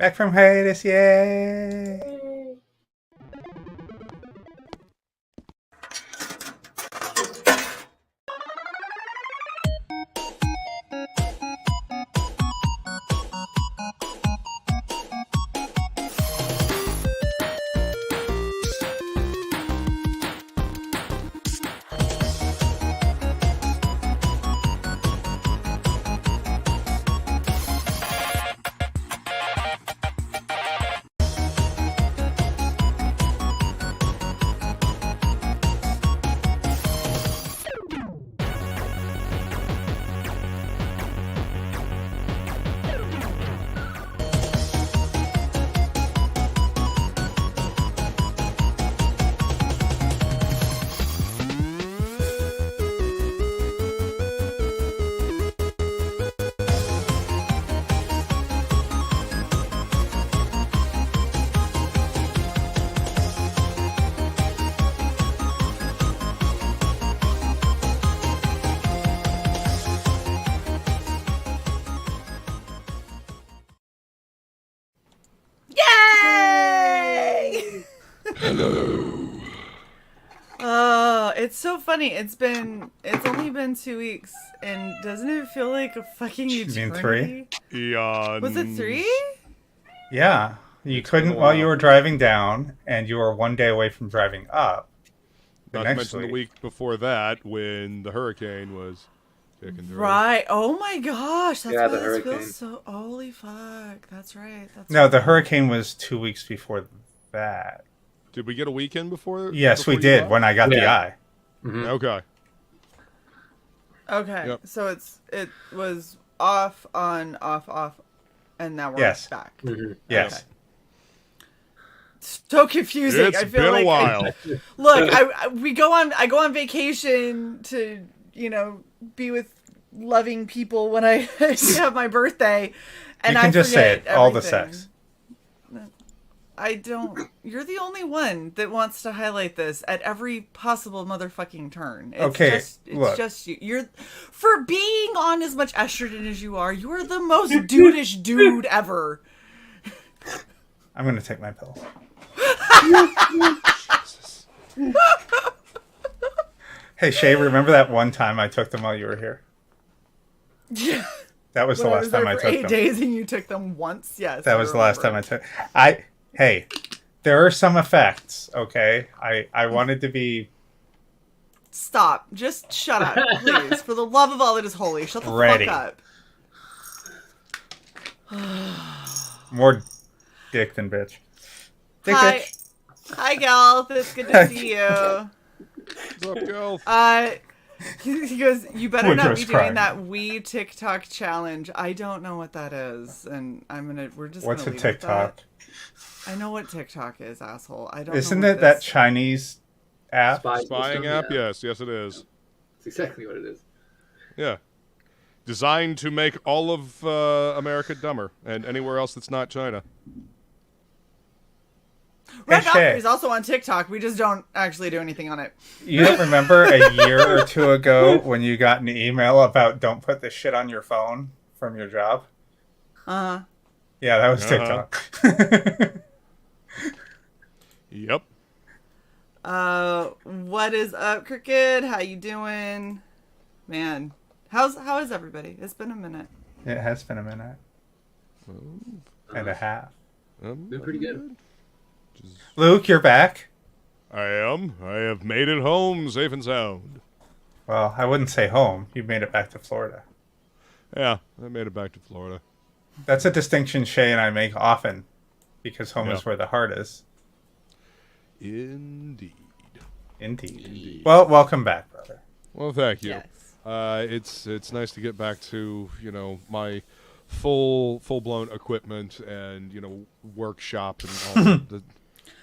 Back from hiatus, yay! Yay! Hello. Oh, it's so funny. It's only been 2 weeks, and doesn't it feel like a fucking eternity? mean 3? Was it 3? Yeah. You couldn't while you were driving down, and you were 1 day away from driving up. Not to mention the week before that when the hurricane was kicking through. Right. Oh my gosh. That's Yeah, why the this hurricane. feels so. Holy fuck. That's right. No, right. the hurricane was 2 weeks before that. Did we get a weekend before? Yes, before we you did, left? when I got the eye. Mm-hmm. Okay. Okay. Yep. So it was off, on, off, and now we're Yes. back. Mm-hmm. Yes. Okay. So confusing. It's I feel been like a while. Look, I go on vacation to, be with loving people when I have my birthday, and You can I just say forget it. All the everything. sex. I don't. You're the only one that wants to highlight this at every possible motherfucking turn. It's Okay, it's look. just you. You're for being on as much estrogen as you are. You are the most dudish dude ever. I'm going to take my pills. Hey, Shay, remember that one time I took them while you were here? Yeah. That was When the I last was time there I for took 8 them. days and you took them once. Yes. That was the last time I took. Hey, there are some effects. Okay, I wanted to be Stop. Just shut up, please. For the love of all that is holy, shut the Ready. fuck up. more dick than bitch. Dick Hi. bitch. Hi, Gal. It's good to see you. What's up, girl? He goes, you better Which not was be doing crying. that Wii TikTok challenge. I don't know what that is, and we're just What's a gonna leave it at TikTok? that. I know what TikTok is, asshole. I don't Isn't know it what that this- Chinese app? Spying app? Yes, it is. That's exactly what it is. Yeah. Designed to make all of America dumber and anywhere else that's not China. Red Hey, Shay. Valkyrie is also on TikTok. We just don't actually do anything on it. You don't remember a year or two ago when you got an email about don't put this shit on your phone from your job? Uh-huh. Yeah, that was Uh-huh. TikTok. Yep. What is up, Crooked? How you doing? Man, how is everybody? It's been a minute. It has been a minute and a half. Doing pretty good. Luke, you're back. I am. I have made it home safe and sound. Well, I wouldn't say home. You made it back to Florida. Yeah, I made it back to Florida. That's a distinction Shay and I make often, because home Yeah. is where the heart is. Indeed. Indeed. Well, welcome back, brother. Well, thank you. Yes. It's nice to get back to my full blown equipment and workshop and all the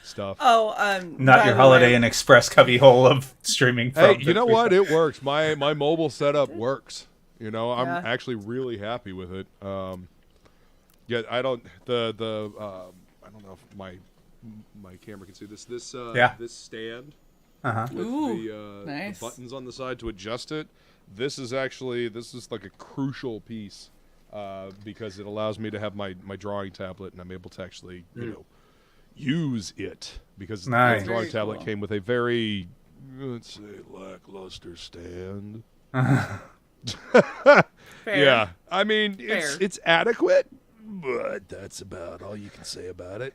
stuff. Oh, Not by your the Holiday way- Inn Express cubbyhole of streaming Hey, from. you know what? It works. My mobile setup works. I'm Yeah. actually really happy with it. Yeah, I don't I don't know if my camera can see this. Yeah. This stand Uh-huh. with Ooh, the nice. buttons on the side to adjust it. This is like a crucial piece because it allows me to have my drawing tablet, and I'm able to actually, use it. Because Nice. the drawing Very tablet cool. came with a very, let's say, lackluster stand. Fair. Yeah, I mean, Fair. it's adequate, but that's about all you can say about it.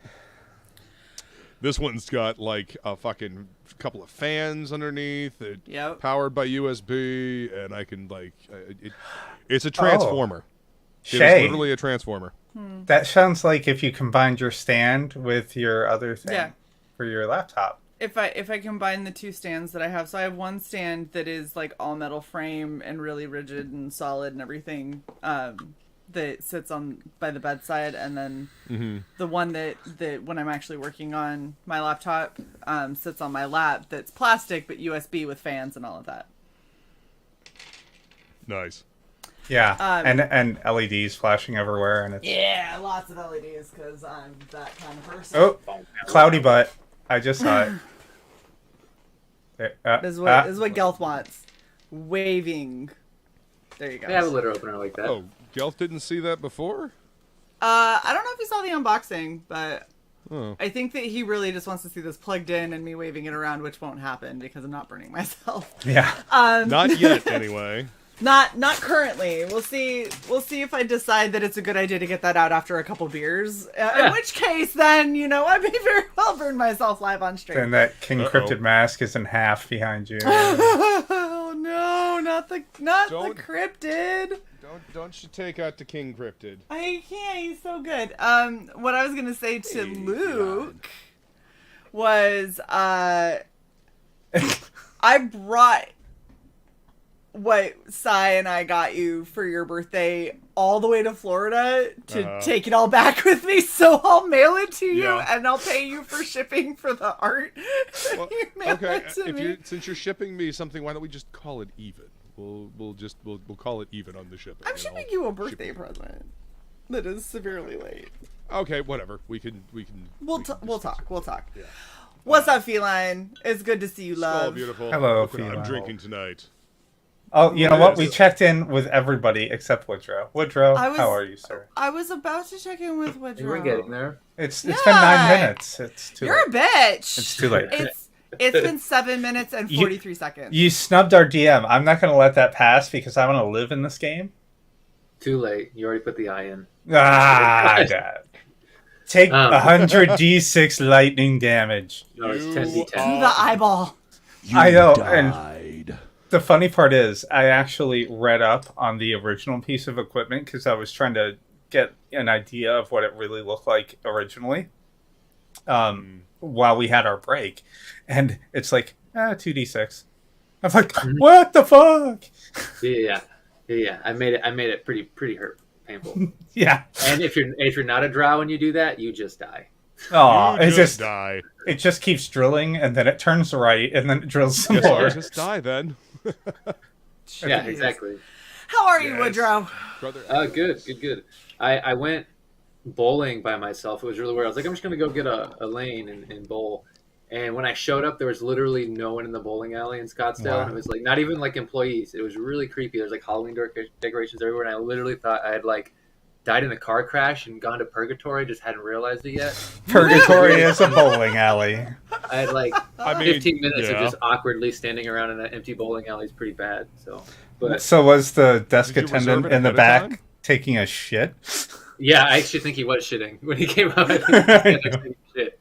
This one's got like a fucking couple of fans underneath. It Yep. powered by USB, and I can it's a transformer. It is Shay, literally a transformer. that sounds like if you combined your stand with your other thing Yeah. for your laptop. If I combine the two stands that I have, so I have one stand that is like all metal frame and really rigid and solid and everything, that sits on by the bedside, and then the one that when I'm actually working on my laptop, sits on my lap. That's plastic but USB with fans and all of that. Nice. Yeah, Um, and LEDs flashing everywhere, and it's Yeah, lots of LEDs because I'm that kind of person. oh, cloudy butt. I just saw it. This is what Gelth wants. Waving. There you go. I have a litter opener like that. Oh, Gelf didn't see that before? I don't know if you saw the unboxing, but Oh. I think that he really just wants to see this plugged in and me waving it around, which won't happen because I'm not burning myself. Yeah. Not yet, anyway. Not currently. We'll see if I decide that it's a good idea to get that out after a couple beers. In which case, then I may very well burn myself live on stream. Then that King Uh-oh. Cryptid mask is in half behind you. Oh no, not the Don't- cryptid. Don't you take out the King Cryptid. I can't. He's so good. What I was gonna say to Hey, Luke was, I brought what Sai and I got you for your birthday all the way to Florida to take it all back with me. So I'll mail it to you, Yeah. and I'll pay you for shipping for the art. Well, You mail okay, it to me. since you're shipping me something, why don't we just call it even? We'll call it even on the shipping. I'm and shipping I'll you a ship birthday it. present that is severely late. Okay, whatever. We can. We'll we can talk. discuss it. We'll talk. Yeah. What's up, Feline? It's good to see you, Skull, love. beautiful. Hello, Look what I'm Feline. drinking tonight. Oh, you know what? We Yes. checked in with everybody except Woodrow. Woodrow, I was- how are you, sir? I was about to check in with Woodrow. You were getting there. It's been Yeah. 9 minutes. It's too You're late. a bitch. It's too late. It's been 7 minutes and 43 seconds. You snubbed our DM. I'm not going to let that pass because I want to live in this game. Too late. You already put the eye in. Ah, Dad. Take 100 d6 lightning damage. No, it's You 10d10. To the eyeball. I know, and Died. the funny part is, I actually read up on the original piece of equipment because I was trying to get an idea of what it really looked like originally. While we had our break, and it's like 2d6. I'm like, what the fuck? Yeah. I made it pretty painful. Yeah. And if you're not a drow when you do that, you just die. Oh, You it just die. it just keeps drilling, and then it turns right, and then it drills some Yes, more. just die then, Yeah, Jeez. exactly. How are you, Yes. Woodrow? brother. Good. I went bowling by myself. It was really weird. I was like, I'm just gonna go get a lane and bowl. And when I showed up, there was literally no one in the bowling alley in Scottsdale. Wow. And it was like not even like employees. It was really creepy. There's like Halloween decorations everywhere, and I literally thought I had like died in a car crash and gone to purgatory. Just hadn't realized it yet. Purgatory is a bowling alley. I had like I mean, 15 minutes yeah. of just awkwardly standing around in an empty bowling alley. Is pretty bad. So, but So was the desk Did you attendant reserve it in the ahead of back time? taking a shit? yeah, I actually think he was shitting when he came out. I think he was taking shit.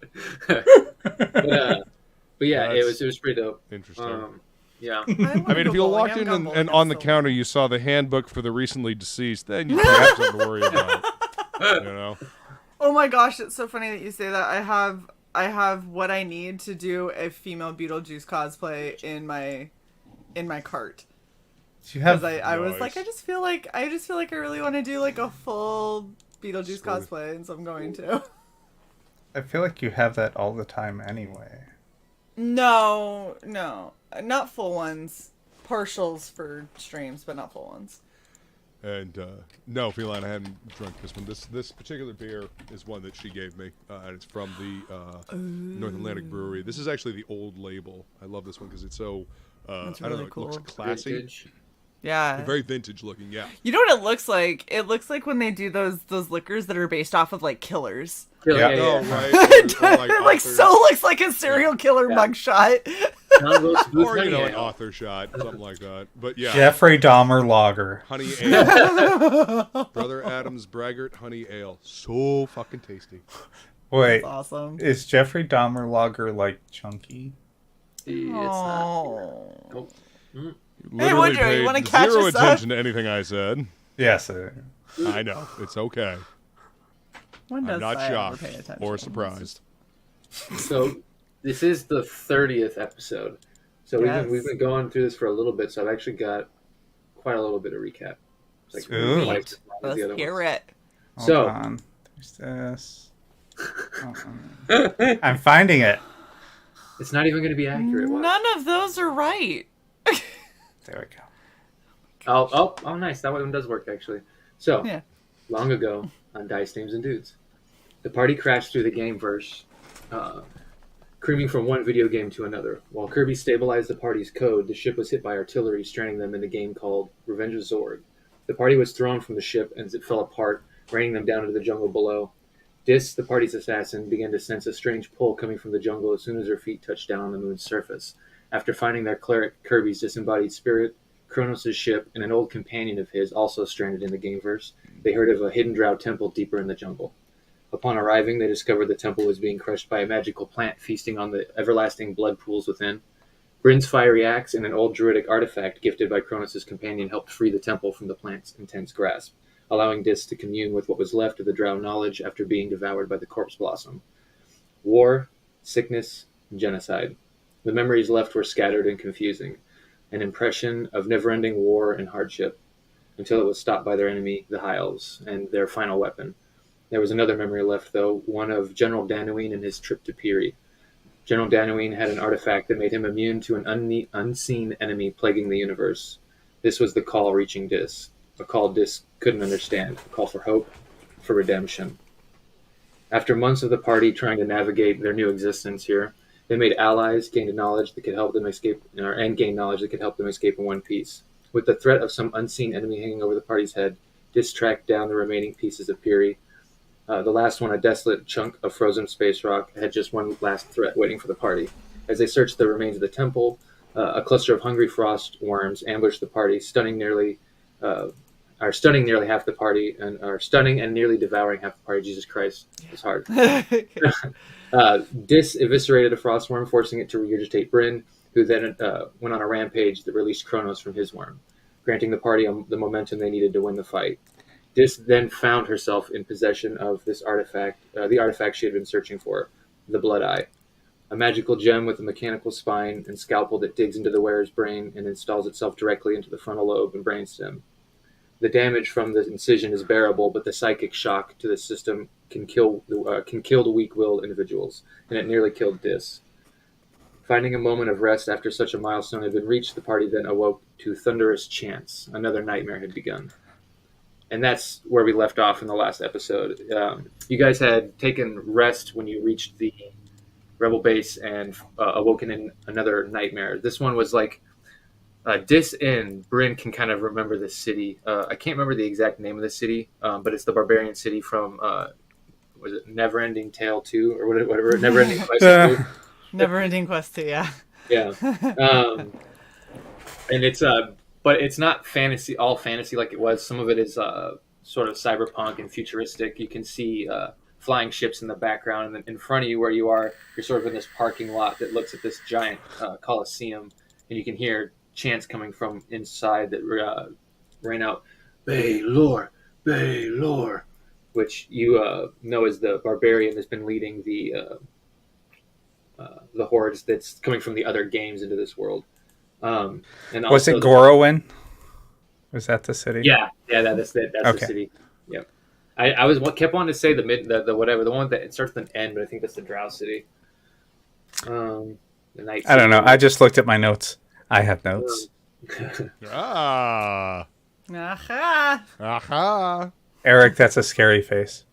But yeah, it was pretty dope. Interesting. Yeah. I mean, if you walked in and on the counter you saw the handbook for the recently deceased, then you have something to worry about. You know? Oh my gosh, it's so funny that you say that. I have what I need to do a female Beetlejuice cosplay in my cart. Do you have? Because I was like, Nice. I just feel like I really want to do like a full Beetlejuice Sweet. cosplay, and so I'm going to. I feel like you have that all the time anyway. No, not full ones. Partials for streams, but not full ones. And no, Feline, I hadn't drunk this one. This particular beer is one that she gave me, and it's from the North Atlantic Brewery. This is actually the old label. I love this one because it's so I don't really know, it looks cool. classy. Vintage. Yeah. Very vintage looking, yeah. You know what it looks like? It looks like when they do those liquors that are based off of like killers. Yeah. Oh, right. It like authors. so looks like a serial killer mugshot. John Wilkes Booth Or, Honey an Ale. author shot, something like that. But yeah. Jeffrey Dahmer Lager. Honey Ale. Brother Adams Braggart Honey Ale. So fucking tasty. Wait, That's awesome. is Jeffrey Dahmer Lager like chunky? It's not. Oh. Nope. You Hey, literally Woodrow, you paid wanna catch zero us up? attention to anything I said. Yes. I know. It's okay. When does I'm not I ever shocked pay attention? or surprised. So this is the 30th episode. So Yes. we've been going through this for a little bit. So I've actually got quite a little bit of recap. It's like Ooh. twice as long as Let's the other hear ones. it. Hold So- on. There's this. I'm finding it. It's not even going to be accurate. Watch. None of those are right. There we go. Oh, nice. That one does work, actually. So, Yeah. long ago on Dice, Names, and Dudes, the party crashed through the gameverse, creaming from one video game to another. While Kirby stabilized the party's code, the ship was hit by artillery, stranding them in a game called Revenge of Zorg. The party was thrown from the ship as it fell apart, raining them down into the jungle below. Dis, the party's assassin, began to sense a strange pull coming from the jungle as soon as her feet touched down on the moon's surface. After finding their cleric Kirby's disembodied spirit, Kronos' ship, and an old companion of his, also stranded in the gameverse, they heard of a hidden drow temple deeper in the jungle. Upon arriving, they discovered the temple was being crushed by a magical plant feasting on the everlasting blood pools within. Bryn's fiery axe and an old druidic artifact gifted by Kronos' companion helped free the temple from the plant's intense grasp, allowing Dis to commune with what was left of the drow knowledge after being devoured by the corpse blossom. War, sickness, genocide. The memories left were scattered and confusing, an impression of never-ending war and hardship, until it was stopped by their enemy, the High Elves, and their final weapon. There was another memory left, though, one of General Danoine and his trip to Piri. General Danoine had an artifact that made him immune to an unseen enemy plaguing the universe. This was the call reaching Dis, a call Dis couldn't understand, a call for hope, for redemption. After months of the party trying to navigate their new existence here, they made allies, gained knowledge that could help them escape, and gained knowledge that could help them escape in one piece. With the threat of some unseen enemy hanging over the party's head, Dis tracked down the remaining pieces of Piri. The last one, a desolate chunk of frozen space rock, had just one last threat waiting for the party. As they searched the remains of the temple, a cluster of hungry frost worms ambushed the party, stunning nearly half the party, and are stunning and nearly devouring half the party. Jesus Christ, it's hard. Dis eviscerated a frost worm, forcing it to regurgitate Bryn, who then went on a rampage that released Kronos from his worm, granting the party the momentum they needed to win the fight. Dis then found herself in possession of this artifact, the artifact she had been searching for, the Blood Eye, a magical gem with a mechanical spine and scalpel that digs into the wearer's brain and installs itself directly into the frontal lobe and brainstem. The damage from the incision is bearable, but the psychic shock to the system can kill the weak-willed individuals, and it nearly killed Dis. Finding a moment of rest after such a milestone had been reached, the party then awoke to thunderous chants. Another nightmare had begun. And that's where we left off in the last episode. You guys had taken rest when you reached the rebel base and awoken in another nightmare. This one was like Dis and Bryn can kind of remember this city. I can't remember the exact name of the city, but it's the barbarian city from was it Neverending Tale 2 or whatever? Neverending Quest 2. Never-ending Quest 2, yeah. Yeah. And it's but it's not fantasy, all fantasy like it was. Some of it is sort of cyberpunk and futuristic. You can see flying ships in the background, and then in front of you where you are, you're sort of in this parking lot that looks at this giant coliseum, and you can hear chants coming from inside that ran out, Baylor, Baylor, which you know is the barbarian that's been leading the hordes that's coming from the other games into this world. And Was it Gorowin? Was that the city? Yeah, that's okay. The city. Yep. I kept wanting to say the whatever, the one that it starts with an N, but I think that's the Drow city. The night. I don't know. I just looked at my notes. I have notes. Ah. Aha! Aha. Eric, that's a scary face.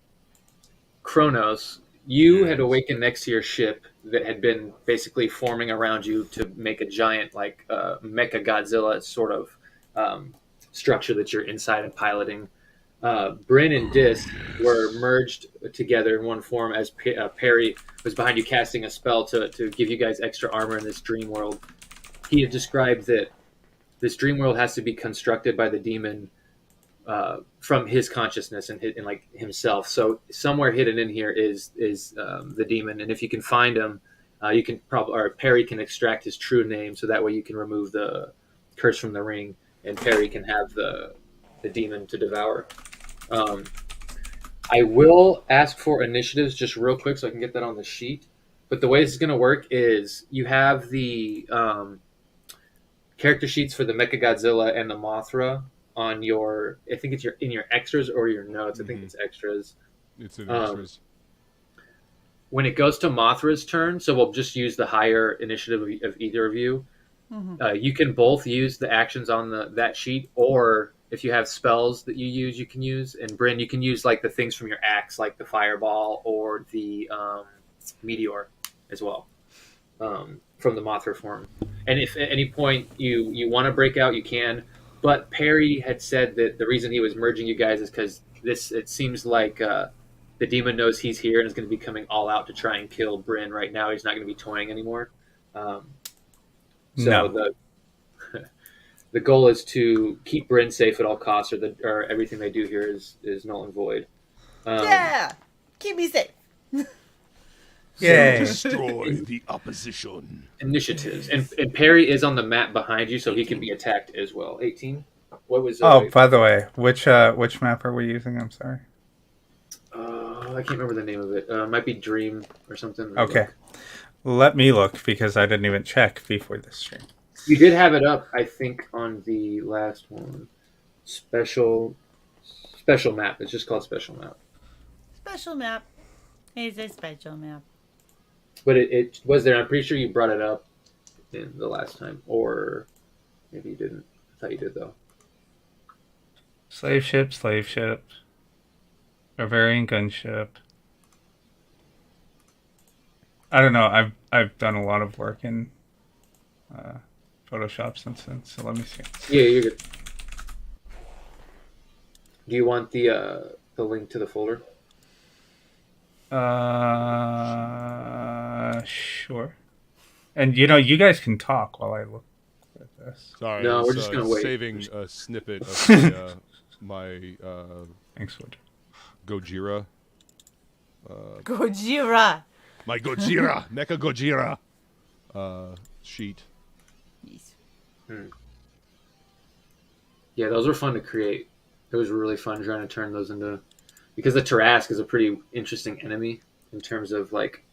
Kronos, you had awakened next to your ship that had been basically forming around you to make a giant, like Mecha Godzilla sort of structure that you're inside and piloting. Bryn and Dis were merged together in one form as Perry was behind you casting a spell to give you guys extra armor in this dream world. He had described that this dream world has to be constructed by the demon from his consciousness and like himself. So somewhere hidden in here is the demon, and if you can find him, you can or Perry can extract his true name, so that way you can remove the curse from the ring, and Perry can have the demon to devour. I will ask for initiatives just real quick so I can get that on the sheet. But the way this is going to work is you have the character sheets for the Mechagodzilla and the Mothra on your, I think it's in your extras or your notes. I think it's extras. It's in extras. When it goes to Mothra's turn, so we'll just use the higher initiative of either of you. You can both use the actions on that sheet, or if you have spells that you can use. And Bryn, you can use like the things from your axe, like the fireball or the meteor as well, from the Mothra form. And if at any point you want to break out, you can. But Perry had said that the reason he was merging you guys is because it seems like the demon knows he's here and is going to be coming all out to try and kill Bryn right now. He's not going to be toying anymore. The goal is to keep Bryn safe at all costs, or everything they do here is null and void. Keep me safe. Yay. Destroy the opposition. Initiatives. And Perry is on the map behind you, so he can be attacked as well. 18? What was by the way, which map are we using? I'm sorry. I can't remember the name of it. It might be Dream or something. Okay. Let me look, because I didn't even check before this stream. You did have it up, I think, on the last one. Special map. It's just called Special Map. Special map. It's a special map. But it was there. I'm pretty sure you brought it up in the last time. Or maybe you didn't. I thought you did, though. Slave ship. Bavarian gunship. I don't know. I've done a lot of work in Photoshop since then, so let me see. Yeah, you're good. Do you want the link to the folder? Sure. And you guys can talk while I look at this. Sorry, no, we're just gonna wait. Saving a snippet of my Thanks, Wood. Gojira. Gojira. My Gojira, Mecha Gojira sheet. Yes. Yeah, those were fun to create. It was really fun trying to turn those into, because the Tarrasque is a pretty interesting enemy in terms of like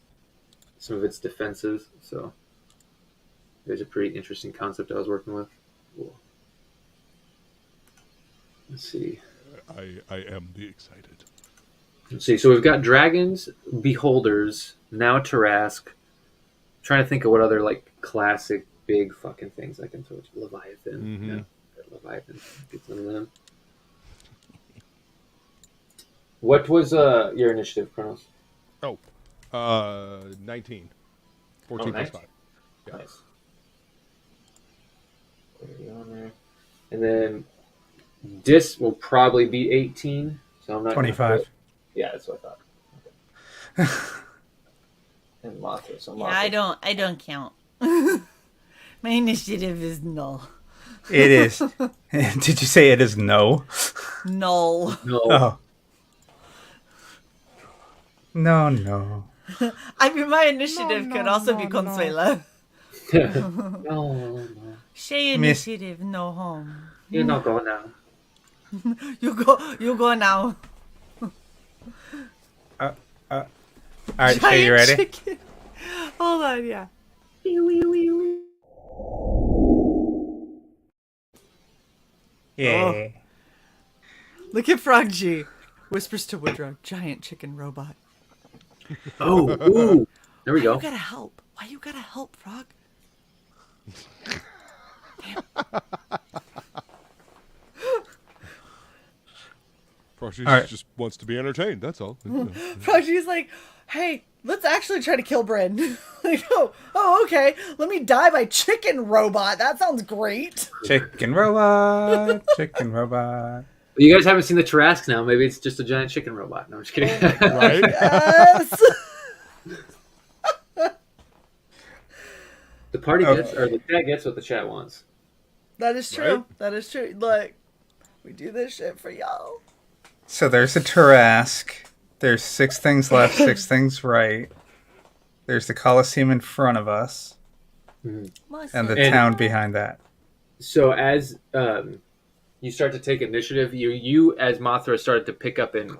some of its defenses. So it was a pretty interesting concept I was working with. Cool. Let's see. I am the excited. Let's see. So we've got dragons, beholders, now Tarrasque. Trying to think of what other like classic big fucking things I can throw. Leviathan. Yeah, Leviathan. Get some of them. What was your initiative, Kronos? 19. 14 plus 5. Yeah. Nice. On there. And then Dis will probably be 18. So I'm not 25. Yeah, that's what I thought. Okay. And Mothra. So Mothra. I don't count. My initiative is null. It is. Did you say it is no? Null. No. Oh. No. I mean, my initiative could also be Consuela. No. She initiative, no home. You not go now. You go now. All right, Shay, you ready? Chicken. Hold on, yeah. Yeah. Oh. Look at Frog G. Whispers to Woodrow, giant chicken robot. Oh, ooh. There we Why go. you gotta help? Why you gotta help, Frog? Frosty All right. just wants to be entertained, that's all. Frog G's like, hey, let's actually try to kill Bryn. Like, okay. Let me die by chicken robot. That sounds great. Chicken robot, chicken robot. You guys haven't seen the Tarrasque now. Maybe it's just a giant chicken robot. No, I'm just kidding. Right? Yes. The party gets, or the chat gets what the chat wants. That is true. Right? That is true. Look, we do this shit for y'all. So there's a Tarrasque. There's 6 things left, 6 things right. There's the Colosseum in front of us, and the town behind that. So as you start to take initiative, you as Mothra started to pick up and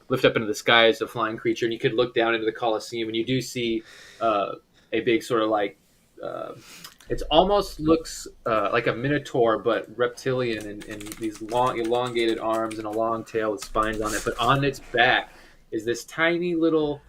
lift up into the sky as a flying creature, and you could look down into the Colosseum, and you do see a big sort of like it almost looks like a minotaur, but reptilian, and these long elongated arms and a long tail with spines on it. But on its back is this tiny little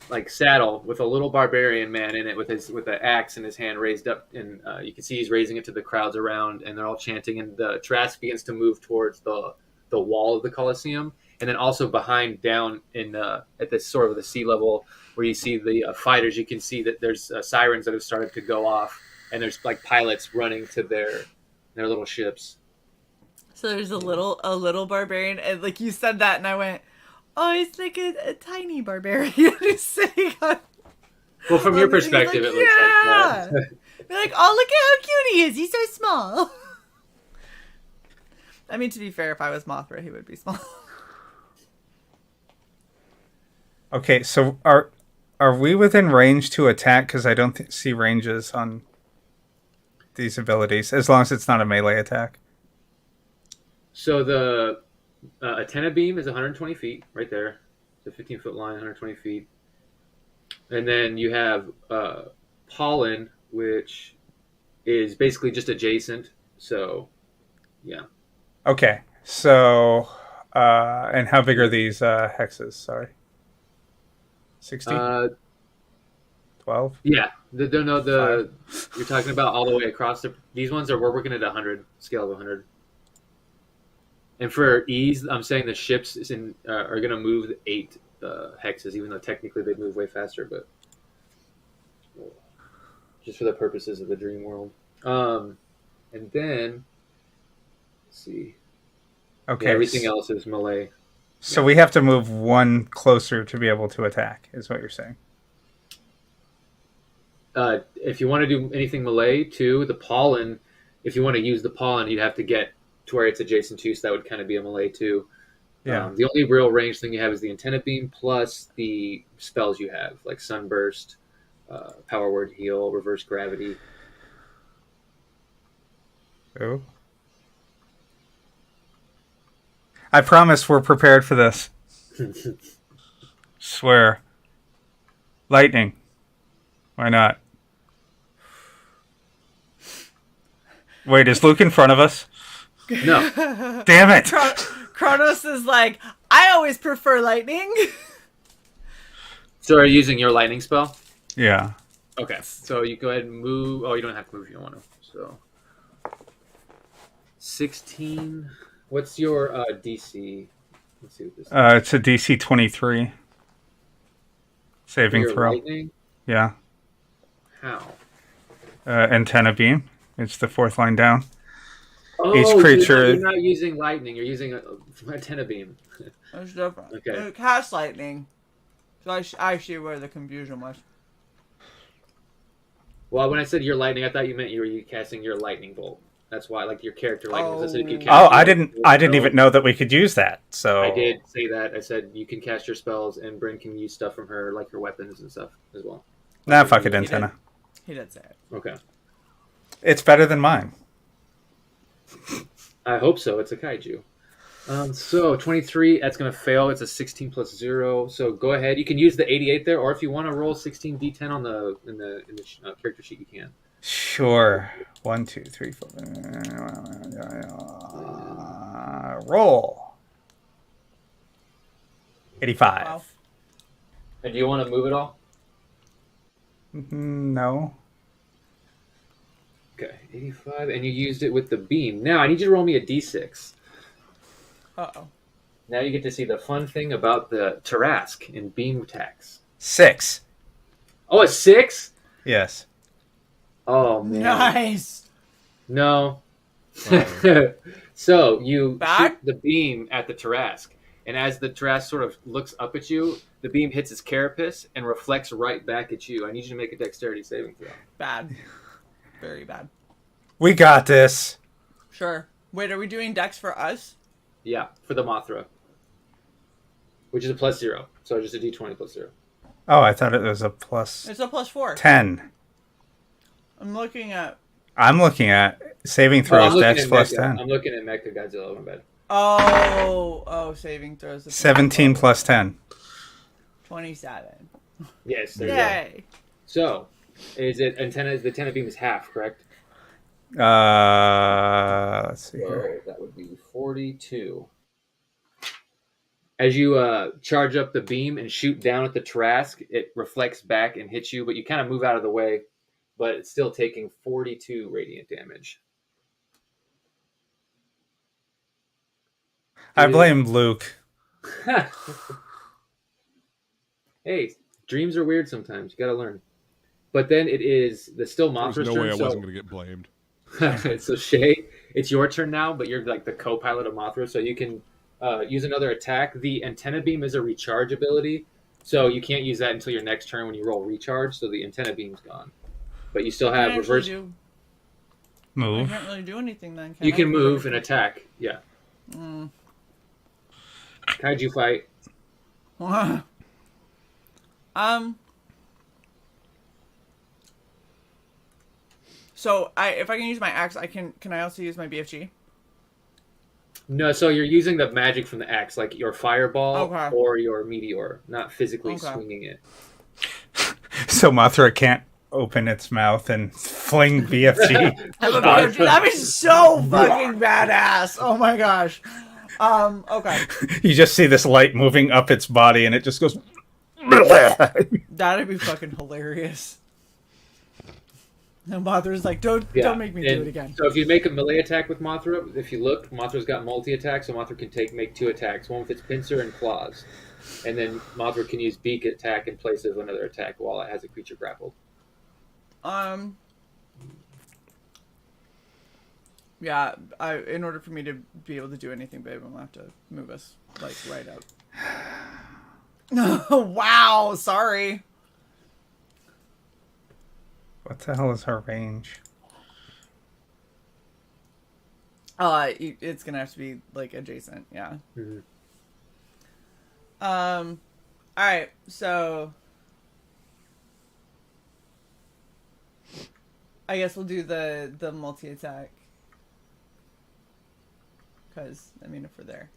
like saddle with a little barbarian man in it with an axe in his hand raised up, and you can see he's raising it to the crowds around, and they're all chanting, and the Tarrasque begins to move towards the wall of the Colosseum, and then also behind down in at this sort of the sea level where you see the fighters, you can see that there's sirens that have started to go off, and there's like pilots running to their little ships. So there's a little barbarian, and like you said that, and I went, oh, it's like a tiny barbarian who's sitting on. Well, from your perspective, like, it looks like that. They're like, oh, look at how cute he is. He's so small. I mean, to be fair, if I was Mothra, he would be small. Okay, so are we within range to attack? Because I don't see ranges on these abilities, as long as it's not a melee attack. So the antenna beam is 120 feet right there. It's a 15-foot line, 120 feet. And then you have pollen, which is basically just adjacent. So, yeah. Okay, so and how big are these hexes? Sorry, 60, 12. Yeah, you're talking about all the way across. These ones we're working at 100 scale of 100. And for ease, I'm saying the ships are going to move 8 hexes, even though technically they move way faster, but just for the purposes of the dream world. And then, let's see. Okay. Yeah, everything else is melee. So we have to move 1 closer to be able to attack, is what you're saying. If you want to do anything melee, too, the pollen, if you want to use the pollen, you'd have to get to where it's adjacent to, so that would kind of be a melee too. Yeah. The only real range thing you have is the antenna beam plus the spells you have, like Sunburst, Power Word Heal, Reverse Gravity. Oh. I promise we're prepared for this. Swear. Lightning. Why not? Wait, is Luke in front of us? No. Damn it! Kronos is like, I always prefer lightning. So are you using your lightning spell? Yeah. Okay. So you go ahead and move. Oh, you don't have to move if you don't want to. So 16. What's your DC? Let's see what this is. It's a DC 23. Saving Your throw. lightning? Yeah. How? Antenna beam. It's the 4th line down. Oh, Each creature. you're not using lightning. You're using a antenna beam. That's different. Okay. Cast lightning. So I see where the confusion was. Well, when I said your lightning, I thought you meant you were casting your lightning bolt. That's why, like your character lightning. I said if you cast Oh, your I didn't even know that we could use that. So I did say that. I said you can cast your spells, and Bryn can use stuff from her, like her weapons and stuff as well. Nah, fuck it, antenna. He did say it. Okay. It's better than mine. I hope so. It's a kaiju. So 23, that's going to fail. It's a 16 plus 0. So go ahead. You can use the 88 there, or if you want to roll 16 d10 on in the character sheet, you can. Sure. 1, 2, 3, 4. Roll. 85. Wow. And do you want to move it all? No. Okay, 85, and you used it with the beam. Now I need you to roll me a d6. Uh-oh. Now you get to see the fun thing about the Tarask in beam attacks. 6. Oh, a 6? Yes. Oh man. Nice. No. Uh-oh. So you Back? shoot the beam at the Tarask, and as the Tarask sort of looks up at you, the beam hits its carapace and reflects right back at you. I need you to make a dexterity saving throw. Bad. Very bad. We got this. Sure. Wait, are we doing dex for us? Yeah, for the Mothra, which is a +0. So just a d20 +0. Oh, I thought it was a plus It's a +4. 10. I'm looking at. I'm looking at saving Oh, I'm throws looking dex at plus Mecha. 10. I'm looking at Mecha Godzilla. My bad. Oh, saving throws. 17 plus 10. 27. Yes, there you go. Yay. So, is it antenna? The antenna beam is half, correct? Let's see So here. that would be 42. As you charge up the beam and shoot down at the Tarask, it reflects back and hits you, but you kind of move out of the way, but it's still taking 42 radiant damage. I blame Luke. Hey, dreams are weird sometimes. You got to learn. But then it is the still Mothra's There's no turn. way I so, wasn't going to get blamed. so Shay, it's your turn now, but you're like the co-pilot of Mothra, so you can use another attack. The antenna beam is a recharge ability, so you can't use that until your next turn when you roll recharge. So the antenna beam's gone, but you still have reverse. I Move. can't really do anything then. You can move and attack. Yeah. Kaiju fight. So if I can use my axe, can I also use my BFG? No, so you're using the magic from the axe, like your fireball Okay. or your meteor, not physically Okay. swinging it. So Mothra can't open its mouth and fling BFG. That'd be so fucking badass. Oh my gosh. Okay. You just see this light moving up its body and it just goes. That'd be fucking hilarious. And Mothra's like, don't make me do it again. So if you make a melee attack with Mothra, if you look, Mothra's got multi-attack, so Mothra can make 2 attacks, one with its pincer and claws. And then Mothra can use beak attack in place of another attack while it has a creature grappled. Yeah, in order for me to be able to do anything, babe, I'm gonna have to move us like right up. Wow, sorry. What the hell is her range? It's gonna have to be like adjacent, yeah. Mhm. All right, so I guess we'll do the multi attack. Because I mean, if we're there.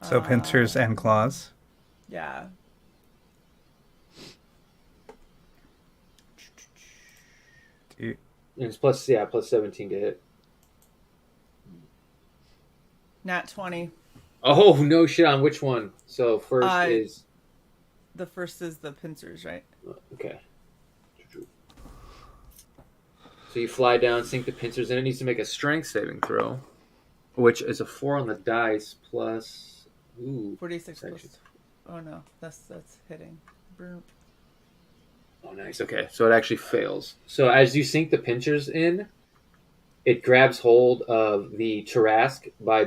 So pincers and claws. Yeah. Do And it's plus 17 to hit. Nat 20. Oh, no shit on which one? So first is... The first is the pincers, right? Okay. So you fly down, sink the pincers in. It needs to make a strength saving throw, which is a 4 on the dice plus... Ooh. 46 section. plus... Oh no, that's hitting. Brr. Oh, nice. Okay, so it actually fails. So as you sink the pincers in, it grabs hold of the Tarask by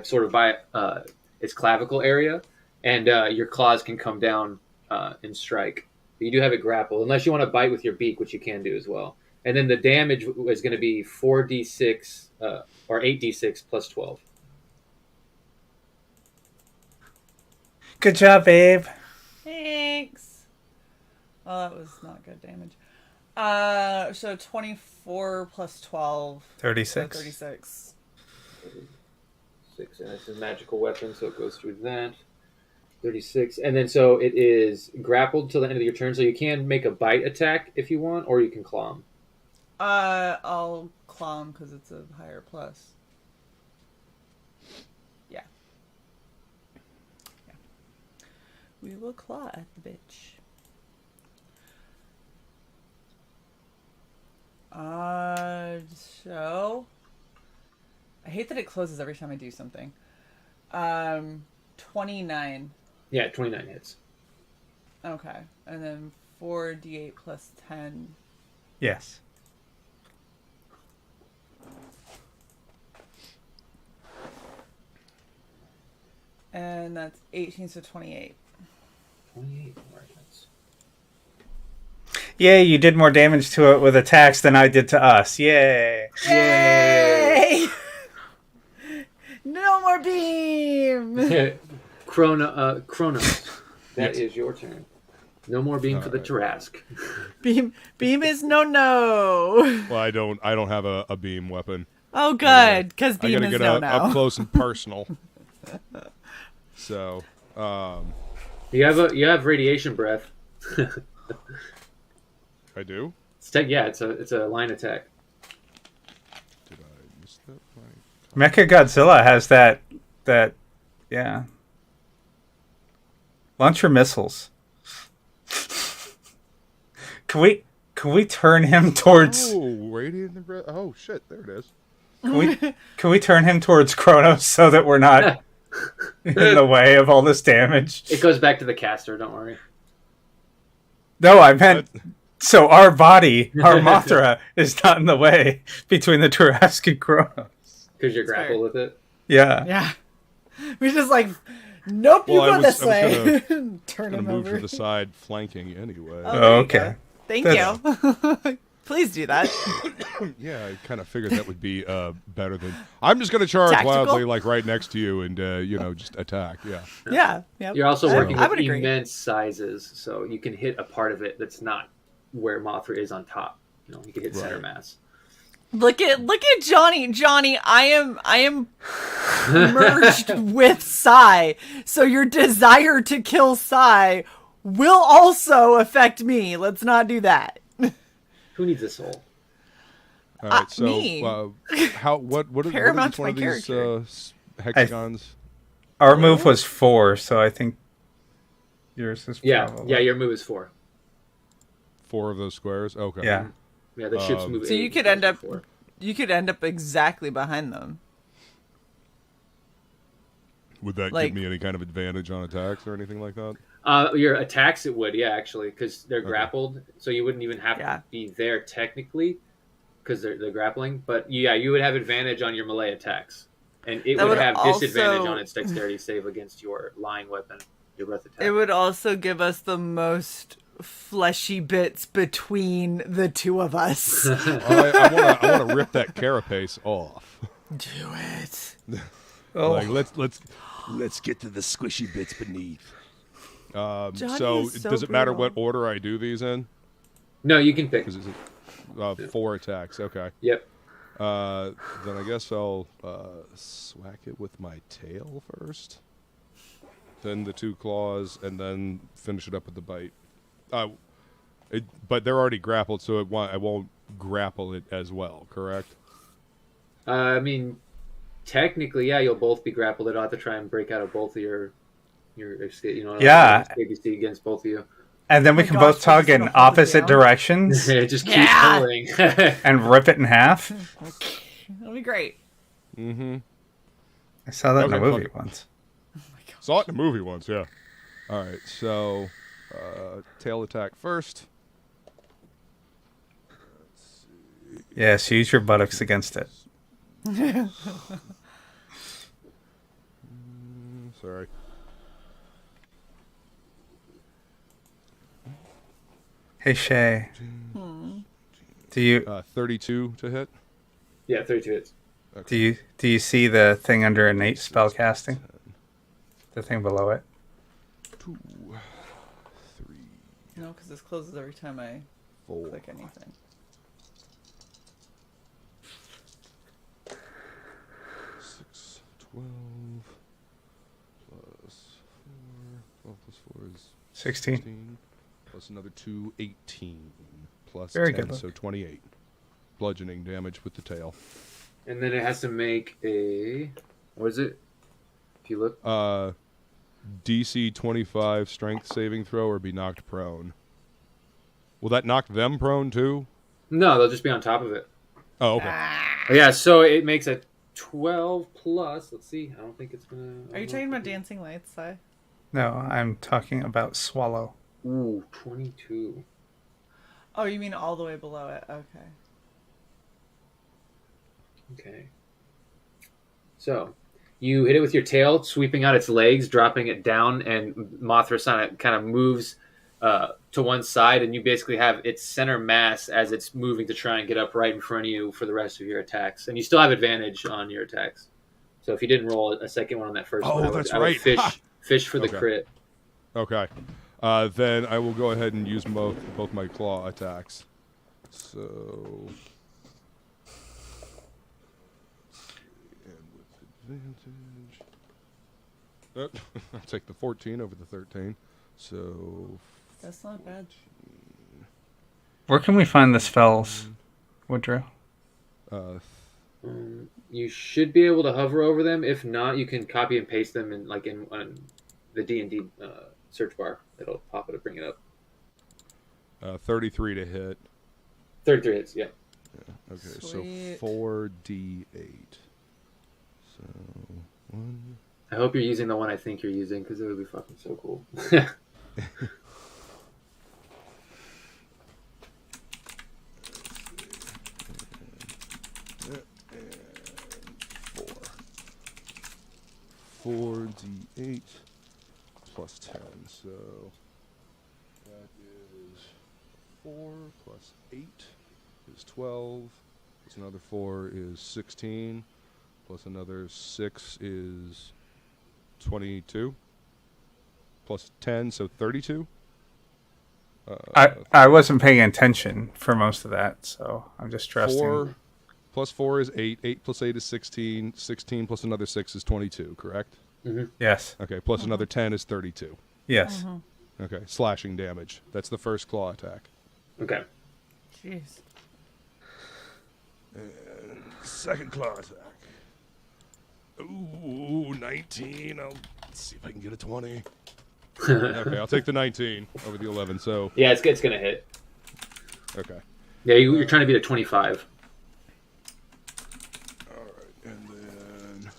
its clavicle area, and your claws can come down and strike. But you do have it grappled, unless you want to bite with your beak, which you can do as well. And then the damage is going to be 4d6 or 8d6 plus 12. Good job, babe. Thanks. Oh, that was not good damage. So 24 plus 12. 36. So 36. 6, and it's a magical weapon, so it goes through that. 36, and then so it is grappled till the end of your turn, so you can make a bite attack if you want, or you can claw him. I'll claw him because it's a higher plus. Yeah. We will claw at the bitch. So I hate that it closes every time I do something. 29. Yeah, 29 hits. Okay. And then 4d8 plus 10. Yes. And that's 18, so 28. 28 more hits. Yay, you did more damage to it with attacks than I did to us. Yay. Yay! No more beam! Kronos, that is your turn. No more beam for the Tarask. Beam is no. Well, I don't have a beam weapon. Oh, good, because I beam gotta is get no. up close and personal. So, you have radiation breath. I do. It's a line attack. Did I miss that? Mecha Godzilla has that, yeah. Launch your missiles. Can we turn him towards? Oh, radiant. Oh shit! There it is. Can we turn him towards Kronos so that we're not in the way of all this damage? It goes back to the caster. Don't worry. No, I meant so our body, our Mothra, is not in the way between the Tarask and Kronos. Because you're grappled with it. Yeah. Yeah. We just like, nope, you go this way. Turn Gonna him move over. to the side, flanking anyway. Oh, okay. Thank you. Please do that. Yeah, I kind of figured that would be better than. I'm just gonna charge Tactical? wildly, like right next to you, and just attack. Yeah. Yeah. Yep. You're also working I with would agree. immense sizes, so you can hit a part of it that's not where Mothra is on top. You can hit center mass. Look at Johnny. Johnny, I am merged with Sai. So your desire to kill Sai will also affect me. Let's not do that. Who needs a soul? All right. So, me. what are Paramount each one of my these character. hexagons? Our move was 4, so I think yours is Yeah, probably... your move is 4. 4 of those squares. Okay. Yeah. Yeah, the ships move. So 8, you could end up exactly behind them. Would that Like- give me any kind of advantage on attacks or anything like that? Your attacks, it would, yeah, actually, because they're grappled, so you wouldn't even have to be there technically, because they're grappling. But yeah, you would have advantage on your melee attacks, and it would have disadvantage on its dexterity save against your line weapon, your breath attack. It would also give us the most fleshy bits between the two of us. I want to rip that carapace off. Do it. Like let's get to the squishy bits beneath. So does it matter what order I do these in? No, you can pick. 'Cause it's 4 attacks. Okay. Yep. Then I guess I'll swack it with my tail first, then the 2 claws, and then finish it up with the bite. But they're already grappled, so I won't grapple it as well. Correct? I mean, technically, yeah, you'll both be grappled. I'll have to try and break out of both of your escape. Yeah. Escape you see against both of you. And then we can both tug in opposite directions Just keep pulling. and rip it in half. That'll be great. Mm-hmm. I saw that in a Okay, movie fuck it. once. Saw it in a movie once, yeah. All right, so tail attack first. Yes, use your buttocks against it. Sorry. Hey Shay, do you 32 to hit. Yeah, 32 hits. do you see the thing under innate spell casting? The thing below it. 2, 3, No, because this closes every time I 4. click anything. 6, 12 plus 4. 12 plus 4 is 16. Plus another 2, 18. Plus Very 10, good luck. so 28. Bludgeoning damage with the tail. And then it has to make a... What is it? If you look... DC 25 strength saving throw or be knocked prone. Will that knock them prone too? No, they'll just be on top of it. Oh, okay. Yeah, so it makes a 12 plus. Let's see. I don't think it's gonna. Are you talking about dancing lights, Si? No, I'm talking about swallow. Ooh, 22. Oh, you mean all the way below it? Okay. Okay. So, you hit it with your tail, sweeping out its legs, dropping it down, and Mothra kind of moves to one side, and you basically have its center mass as it's moving to try and get up right in front of you for the rest of your attacks. And you still have advantage on your attacks. So if you didn't roll a second one on that first one, I would fish for the crit. Okay. Then I will go ahead and use both my claw attacks. So... advantage. I'll take the 14 over the 13. So that's not bad. Where can we find the spells, Woodrow? You should be able to hover over them. If not, you can copy and paste them in the D&D search bar. It'll pop it to bring it up. 33 to hit. 33 hits, yeah. Okay, Sweet. so 4d8. So 1. I hope you're using the one I think you're using, because it would be fucking so cool. Four d8 plus 10. So that is 4 plus 8 is 12. Plus another 4 is 16. Plus another 6 is 22. Plus 10, so 32. I wasn't paying attention for most of that, so I'm just trusting. 4 plus 4 is 8. 8 plus 8 is 16. 16 plus another 6 is 22, correct? Mm-hmm. Yes. Okay, plus another 10 is 32. Yes. Okay, slashing damage. That's the first claw attack. Okay. Jeez. And second claw attack. Ooh, 19. I'll see if I can get a 20. Okay, I'll take the 19 over the 11. So yeah, it's gonna hit. okay. Yeah, you're trying to beat a 25. All right, and then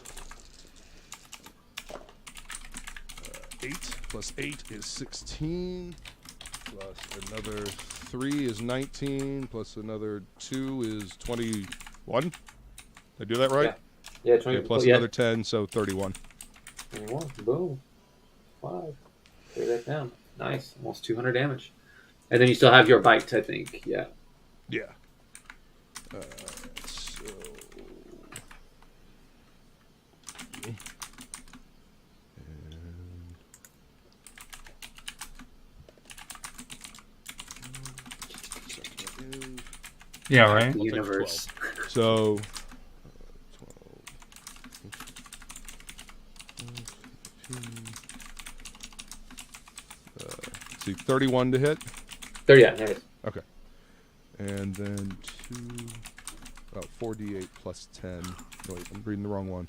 8 plus 8 is 16. Plus another 3 is 19. Plus another 2 is 21. Did I do that right? Yeah, 20. Okay, plus another 10, so 31. 21. Boom. 5. Carry that down. Nice. Almost 200 damage. And then you still have your bite, I think. Yeah. Yeah. So. Yeah, right? The universe. So. 31 to hit. 30, yeah, nice. Okay. And then 4d8 plus 10. Wait, I'm reading the wrong one.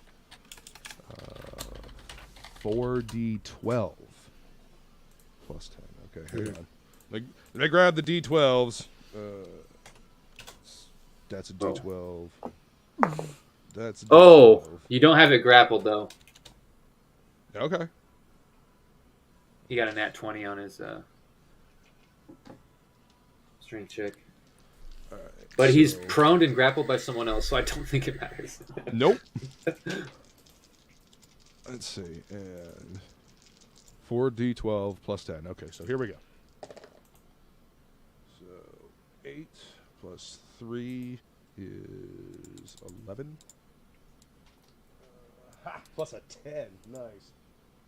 4d12 plus 10. Okay, hang on. Let me grab the d12s. That's a d12. That's a d12. Oh, you don't have it grappled, though. Okay. He got a nat 20 on his strength check. All right, But he's prone and grappled by someone else, so I don't think it matters. Nope. Let's see. And 4d12 plus 10. Okay, so here we go. So 8 plus 3 is 11. Plus a 10. Nice.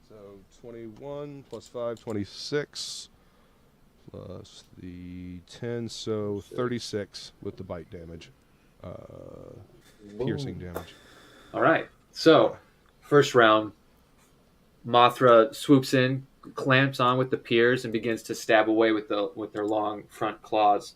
So 21 plus 5, 26. Plus the 10, so 36 with the bite damage. Piercing damage. All right. So, first round, Mothra swoops in, clamps on with the piers, and begins to stab away with their long front claws.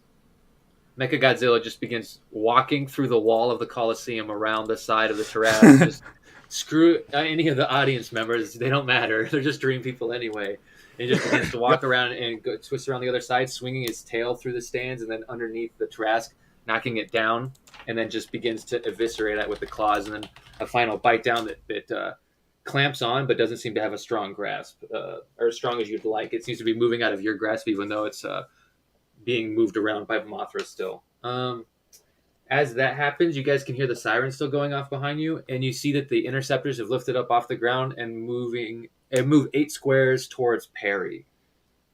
Mechagodzilla just begins walking through the wall of the Colosseum around the side of the Tarrasque. Just screw any of the audience members. They don't matter. They're just dream people anyway. And he just begins to walk around and twist around the other side, swinging his tail through the stands and then underneath the Tarrasque, knocking it down, and then just begins to eviscerate it with the claws, and then a final bite down that clamps on, but doesn't seem to have a strong grasp, or as strong as you'd like. It seems to be moving out of your grasp, even though it's being moved around by Mothra still. As that happens, you guys can hear the siren still going off behind you, and you see that the interceptors have lifted up off the ground and move 8 squares towards Perry.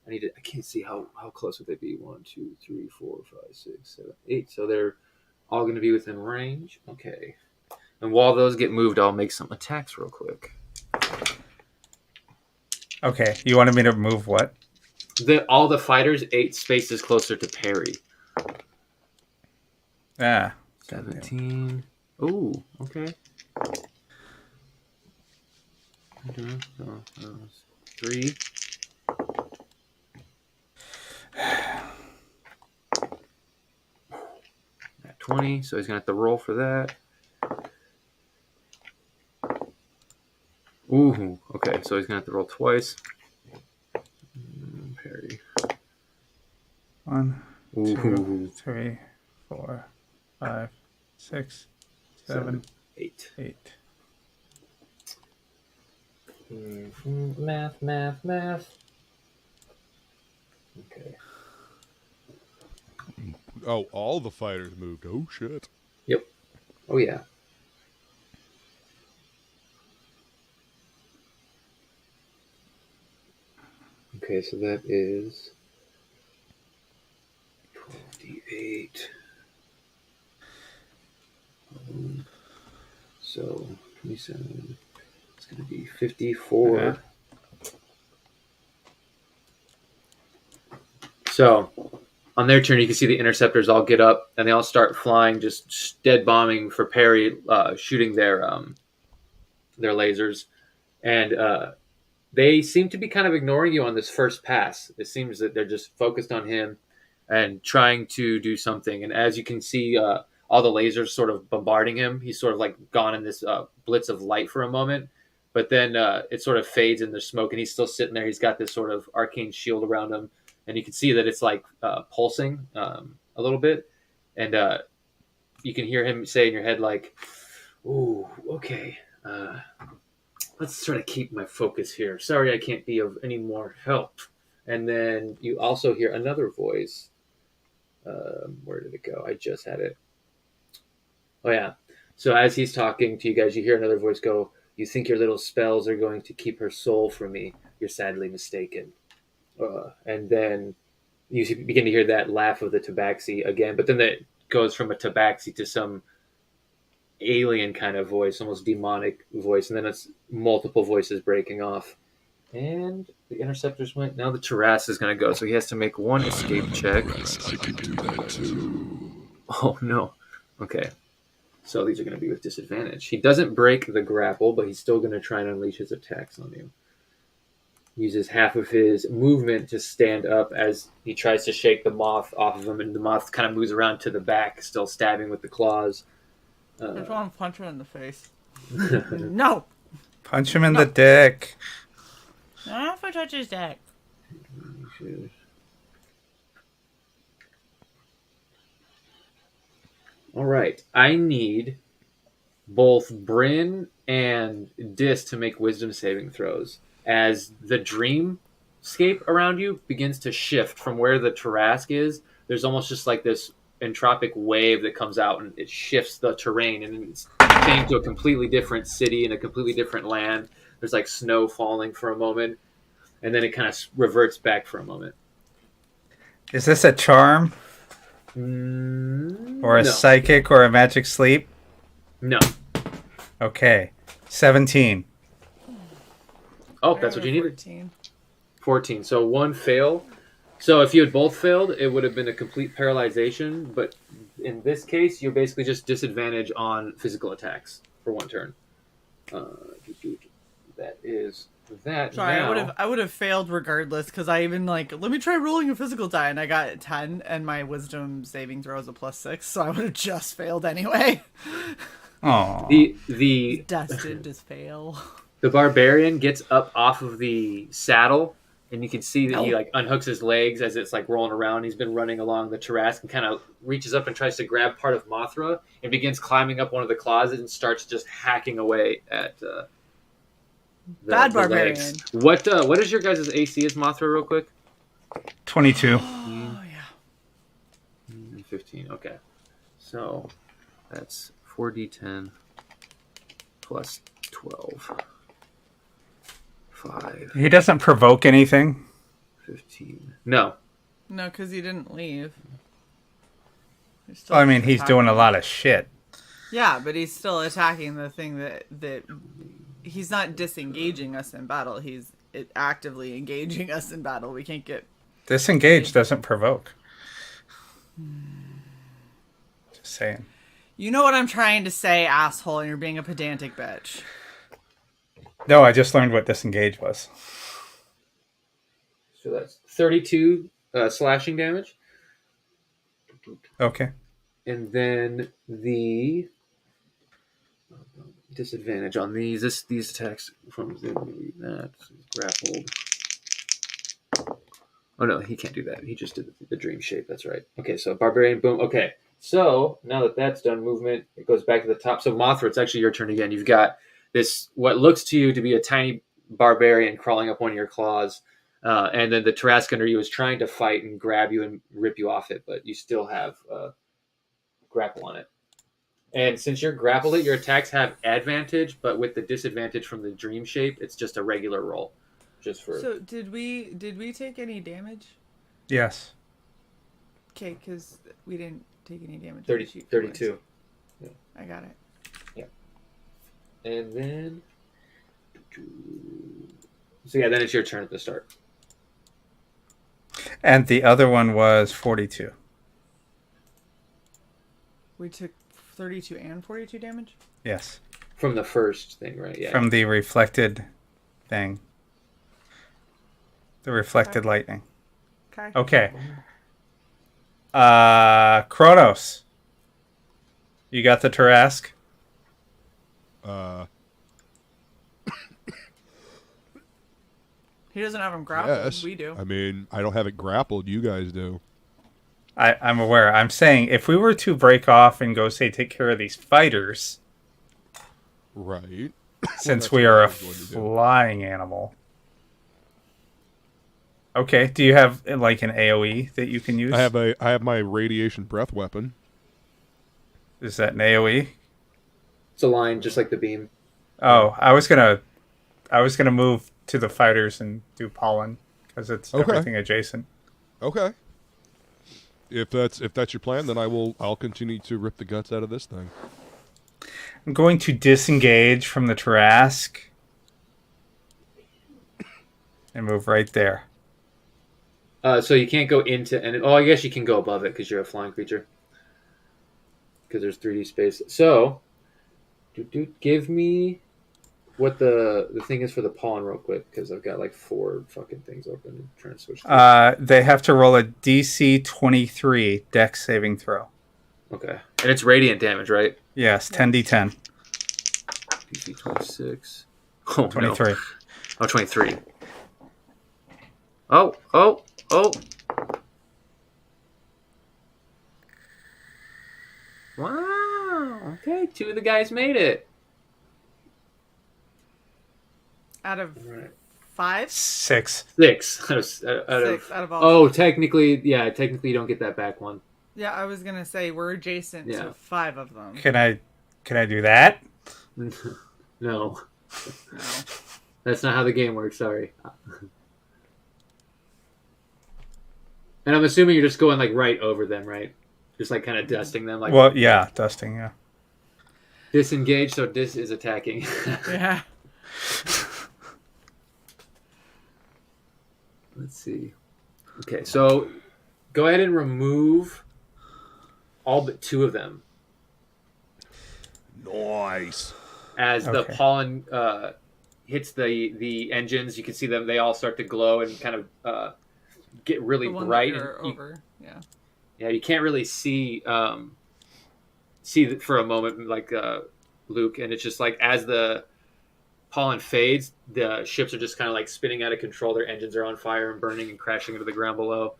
I can't see how close would they be. 1, 2, 3, 4, 5, 6, 7, 8. So they're all going to be within range. Okay. And while those get moved, I'll make some attacks real quick. Okay, you wanted me to move what? All the fighters 8 spaces closer to Perry. 17. Ooh, okay. 3. At 20, so he's gonna have to roll for that. Ooh, okay, so he's gonna have to roll twice. Perry. 1, Ooh. 2, 3, 4, 5, 6, 7, 8. 8. Math. Okay. Oh, all the fighters moved. Oh, shit. Yep. Oh, yeah. Okay, so that is 12d8. So 27. It's going to be 54. Okay. So on their turn, you can see the interceptors all get up and they all start flying, just dead bombing for Perry, shooting their lasers, and they seem to be kind of ignoring you on this first pass. It seems that they're just focused on him and trying to do something. And as you can see, all the lasers sort of bombarding him. He's sort of like gone in this blitz of light for a moment, but then it sort of fades in the smoke, and he's still sitting there. He's got this sort of arcane shield around him, and you can see that it's like pulsing a little bit, and you can hear him say in your head like, "Ooh, okay, let's try to keep my focus here. Sorry I can't be of any more help." And then you also hear another voice. Where did it go? I just had it. Oh, yeah. So as he's talking to you guys, you hear another voice go, "You think your little spells are going to keep her soul from me? You're sadly mistaken." And then you begin to hear that laugh of the tabaxi again, but then that goes from a tabaxi to some alien kind of voice, almost demonic voice, and then it's multiple voices breaking off. And the interceptors went. Now the Taras is going to go, so he has to make one escape check. I can do that too. Oh, no. Okay. So these are going to be with disadvantage. He doesn't break the grapple, but he's still going to try and unleash his attacks on you. Uses half of his movement to stand up as he tries to shake the moth off of him, and the moth kind of moves around to the back, still stabbing with the claws. I just want to punch him in the face. No! Punch him in the dick. I don't know if I touch his dick. All right. I need both Bryn and Dis to make wisdom saving throws as the dreamscape around you begins to shift from where the Tarask is. There's almost just like this entropic wave that comes out and it shifts the terrain, and it's changed to a completely different city and a completely different land. There's like snow falling for a moment, and then it kind of reverts back for a moment. Is this a charm? Or a psychic or a magic sleep? No. Okay. 17. Oh, that's what you needed. 14. So one fail. So if you had both failed, it would have been a complete paralyzation. But in this case, you're basically just disadvantage on physical attacks for one turn. That is that. Sorry, now, I would have failed regardless, because I even let me try rolling a physical die, and I got 10, and my wisdom saving throw is a +6, so I would have just failed anyway. Oh. The destined to fail. The barbarian gets up off of the saddle and you can see that he like unhooks his legs as it's like rolling around. He's been running along the Tarrasque and kind of reaches up and tries to grab part of Mothra and begins climbing up one of the closets and starts just hacking away at Bad the barbarian. legs. What is your guys' AC as Mothra real quick? 22. Oh yeah. 15. Okay, so that's 4d10 plus 12. 5. He doesn't provoke anything. 15. No. No, because he didn't leave. Well, I mean, he's doing a lot of shit. Yeah, but he's still attacking the thing that he's not disengaging us in battle. He's actively engaging us in battle. We can't get Disengage doesn't provoke. Just saying. You know what I'm trying to say, asshole, and you're being a pedantic bitch. No, I just learned what disengage was. So that's 32 slashing damage. Okay. And then the disadvantage on these attacks from that grappled. Oh no, he can't do that. He just did the dream shape. That's right. Okay, so barbarian, boom. Okay, so now that that's done, movement. It goes back to the top. So Mothra, it's actually your turn again. You've got this what looks to you to be a tiny barbarian crawling up one of your claws, and then the Tarrasque under you is trying to fight and grab you and rip you off it, but you still have grapple on it. And since you're grappled it, your attacks have advantage, but with the disadvantage from the dream shape, it's just a regular roll. Just for. So did we take any damage? Yes. Okay, because we didn't take any damage. 32. Yeah. I got it. Yeah. And then. So yeah, then it's your turn at the start. And the other one was 42. We took 32 and 42 damage? Yes. From the first thing, right? Yeah. From the reflected thing. The reflected lightning. Okay. Kronos. You got the Tarrasque? He doesn't have him grappled. Yes. We do. I mean, I don't have it grappled. You guys do. I'm aware. I'm saying if we were to break off and go, say, take care of these fighters. Right. Since we are a flying animal. Okay. Do you have like an AoE that you can use? I have my radiation breath weapon. Is that an AoE? It's a line just like the beam. Oh, I was gonna move to the fighters and do pollen because it's everything adjacent. Okay. If that's your plan, then I'll continue to rip the guts out of this thing. I'm going to disengage from the Tarrasque and move right there. So you can't go into and I guess you can go above it because you're a flying creature. Because there's 3D space. So, give me what the thing is for the pollen real quick because I've got like 4 fucking things open. I'm trying to switch. They have to roll a DC 23 Dex saving throw. Okay, and it's radiant damage, right? Yes, 10d10. DC 26. Oh, 23. No. Oh, 23. Oh. Wow. Okay, 2 of the guys made it. Out of 5? 6. 6 out of all. Oh, technically you don't get that back one. Yeah, I was gonna say we're adjacent to 5 of them. Can I do that? No. That's not how the game works. Sorry. And I'm assuming you're just going like right over them, right? Just like kind of dusting them, like. Well, yeah, dusting. Yeah. Disengage. So this is attacking. Yeah. Let's see. Okay, so go ahead and remove all but 2 of them. Nice. As the pollen hits the engines, you can see them. They all start to glow and kind of get really bright. Yeah, you can't really see for a moment like Luke, and it's just like as the pollen fades, the ships are just kind of like spinning out of control. Their engines are on fire and burning and crashing into the ground below.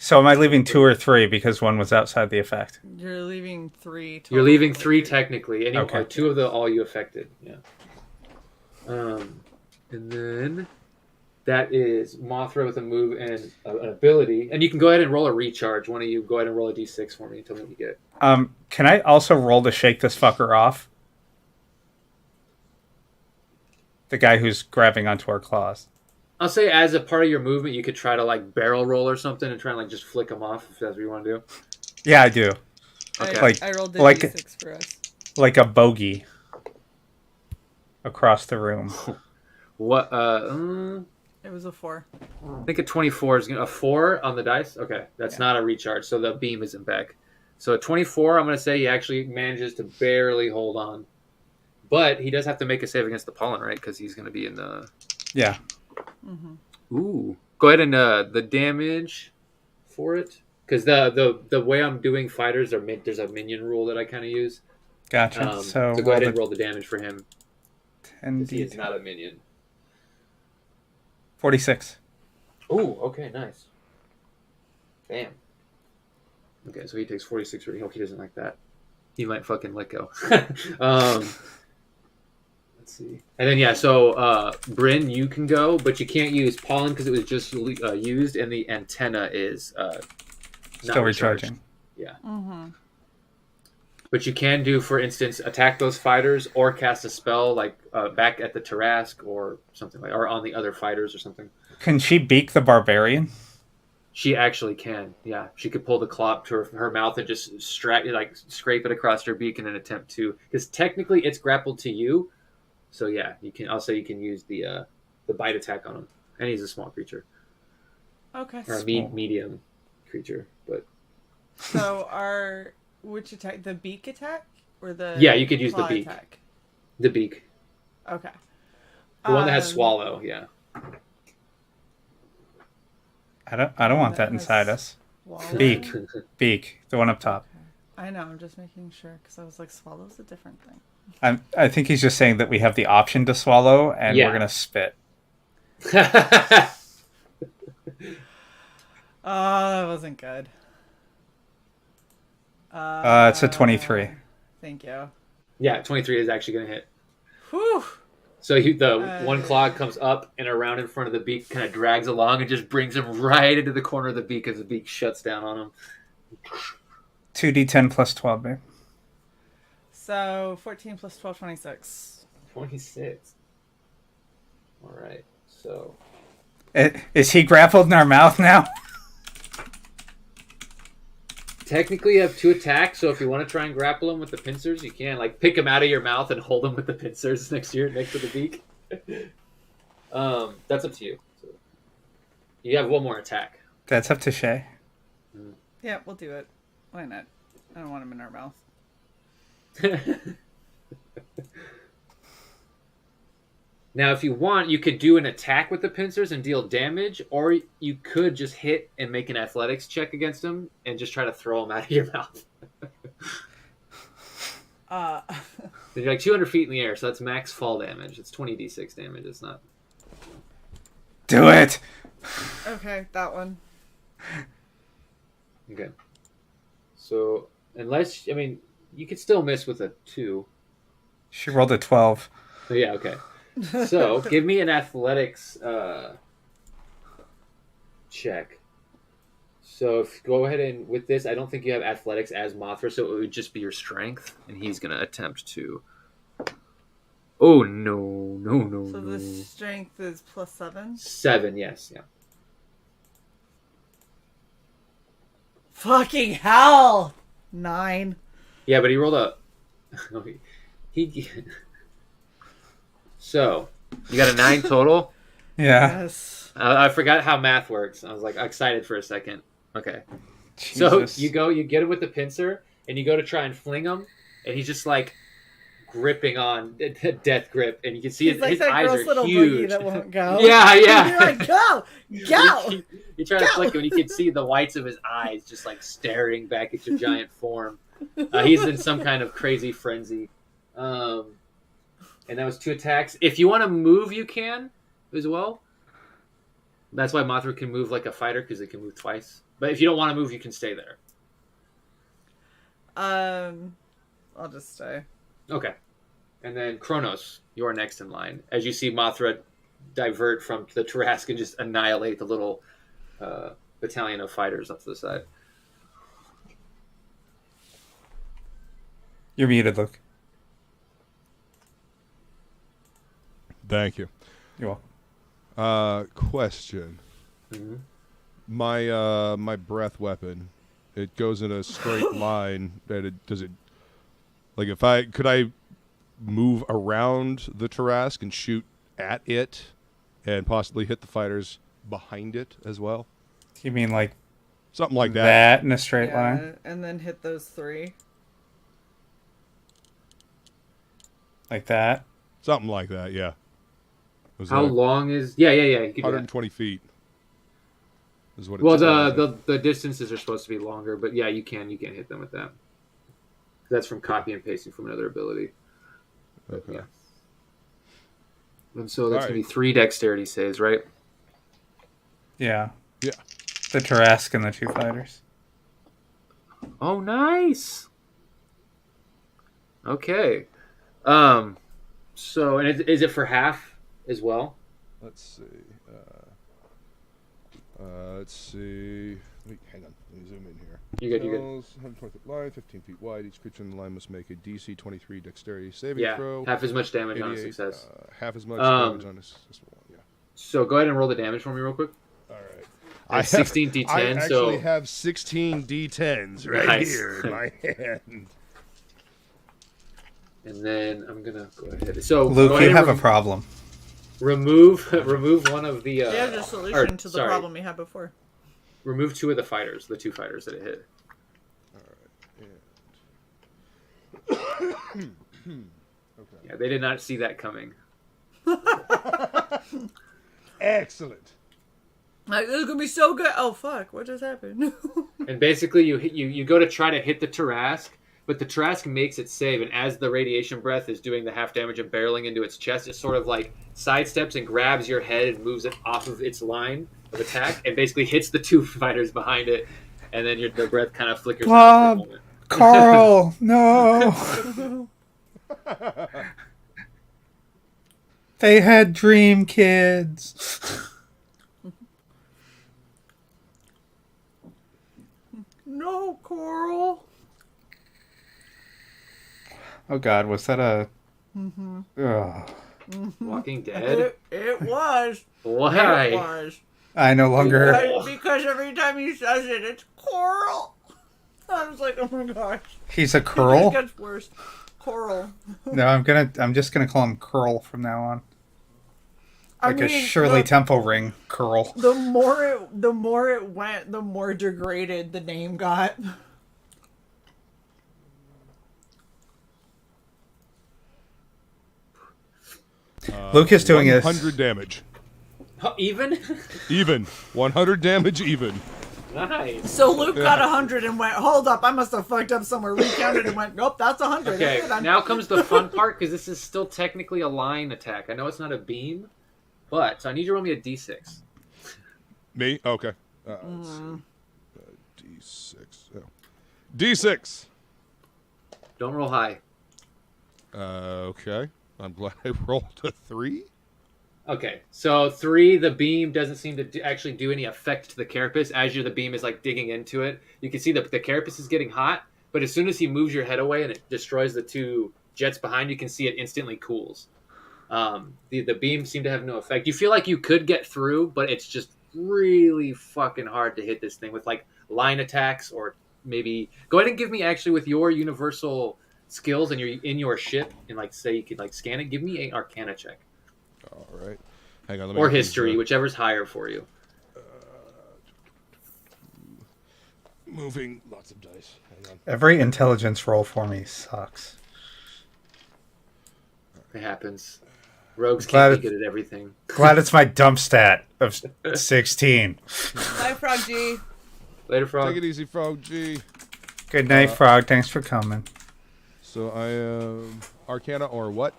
So am I leaving 2 or 3 because one was outside the effect? You're leaving 3 total. You're leaving 3 technically, and Okay. 2 of the all you affected. Yeah. And then that is Mothra with a move and an ability, and you can go ahead and roll a recharge. One of you go ahead and roll a d6 for me and tell me what you get. Can I also roll to shake this fucker off? The guy who's grabbing onto our claws. I'll say as a part of your movement, you could try to like barrel roll or something and try and like just flick them off if that's what you want to do. Yeah, I do. Okay. I rolled the like- d6 for us. Like a bogey across the room. What? It was a 4. I think a 24 is a 4 on the dice. Okay, that's not a recharge, so the beam isn't back. So a 24, I'm going to say he actually manages to barely hold on, but he does have to make a save against the pollen, right? Because he's going to be in the. Yeah. Mm-hmm. Ooh, go ahead and the damage for it, because the way I'm doing fighters there's a minion rule that I kind of use. Gotcha. So go ahead and roll the damage for him. 10 He is not a minion. 46. Ooh, okay, nice. Bam. Okay, so he takes 46. I hope he doesn't like that. He might fucking let go. Let's see. And then, so Bryn, you can go, but you can't use pollen because it was just used, and the antenna is Still recharging. Yeah. Mm-hmm. But you can do, for instance, attack those fighters or cast a spell like back at the Tarask or something like, or on the other fighters or something. Can she beak the barbarian? She actually can. Yeah, she could pull the claw to her mouth and just scrape it across her beak in an attempt to, because technically it's grappled to you. So yeah, you can. Also, you can use the bite attack on him, and he's a small creature Okay. or a medium creature, but. So which attack? The beak attack or the You could use the claw beak. attack? The beak. Okay. The one that has swallow. Yeah. I don't want that That has inside us. Swallow? Beak. Beak. The one up top. I know. I'm just making sure because I was like, swallow's a different thing. I think he's just saying that we have the option to swallow, and we're gonna spit. Oh, that wasn't good. It's a 23. Thank you. Yeah, 23 is actually going to hit. Whew. So the one claw comes up and around in front of the beak, kind of drags along and just brings him right into the corner of the beak as the beak shuts down on him. 2d10 plus 12, babe. So 14 plus 12, 26. 26. All right. So Is he grappled in our mouth now? technically you have 2 attacks, so if you want to try and grapple him with the pincers, you can. Like pick him out of your mouth and hold him with the pincers next to the beak. That's up to you. So you have 1 more attack. That's up to Shay. Yeah, we'll do it. Why not? I don't want him in our mouth. Now, if you want, you could do an attack with the pincers and deal damage, or you could just hit and make an athletics check against him and just try to throw him out of your mouth. You're like 200 feet in the air, so that's max fall damage. It's 20d6 damage. It's not. Do it! Okay, that one. Okay. So, unless, you could still miss with a 2. She rolled a 12. So, yeah, okay. So, give me an athletics check. So, if go ahead and with this, I don't think you have athletics as Mothra, so it would just be your strength, and he's going to attempt to. Oh, no. So the strength is plus 7? 7, yes, yeah. Fucking hell! 9. Yeah, but he rolled a. he. So, you got a 9 total? Yeah. Yes. I forgot how math works. I was like excited for a second. Okay. Jesus. So you get him with the pincer, and you go to try and fling him, and he's just like gripping on death grip, and you can see He's his, like his that eyes gross are little huge. boogie that won't go. Yeah. You're like, go! You try to flick him, and you can see the whites of his eyes just like staring back at your giant form. He's in some kind of crazy frenzy. And that was 2 attacks. If you want to move, you can as well. That's why Mothra can move like a fighter, because it can move twice. But if you don't want to move, you can stay there. I'll just stay. Okay. And then Kronos, you're next in line. As you see Mothra divert from the Tarask and just annihilate the little battalion of fighters up to the side. You're muted, Luke. Thank you. You're welcome. Question. Mm-hmm. My breath weapon, it goes in a straight line. Does it like could I move around the Tarask and shoot at it and possibly hit the fighters behind it as well? You mean like something like that? That in a straight line? Yeah, and then hit those 3. Like that? Something like that, yeah. How long is... Yeah. You can do 120 feet is what it well, says. the distances are supposed to be longer, but yeah, you can hit them with that. That's from copy and pasting from another ability. Okay. Yeah. And so that's All going right. to be 3 dexterity saves, right? Yeah. Yeah. The Tarask and the 2 fighters. Oh, nice. Okay. So, and is it for half as well? Let's see. Let's see. Wait, hang on. Let me zoom in here. You good? 120 foot line, 15 feet wide. Each creature in the line must make a DC 23 dexterity saving Yeah, throw. half as much damage on a 88, success. half as much damage on a successful one. Yeah. So go ahead and roll the damage for me real quick. All right. I 16 D10. I actually so have 16 D10s right Nice. here in my hand. and then I'm gonna go ahead. So Luke, go ahead you and have a problem. remove one of the. There's a solution to the sorry. problem we had before. Remove 2 of the fighters, the 2 fighters that it hit. Okay. Yeah, they did not see that coming. Excellent. Like, this is gonna be so good. Oh fuck! What just happened? And basically, you go to try to hit the Tarask, but the Tarask makes it save, and as the radiation breath is doing the half damage and barreling into its chest, it sort of like sidesteps and grabs your head and moves it off of its line of attack, and basically hits the 2 fighters behind it, and then the breath kind of flickers out for a moment. Carl, no. They had dream kids. No, Coral. Oh God, was that a? Ugh. Walking Dead? It was. Why? It was. I no longer. Because every time he says it, it's Coral. I was like, oh my gosh. He's a It curl. gets worse. Coral. No, I'm just gonna call him Curl from now on. Like I a mean, Shirley Temple ring curl. The more it went, the more degraded the name got. Luke is doing his 100 damage. Oh, even? Even. 100 damage even. Nice. So Luke got 100 and went, hold up, I must have fucked up somewhere. Recounted and went, nope, that's 100. Okay, That's good. now comes the fun part, because this is still technically a line attack. I know it's not a beam, but so I need you to roll me a d6. Me? Okay. Let's see. D6. Oh. D6. Don't roll high. Okay. I'm glad I rolled a 3. Okay, so 3, the beam doesn't seem to actually do any effect to the carapace. As the beam is like digging into it, you can see the carapace is getting hot, but as soon as he moves your head away and it destroys the 2 jets behind, you can see it instantly cools. The beam seemed to have no effect. You feel like you could get through, but it's just really fucking hard to hit this thing with like line attacks, or maybe go ahead and give me actually with your universal skills and you're in your ship and like say you could like scan it. Give me an Arcana check. All right. Hang on. Let me Or history, whichever's higher for you. Moving lots of dice. Hang on. Every intelligence roll for me sucks. It happens. Rogues Glad can't be good at everything. Glad it's my dump stat of 16. Bye, Frog G. Later, Frog. Take it easy, Frog G. Good night, Frog. Thanks for coming. So I am Arcana or what?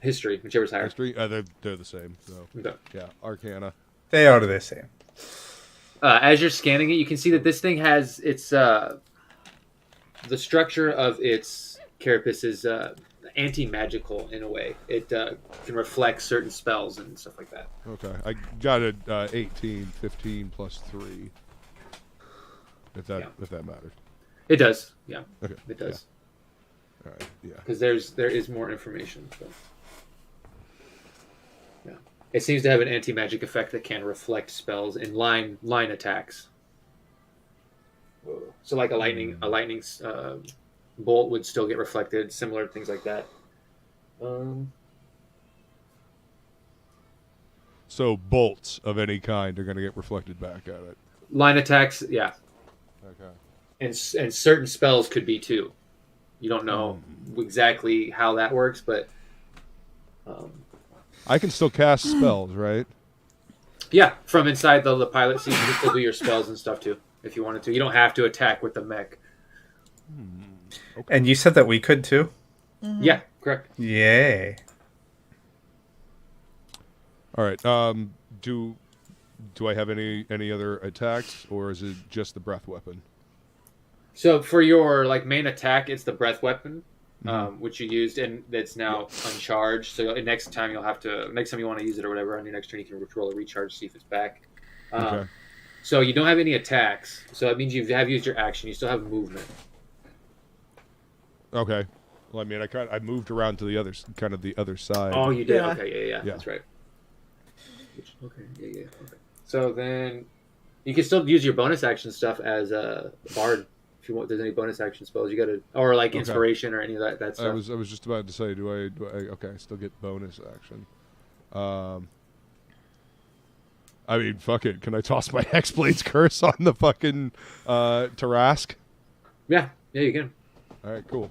History, whichever's higher. History? They're the same. So Okay. yeah, Arcana. They are the same. As you're scanning it, you can see that this thing has its the structure of its carapace is anti-magical in a way. It can reflect certain spells and stuff like that. Okay, I got it. 18, 15 plus 3. If that matters. It does. Yeah. Okay. It does. Yeah. All right. Yeah. Because there is more information. So. Yeah. It seems to have an anti-magic effect that can reflect spells in line attacks. Whoa. So like a lightning bolt would still get reflected, similar things like that. So bolts of any kind are going to get reflected back at it. Line attacks, yeah. Okay. And certain spells could be too. You don't know exactly how that works, but I can still cast spells, right? yeah, from inside the pilot seat, you can still do your spells and stuff too, if you wanted to. You don't have to attack with the mech. Okay. And you said that we could too? Mm-hmm. Yeah, correct. Yay. All right. Do I have any other attacks, or is it just the breath weapon? So for your main attack, it's the breath weapon, which you used, and that's now uncharged. So next time you want to use it or whatever on your next turn, you can roll a recharge, see if it's back. Okay. So you don't have any attacks. So that means you have used your action. You still have movement. Okay. Well, I mean, I moved around to the other side. Oh, you did. Yeah. Okay, yeah, that's right. Okay, yeah. Okay. So then you can still use your bonus action stuff as a bard if you want. There's any bonus action spells you got to, or inspiration or any of that stuff. I was just about to say, do I okay, I still get bonus action. I mean, fuck it. Can I toss my Hexblade's Curse on the fucking Tarask? Yeah, you can. All right, cool.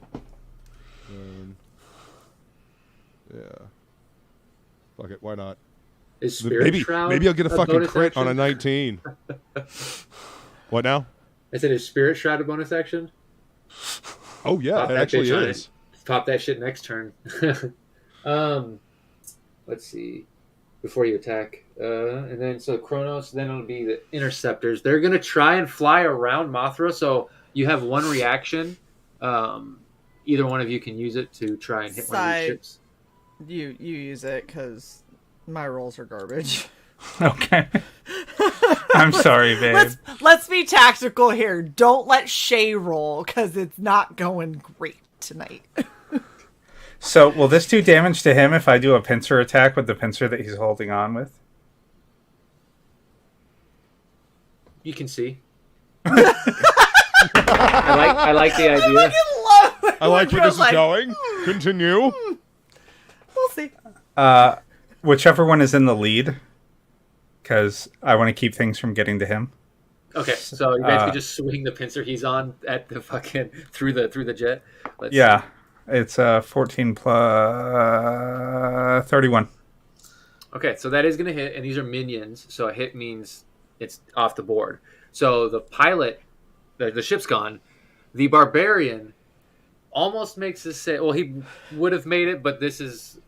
Yeah. Fuck it, why not? Is Spirit Shroud maybe I'll get a fucking bonus crit action? on a 19. What now? I said, is Spirit Shroud a bonus action? Oh yeah, Pop it that actually bitch on is. it. Pop that shit next turn. Let's see. Before you attack. And then, so Kronos, then it'll be the Interceptors. They're going to try and fly around Mothra, so you have one reaction. Either one of you can use it to try and hit one of these ships. You use it, because my rolls are garbage. Okay. I'm sorry, babe. Let's be tactical here. Don't let Shay roll, because it's not going great tonight. So, will this do damage to him if I do a pincer attack with the pincer that he's holding on with? You can see. I like the idea. I like where this is going. Continue. We'll see. Whichever one is in the lead, because I want to keep things from getting to him. Okay, so you basically just swing the pincer he's on at the fucking through the jet. Let's Yeah, see. It's 14 plus 31. Okay, so that is going to hit, and these are minions, so a hit means it's off the board. So the pilot, the ship's gone. The barbarian almost makes this say, well, he would have made it, but this is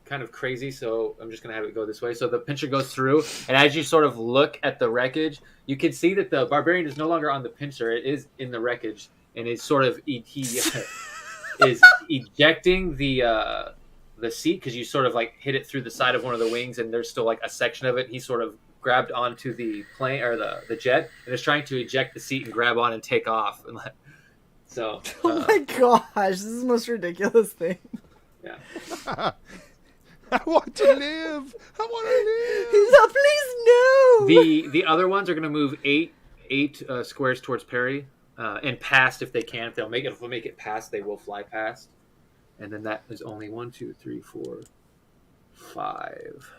kind of crazy, so I'm just going to have it go this way. So the pincher goes through, and as you sort of look at the wreckage, you can see that the barbarian is no longer on the pincher. It is in the wreckage, and it's sort of he is ejecting the seat, because you sort of hit it through the side of one of the wings, and there's still a section of it. He sort of grabbed onto the plane or the jet and is trying to eject the seat and grab on and take off. So, oh my gosh, this is the most ridiculous thing. Yeah. I want to live. I want So please no. The other ones are going to move eight squares towards Perry and past if they can. If they'll make it past, they will fly past. And then that is only 1, 2, 3, 4, 5.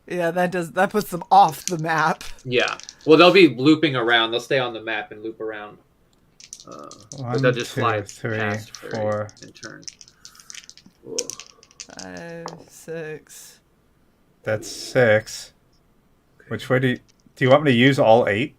Yeah, that puts them off the map. Yeah. Well, they'll be looping around. They'll stay on the map and loop around. But they'll just fly past Perry and turn. Whoa. 5, 6. That's 6. Okay. Which way do you want me to use all 8?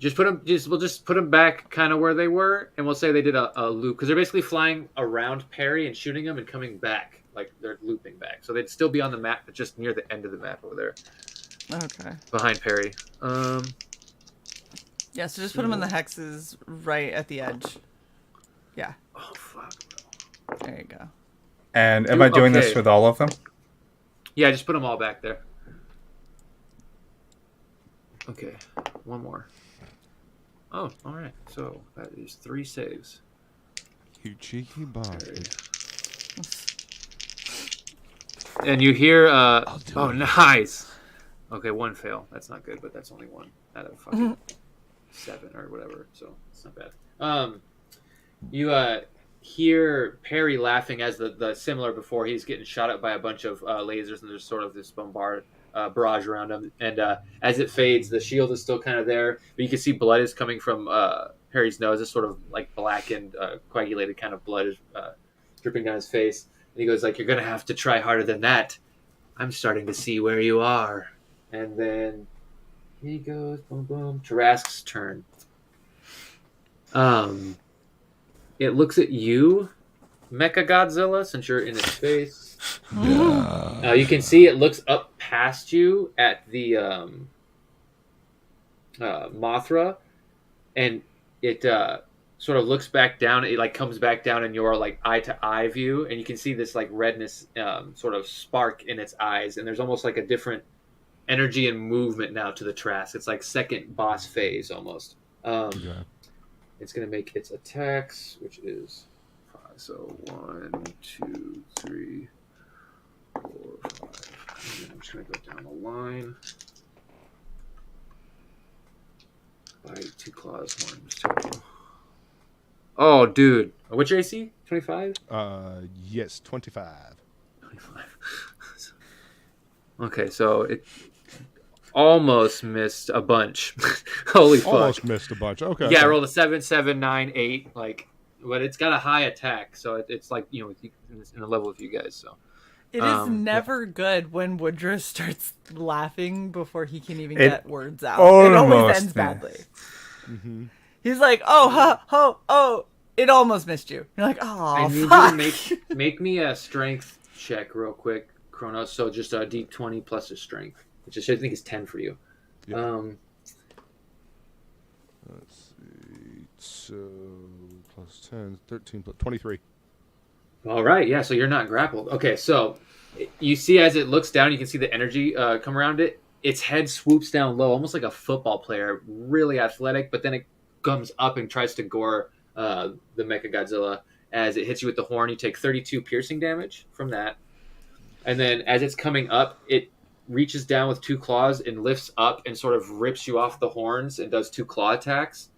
We'll just put them back kind of where they were, and we'll say they did a loop because they're basically flying around Perry and shooting them and coming back, like they're looping back. So they'd still be on the map, but just near the end of the map over there. Okay. Behind Perry. Yeah, so just put them in the hexes right at the edge. Yeah. Oh fuck, bro. There you go. And am I doing this with all of them? Yeah, just put them all back there. Okay, one more. Oh, all right. So that is 3 saves. You cheeky bastard. And you hear, oh, nice. Okay, 1 fail. That's not good, but that's only 1 out of fucking 7 or whatever. So it's not bad. You hear Perry laughing as the similar before he's getting shot at by a bunch of lasers, and there's sort of this barrage around him. And as it fades, the shield is still kind of there, but you can see blood is coming from Perry's nose. It's sort of like blackened, coagulated kind of blood is dripping down his face. And he goes like, "You're gonna have to try harder than that. I'm starting to see where you are." And then he goes, boom, boom. Tarask's turn. It looks at you, Mechagodzilla, since you're in its face. Yeah. You can see it looks up past you at the Mothra, and it sort of looks back down. It like comes back down in your like eye to eye view, and you can see this like redness sort of spark in its eyes, and there's almost like a different energy and movement now to the Trask. It's like second boss phase almost. It's going to make its attacks, which is 5. So 1, 2, 3, 4, 5. And I'm just going to go down the line. Bite, 2 claws, horns, 2. Oh, dude. What's your AC? 25? Yes, 25. 25. Okay, so it almost missed a bunch. Holy fuck. Almost missed a bunch. Okay. Yeah, I rolled a 7, 7, 9, 8. Like, but it's got a high attack, so it's like, you know, in the level with you guys. So it is never good when Woodruff starts laughing before he can even get words out. It always ends badly. Mm-hmm. He's like, "Oh, ha, ho, oh!" It almost missed you. You're like, "Oh, I need fuck." you to make me a strength check real quick, Kronos. So just a D20 plus a strength, which I think is 10 for you. Yep. Let's see. So plus 10, 13 plus 23. All right, yeah. So you're not grappled. Okay, so you see as it looks down, you can see the energy come around it. Its head swoops down low, almost like a football player, really athletic. But then it comes up and tries to gore the Mechagodzilla. As it hits you with the horn, you take 32 piercing damage from that. And then as it's coming up, it reaches down with 2 claws and lifts up and sort of rips you off the horns and does 2 claw attacks.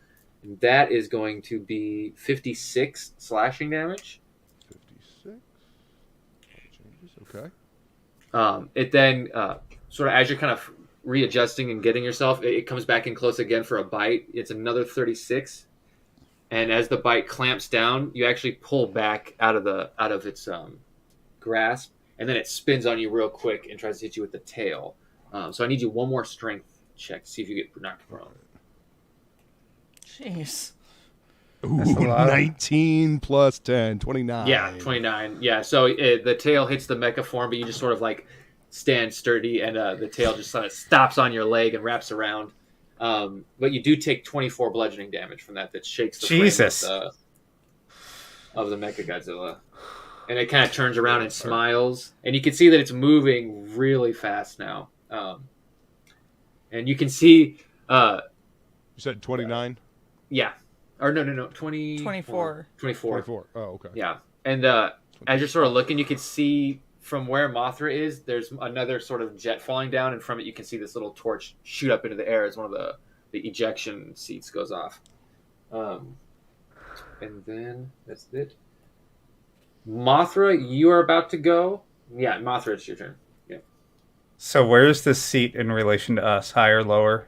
And that is going to be 56 slashing damage. 56. Okay. It then sort of as you're kind of readjusting and getting yourself, it comes back in close again for a bite. It's another 36. And as the bite clamps down, you actually pull back out of its grasp. And then it spins on you real quick and tries to hit you with the tail. So I need you one more strength check to see if you get knocked prone. Jeez. Ooh, 19 plus 10, 29. Yeah, 29. Yeah, so the tail hits the mecha form, but you just sort of like stand sturdy, and the tail just sort of stops on your leg and wraps around. But you do take 24 bludgeoning damage from that shakes the frame of the Mechagodzilla. And it kind of turns around and smiles. And you can see that it's moving really fast now. And you can see... you said 29? Yeah. Or no. 24. 24. Oh, okay. Yeah. And as you're sort of looking, you can see from where Mothra is, there's another sort of jet falling down. And from it, you can see this little torch shoot up into the air as one of the ejection seats goes off. And then that's it. Mothra, you are about to go. Yeah, Mothra, it's your turn. Yeah. So where's the seat in relation to us? Higher, lower?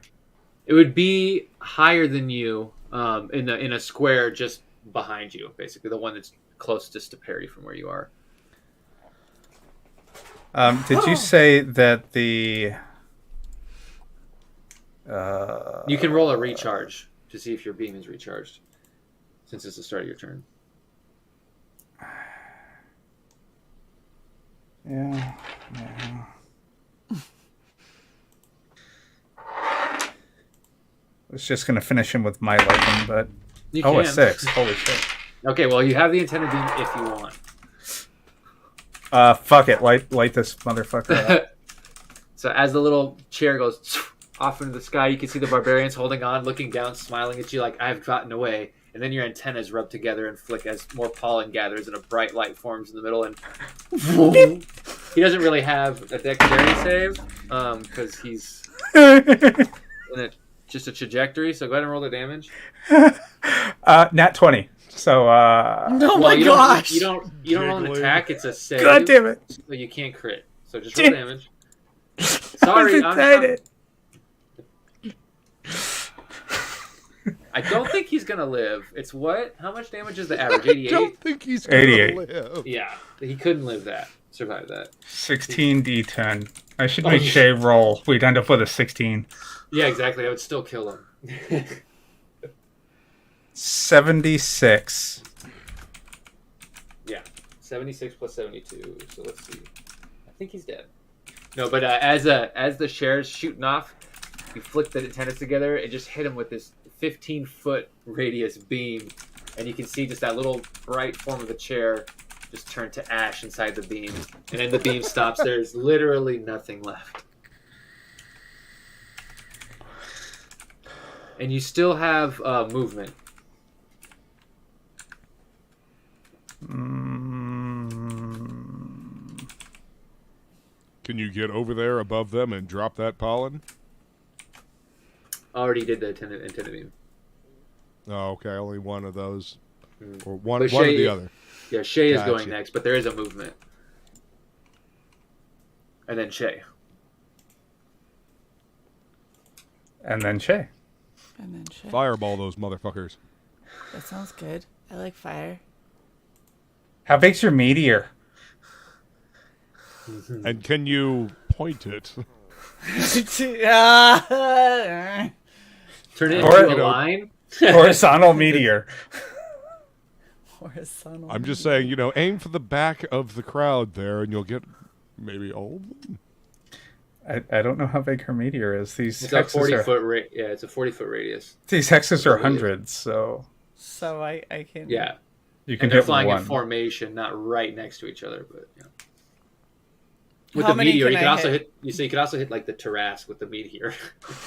It would be higher than you, in a square just behind you, basically the one that's closest to Perry from where you are. Did you say that the You can roll a recharge to see if your beam is recharged, since it's the start of your turn. Yeah. I was just going to finish him with my lightning, but... You a can. 6. Holy shit. Okay, well, you have the intended beam if you want. Fuck it. Light this motherfucker up. So as the little chair goes off into the sky, you can see the barbarians holding on, looking down, smiling at you like, I've gotten away. And then your antennas rub together and flick as more pollen gathers and a bright light forms in the middle. And he doesn't really have a dexterity save because he's in just a trajectory. So go ahead and roll the damage. Nat 20. So, Oh my gosh! You don't roll an attack. It's a save. God damn it! So you can't crit. So just roll damage. Sorry, I don't think he's gonna live. It's what? How much damage is the average? 88? I don't think he's gonna 88. live. Yeah, he couldn't live that. Survive that. 16d10. I should make Shay roll. We'd end up with a 16. Yeah, exactly. I would still kill him. 76. Yeah, 76 plus 72. So let's see. I think he's dead. No, but as the share's shooting off, you flick the antennas together and just hit him with this 15-foot radius beam, and you can see just that little bright form of the chair just turn to ash inside the beam, and then the beam stops. There's literally nothing left, and you still have movement. Can you get over there above them and drop that pollen? Already did the antenna beam. Oh, okay. Only one of those. Or But one or Shay- the other. Yeah, Shay is Gotcha. going next, but there is a movement. And then Shay. And then Shay. And then shit. Fireball those motherfuckers. That sounds good. I like fire. How big's your meteor? And can you point it? Turn it Or- into a line. Horizontal meteor. Horizontal. I'm just saying, aim for the back of the crowd there, and you'll get maybe all of them. I don't know how big her meteor is. These It's a hexes 40-foot it's a 40-foot radius. These hexes are hundreds, so So I can. Yeah. you And can they're hit flying one. in formation, not right next to each other, but with How the many meteor, can you can I also hit? you could also hit like the Tarrasque with the meteor.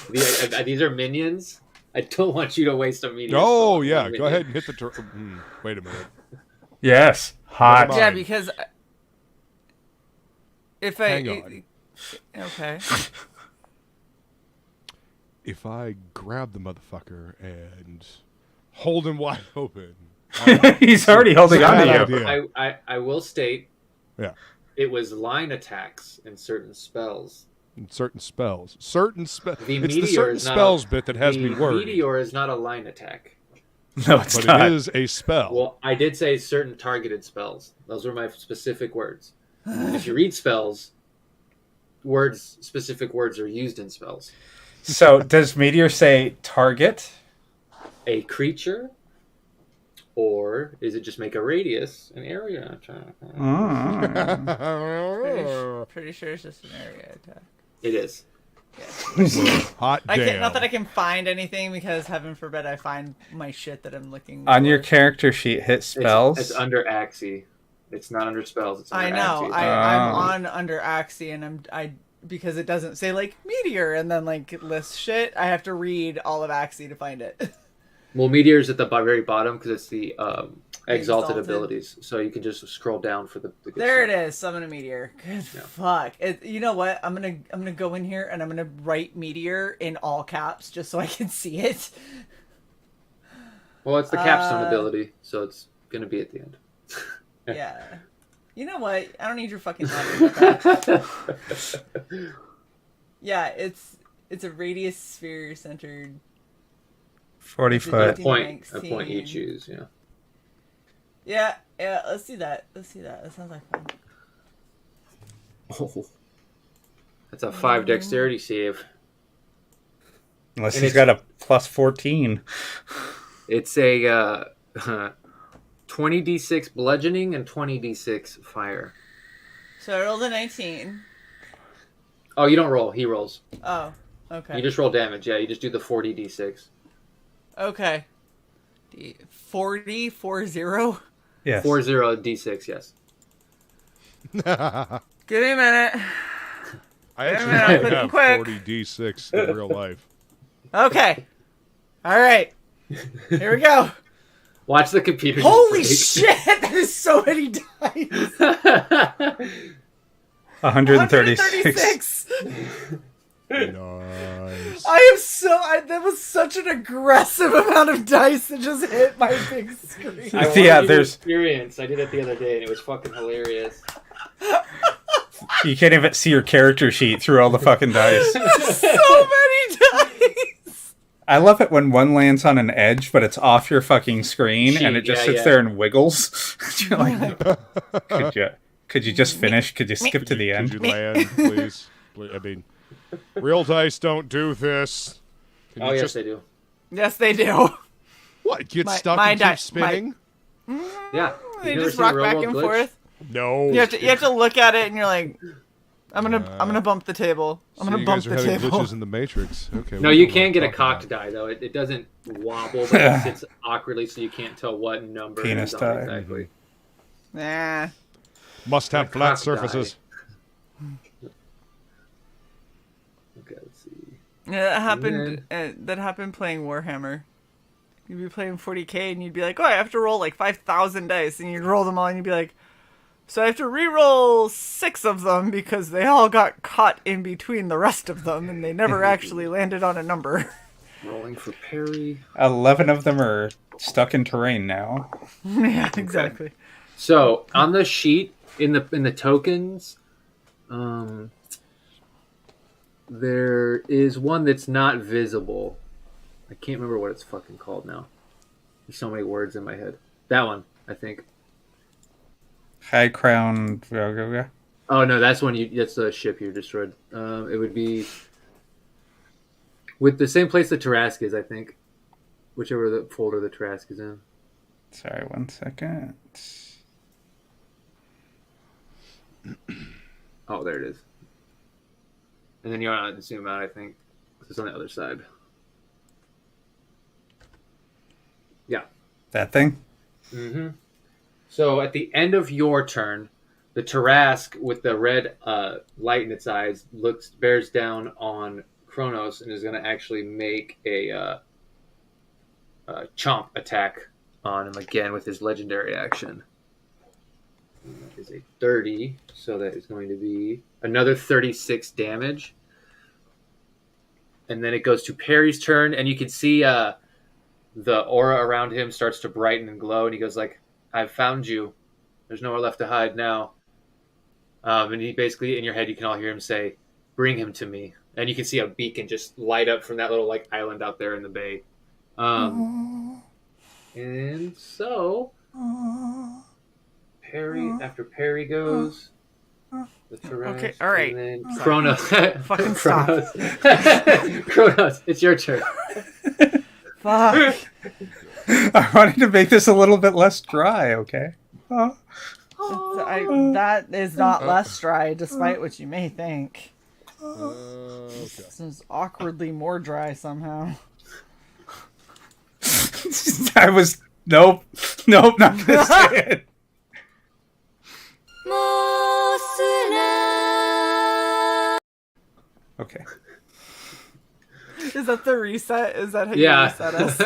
These are minions. I don't want you to waste a meteor. Oh, spell yeah. on a Go minion. ahead and hit the... wait a minute. Yes, hot. Never Yeah, mind. because if I Hang on. Okay. If I grab the motherfucker and hold him wide open... He's already holding Bad on to you. idea. I will state. Yeah. It was line attacks and certain spells. And certain spells. It's The the meteor certain is not spells bit that has the me worried. meteor is not a line attack. No, it's But not. it is a spell. Well, I did say certain targeted spells. Those were my specific words. If you read spells, specific words are used in spells. So does meteor say target? A creature, or is it just make a radius, an area attack? Pretty sure it's just an area attack. It is. Hot I damn. can't. Not that I can find anything because heaven forbid I find my shit that I'm looking. On for. your character sheet, hit spells. It's under Axie. It's not under spells. It's under I know. Axie. I'm on under Axie, and because it doesn't say like meteor and then like list shit. I have to read all of Axie to find it. Well, meteor's at the very bottom because it's the exalted Exalted. abilities. So you can just scroll down for the good There stuff. it is. Summon a meteor. Good fuck. You know what? I'm gonna go in here and I'm gonna write meteor in all caps just so I can see it. Well, it's the capstone ability, so it's gonna be at the end. Yeah. You know what? I don't need your fucking knowledge about that. Yeah, it's a radius sphere centered. 40 A foot. point you 19. choose. Yeah. Yeah. Let's do that. That sounds like fun. Oh. That's a 5 dexterity save. Unless And he's got a plus 14. It's a 20d6 bludgeoning and 20d6 fire. So I rolled a 19. Oh, you don't roll. He rolls. Oh, okay. You just roll damage. Yeah, you just do the 40d6. Okay. 40? 40? Yes. 40d6, yes. Give me a minute. I actually Yeah, might quick, have quick. 40d6 in real life. Okay. All right. Here we go. Watch the computer. Holy shit! That is so many dice. 136. 136. Nice. That was such an aggressive amount of dice that just hit my big screen. I wanted you to experience. I did it the other day, and it was fucking hilarious. You can't even see your character sheet through all the fucking dice. So many dice. I love it when one lands on an edge, but it's off your fucking screen, and it just sits there and wiggles. You're like, could you just finish? Could you skip to the end? Could you land, please? I mean, real dice don't do this. Oh, yes, they do. Yes, they do. What? Get stuck and keep spinning? Yeah. They just rock back and forth. No. You have to look at it, and you're like, I'm gonna bump the table. I'm gonna bump the table. You guys are having glitches in the Matrix. Okay. No, you can get a cocked die though. It doesn't wobble, but it sits awkwardly, so you can't tell what number Penis it's on die. exactly. Nah. Must have flat surfaces. Okay, let's see. Yeah, that happened. That happened playing Warhammer. You'd be playing 40k, and you'd be like, "Oh, I have to roll like 5,000 dice," and you'd roll them all, and you'd be like, "So I have to re-roll 6 of them because they all got caught in between the rest of them, and they never actually landed on a number." Rolling for parry. 11 of them are stuck in terrain now. Yeah, exactly. So on the sheet in the tokens, there is one that's not visible. I can't remember what it's fucking called now. There's so many words in my head. That one, I think. High Crown. Oh no, that's that's the ship you destroyed. It would be with the same place the Tarask is, I think. Whichever the folder the Tarask is in. Sorry, 1 second. Oh, there it is. And then you're on to zoom out, I think. It's on the other side. Yeah. That thing? Mm-hmm. So at the end of your turn, the Tarask with the red light in its eyes bears down on Kronos and is going to actually make a chomp attack on him again with his legendary action. And that is a 30, so that is going to be another 36 damage. And then it goes to Perry's turn, and you can see the aura around him starts to brighten and glow, and he goes like, "I've found you. There's nowhere left to hide now." And he basically, in your head, you can all hear him say, "Bring him to me." And you can see a beacon just light up from that little like island out there in the bay. And so, Perry, after Perry goes, the Tarask, Okay, all right. and then Kronos. Fucking stop. Kronos, it's your turn. Fuck. I wanted to make this a little bit less dry, okay? That is not less dry, despite what you may think. Okay. This is awkwardly more dry somehow. I was... Nope, not gonna say it. Okay. Is that the reset? Is that how you Yeah. reset us?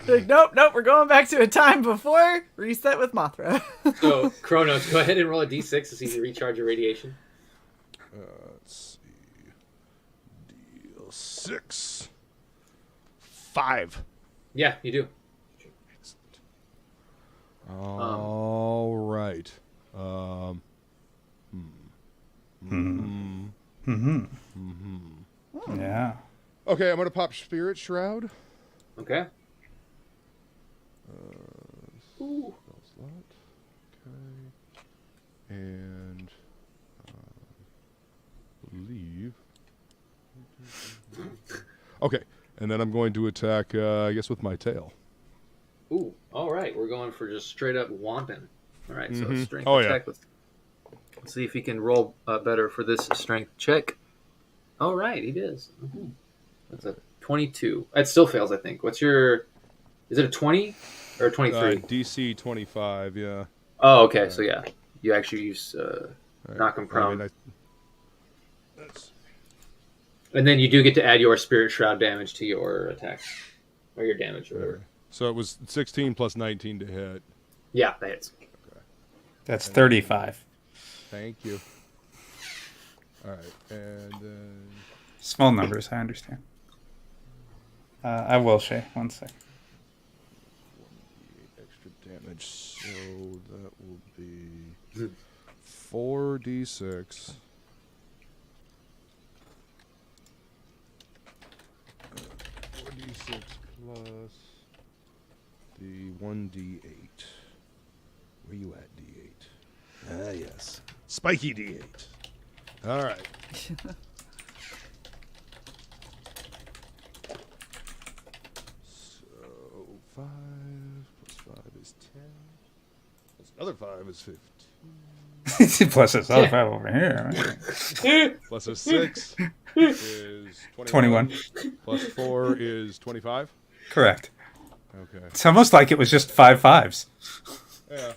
Like, nope, we're going back to a time before reset with Mothra. So, Kronos, go ahead and roll a d6 to see if you recharge your radiation. Let's see. Deal 6. 5. Yeah, you do. All right. Yeah. Okay, I'm gonna pop Spirit Shroud. Okay. Spell slot. Okay. And leave. Okay, and then I'm going to attack, I guess, with my tail. Ooh, all right. We're going for just straight up whomping. All right, so strength Oh, attack. Let's see if he can roll better for this strength check. All right, he does. That's a 22. It still fails, I think. What's your... Is it a 20 or a 23? DC 25, yeah. Oh, okay. So, yeah. You actually use knock him prone. That's... And then you do get to add your Spirit Shroud damage to your attack. Or your damage, or whatever. So it was 16 plus 19 to hit. Yeah, that hits. Okay. That's 35. Thank you. All right, and then... Small numbers, I understand. I will, Shay. 1 sec. Extra damage, so that will be 4d6. 4d6 plus the 1d8. Where you at, d8? Ah, yes. Spiky d8. All right. So 5 plus 5 is 10. Plus another 5 is 15. Plus this other 5 over here. Right? Plus a 6 is 21. Plus 4 is 25. Correct. Okay. It's almost like it was just 5 5s. Yeah.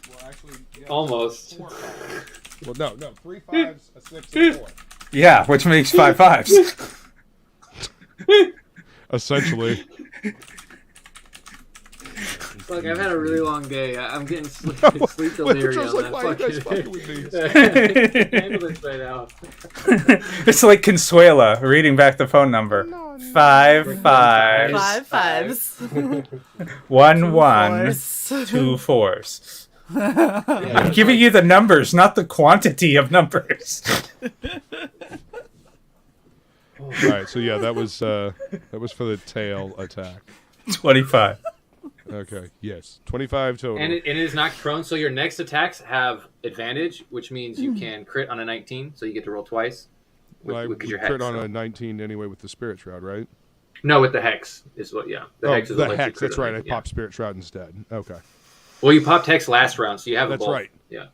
Well, actually, yeah, Almost. 4 5s. Well, no. 3 5s, a 6, and 4. Yeah, which makes 5 5s. Essentially. Look, I've had a really long day. I'm getting sleep Which delirium. was like, why are you guys fucking with me? Handle this right now. It's like Consuela reading back the phone number. 5 5 5 5s. 1 1 Fours. 2 4s. I'm giving you the numbers, not the quantity of numbers. All right, so yeah, that was for the tail attack. 25. Okay, yes, 25 total. And it is knocked prone, so your next attacks have advantage, which means you can crit on a 19, so you get to roll twice. Well, I would your crit hex, on so. a 19 anyway with the Spirit Shroud, right? No, with the hex is what. Yeah, the hex is the what lets you hex. crit That's on right. I it, yeah. popped Spirit Shroud instead. Okay, Well, you popped hex last round, so you have that's both. right. Yeah.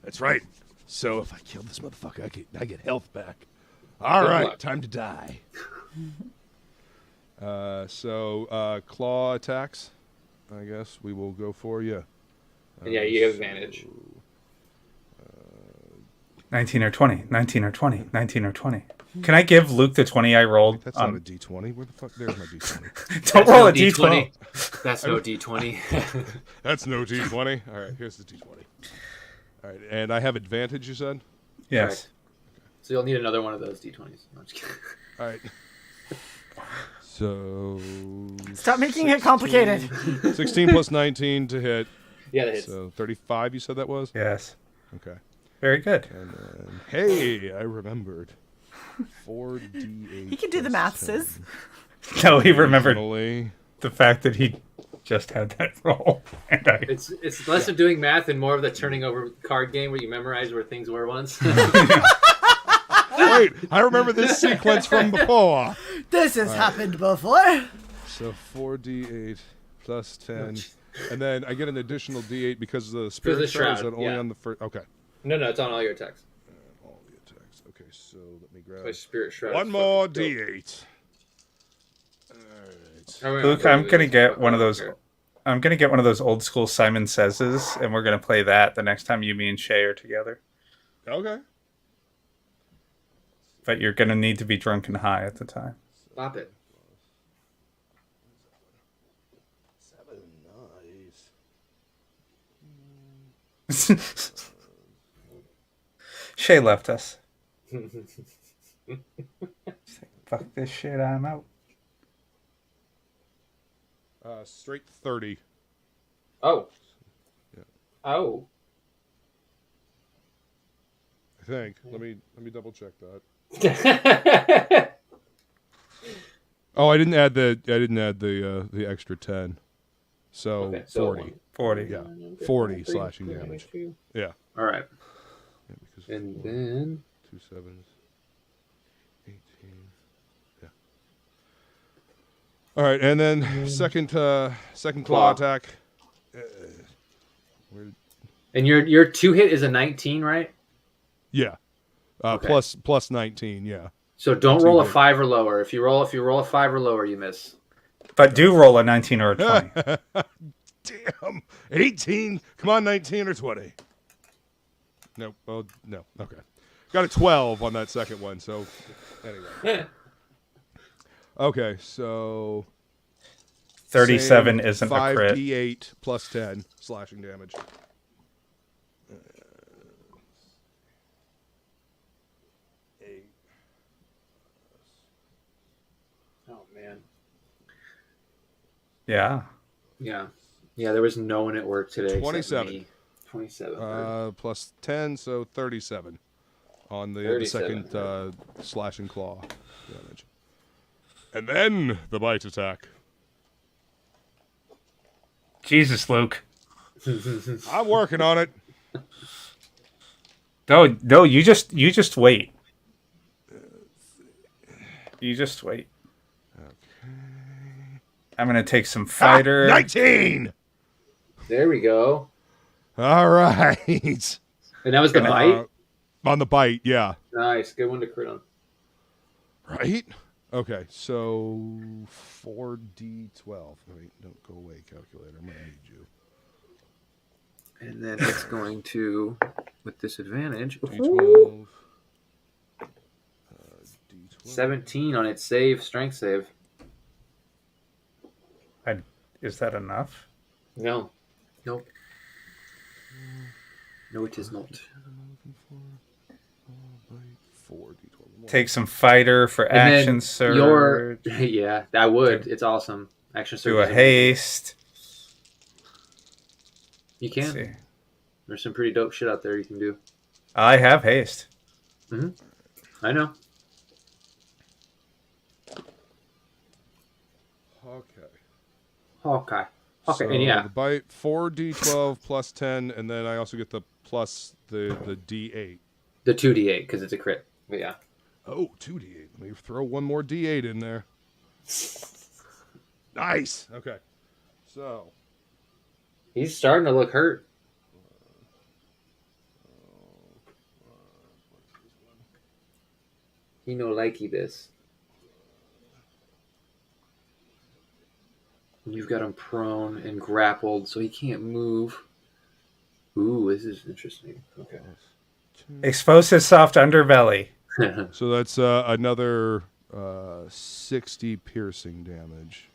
That's right. So if I kill this motherfucker, I get health back. All Good right, luck. time to die. So claw attacks. I guess we will go for you. And yeah, you have advantage. 19 or 20. 19 or 20. 19 or 20. Can I give Luke the 20 I rolled? That's not a D20. Where the fuck? There's my D20. Don't roll a D20. That's no D20. That's no D20. All right, here's the D20. All right, and I have advantage, you said? Yes. So you'll need another one of those D20s. No, I'm just kidding. All right. So... Stop making it complicated. 16 plus 19 to hit. Yeah, that hits. So 35, you said that was? Yes. Okay. Very good. And then, hey, I remembered. 4d8. He can do the maths, plus Sis. No, he remembered Additionally, the fact that he just had that roll. And I... It's less of doing math and more of the turning over card game where you memorize where things were once. wait, I remember this sequence from before. This has happened before. So 4d8 plus 10. And then I get an additional d8 because of the spirit shroud. Is that only on the first? Okay. No, it's on all your attacks. All the attacks. Okay, so let me grab My spirit shroud. one is more fucking dope. d8. All right. Luke, I'm gonna get one of those. I'm gonna get one of those old school Simon Says, and we're gonna play that the next time me, and Shay are together. Okay. But you're gonna need to be drunk and high at the time. Stop it. 7, nice. Shay left us. She's like, fuck this shit, I'm out. Straight 30. Oh. Yeah. Oh. I think. Let me double check that. Oh, I didn't add the extra 10. So, Okay, so 40. 40. Yeah. 40 slashing damage. Yeah. All right. Yeah, because And then 2 7s. 18. Yeah. All right, and then second claw attack. And your 2-hit is a 19, right? Yeah. Okay. Plus 19, yeah. So don't roll a hit. 5 or lower. If you roll a 5 or lower, you miss. But do roll a 19 or a 20. Damn. 18. Come on, 19 or 20. Nope. Oh, no. Okay. Got a 12 on that second one, so anyway. Okay, so 37 isn't a crit. 5d8 plus 10 slashing damage. Oh man. Yeah. Yeah. Yeah, there was no one at work today. 27. 27. Plus 10, so 37 on the 37. second slash and claw damage. And then the bite attack. Jesus, Luke. I'm working on it. No, you just wait. You just wait. Okay. I'm gonna take some fighter. 19. There we go. All right. And that was the bite? On the bite, yeah. Nice. Good one to crit on. Right? Okay, so 4d12. Wait, don't go away, calculator. I'm going to need you. And then it's going to, with disadvantage, D12. D12. 17 on its strength save. Is that enough? No. Nope. No, it is not. 4d12. Take some fighter for And action surge. Yeah, I would. It's awesome. Action surge. Do a haste. You can. See. There's some pretty dope shit out there you can do. I have haste. Mm-hmm. I know. Okay. Okay, So and yeah. the bite 4d12 plus 10, and then I also get the plus the d8. The 2d8 because it's a crit. But yeah. Oh, 2d8. Let me throw one more d8 in there. Nice. Okay. So He's starting to look hurt. He no likey this. You've got him prone and grappled, so he can't move. Ooh, this is interesting. Okay. Expose his soft underbelly. So that's another 60 piercing damage.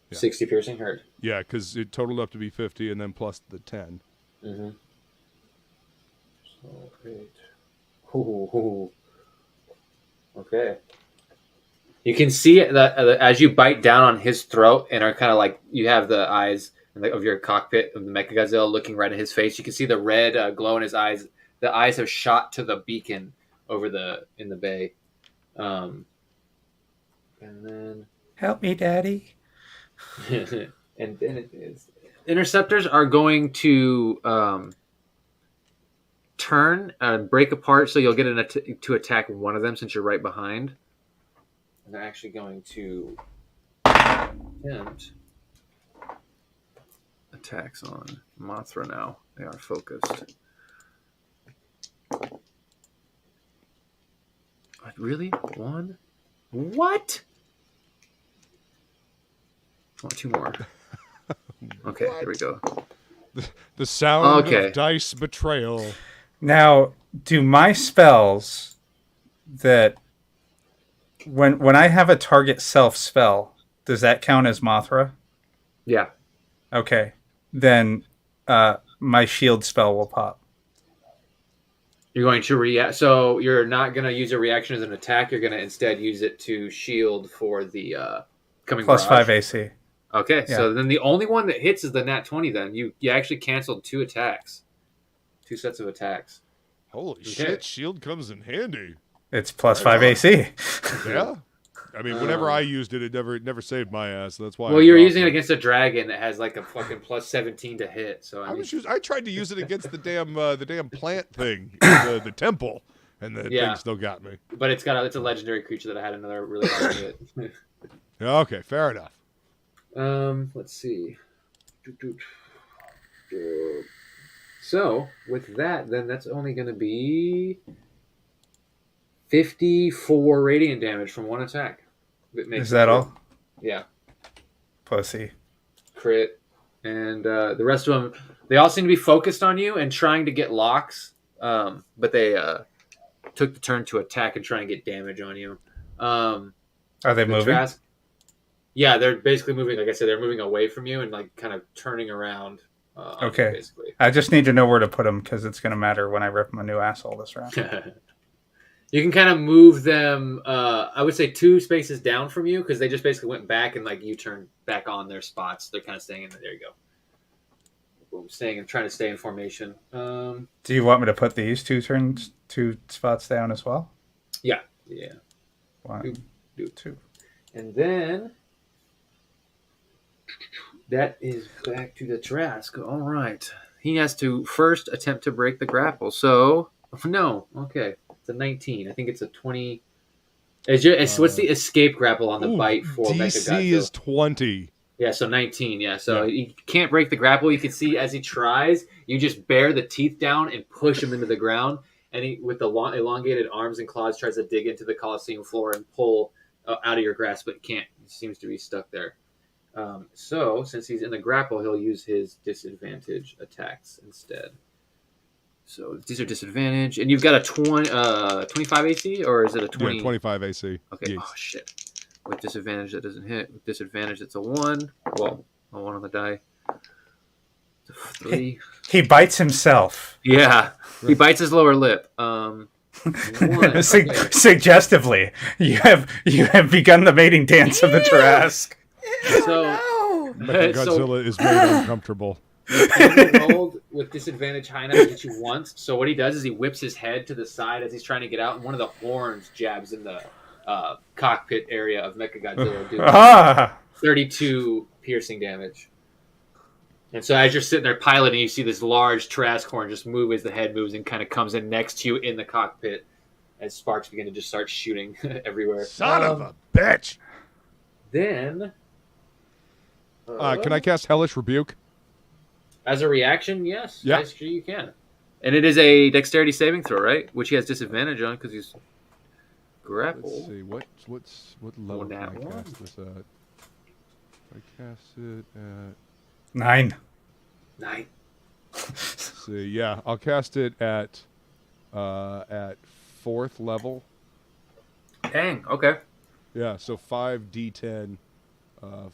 Yeah. 60 piercing hurt. Yeah, because it totaled up to be 50, and then plus the 10. Mm-hmm. So great. Ooh. Okay. You can see that as you bite down on his throat and are kind of like you have the eyes of your cockpit of the Mechagodzilla looking right at his face. You can see the red glow in his eyes. The eyes have shot to the beacon over in the bay. And then Help me, Daddy. and then it is. Interceptors are going to turn and break apart, so you'll get to attack one of them since you're right behind. And they're actually going to attempt attacks on Mothra now. They are focused. Really? One? What? Oh, two more. Okay, there we go. The sound Okay. of dice betrayal. Now, do my spells that when I have a target self spell, does that count as Mothra? Yeah. Okay. Then my shield spell will pop. You're going to react. So you're not going to use a reaction as an attack. You're going to instead use it to shield for the coming Plus barrage. 5 AC. Okay, Yeah. so then the only one that hits is the nat 20 then. You actually canceled two attacks. Two sets of attacks. Holy shit, shield comes in handy. It's plus 5 AC. Yeah. I mean, whenever I used it, it never saved my ass. So that's why. Well, you're using it against a dragon that has like a fucking plus 17 to hit. So I tried to use it against the damn plant thing, the temple, and the Yeah. thing still got me. But it's a legendary creature that I had another really hard hit. Okay, fair enough. Let's see. So with that, then that's only going to be 54 radiant damage from one attack. Is that all? Yeah. Pussy. Crit. And the rest of them, they all seem to be focused on you and trying to get locks. But they took the turn to attack and try and get damage on you. Are they moving? Trask, yeah, they're basically moving. Like I said, they're moving away from you and like kind of turning around. Okay. You, basically. I just need to know where to put them because it's going to matter when I rip my new asshole this round. You can kind of move them, I would say 2 spaces down from you because they just basically went back and like you turned back on their spots. They're kind of staying in there. There you go. Boom, staying and trying to stay in formation. Do you want me to put these 2 spots down as well? Yeah. 1, 2. And then that is back to the Trask. All right. He has to first attempt to break the grapple. So, no. Okay. It's a 19. I think it's a 20. What's the escape grapple on the bite for DC Mechagodzilla? is 20. Yeah, so 19. Yeah, so he can't break the grapple. You can see as he tries, you just bear the teeth down and push him into the ground. And he, with the elongated arms and claws, tries to dig into the Colosseum floor and pull out of your grasp, but can't. He seems to be stuck there. So, since he's in the grapple, he'll use his disadvantage attacks instead. So, these are disadvantage. And you've got a 25 AC, or is it a 20? Yeah, 25 AC. Okay. Yes. Oh, shit. With disadvantage, that doesn't hit. With disadvantage, it's a 1. Well, a 1 on the die. It's a 3. He bites himself. Yeah. He bites his lower lip. 1. Okay. Suggestively, you have begun the mating dance of the Trask. So, Godzilla is made uncomfortable. he rolled with disadvantage high enough to get you once. So what he does is he whips his head to the side as he's trying to get out, and one of the horns jabs in the cockpit area of Mechagodzilla, doing 32 piercing damage. And so as you're sitting there piloting, you see this large Trask horn just move as the head moves and kind of comes in next to you in the cockpit as sparks begin to just start shooting everywhere. Son of a bitch! Then... can I cast Hellish Rebuke? As a reaction, yes. Yeah. Yes, you can. And it is a dexterity saving throw, right? Which he has disadvantage on because he's grappled. Let's see, what level can I cast this at? I cast it at... 9. 9. Let's see, yeah, I'll cast it at 4th level. Dang, okay. Yeah, so 5d10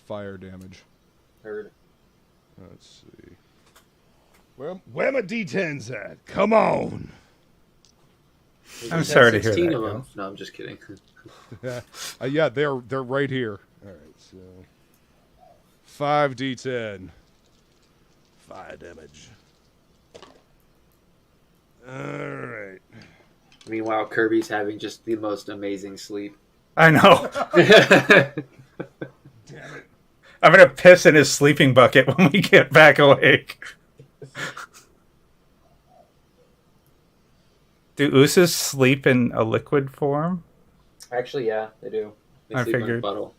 fire damage. Heard. Let's see. Where my d10s at? Come on! I'm sorry to hear 16 that. of them. No, I'm just kidding. Yeah, they're right here. All right, so 5d10 fire damage. All right. Meanwhile, Kirby's having just the most amazing sleep. I know. Damn it. I'm going to piss in his sleeping bucket when we get back awake. Do ooses sleep in a liquid form? Actually, yeah, they do. They I sleep in a figured. puddle.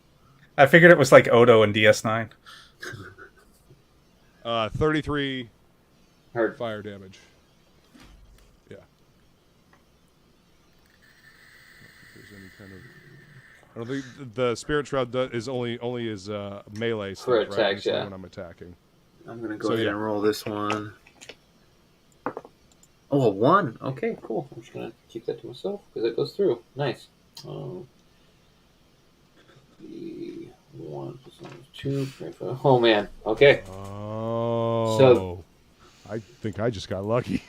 I figured it was like Odo in DS9. 33 Heard. fire damage. Yeah. There's any kind of... I don't think the Spirit Shroud is only is melee stuff, For right? attacks, It's not yeah. when I'm attacking. I'm going to go ahead and roll this one. Oh, a 1. Okay, cool. I'm just going to keep that to myself because it goes through. Nice. 1 plus 2. 3, 4. Oh, man. Okay. Oh. So- I think I just got lucky.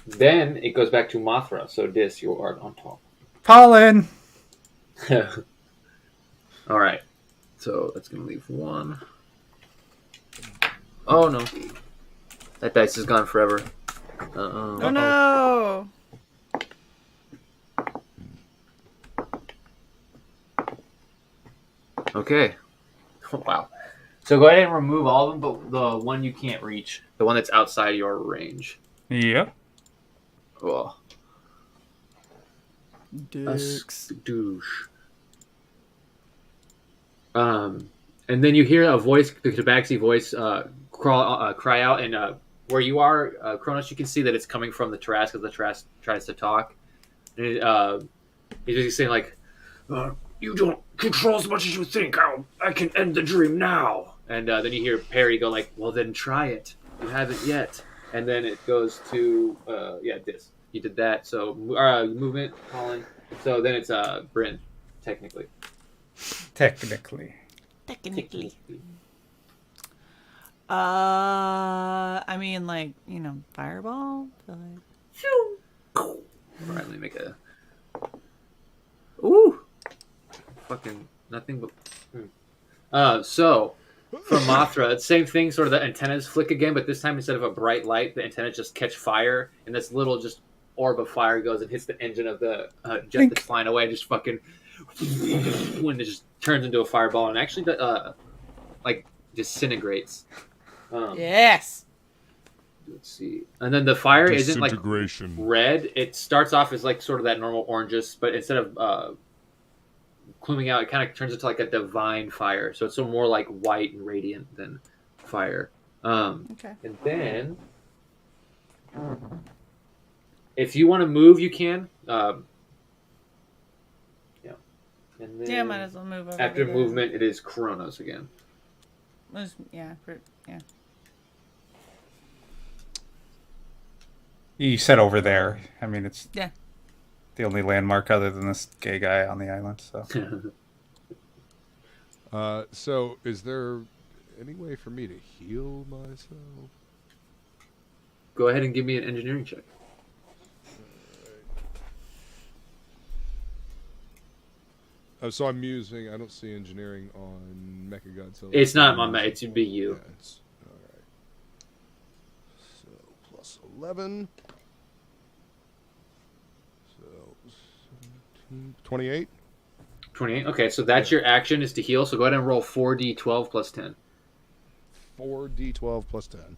Then it goes back to Mothra. So, Dis, you are on top. Pollen! All right. So that's going to leave 1. Oh, no. That dice is gone forever. Oh no! Okay. Wow. So go ahead and remove all of them, but the one you can't reach. The one that's outside your range. Yep. Oh, Dicks. douche. And then you hear a voice, the Tabaxi voice, cry out, and where you are, Kronos, you can see that it's coming from the Tarrasque, as the Tarrasque tries to talk. And he's just saying like, "You don't control as much as you think. I can end the dream now." And then you hear Perry go like, "Well, then try it. You haven't yet." And then it goes to this. You did that. So movement, Colin. So then it's Bryn, technically. Technically. I mean, like, fireball. So like... All right, let me make a. Ooh, fucking nothing but. So for Mothra, same thing. Sort of the antennas flick again, but this time instead of a bright light, the antennas just catch fire, and this little just orb of fire goes and hits the engine of the jet that's flying away. Just fucking when it just turns into a fireball and actually like disintegrates. Yes. Let's see. And then the fire isn't like Disintegration. red. It starts off as like sort of that normal oranges, but instead of cluming out, it kind of turns into like a divine fire. So it's so more like white and radiant than fire. Okay. And then, if you want to move, you can. And then Might as well move over. after movement, it is Kronos again. Yeah. You said over there. I mean, it's Yeah. the only landmark other than this gay guy on the island. So So, is there any way for me to heal myself? Go ahead and give me an engineering check. So I'm using. I don't see engineering on Mechagodzilla. It's not my mate. It should be you. Yeah, it's, all right. So plus 11. So 17, 28. 28. Okay, so that's your action is to heal. So go ahead and roll 4d12 plus 10. 4d12 plus 10.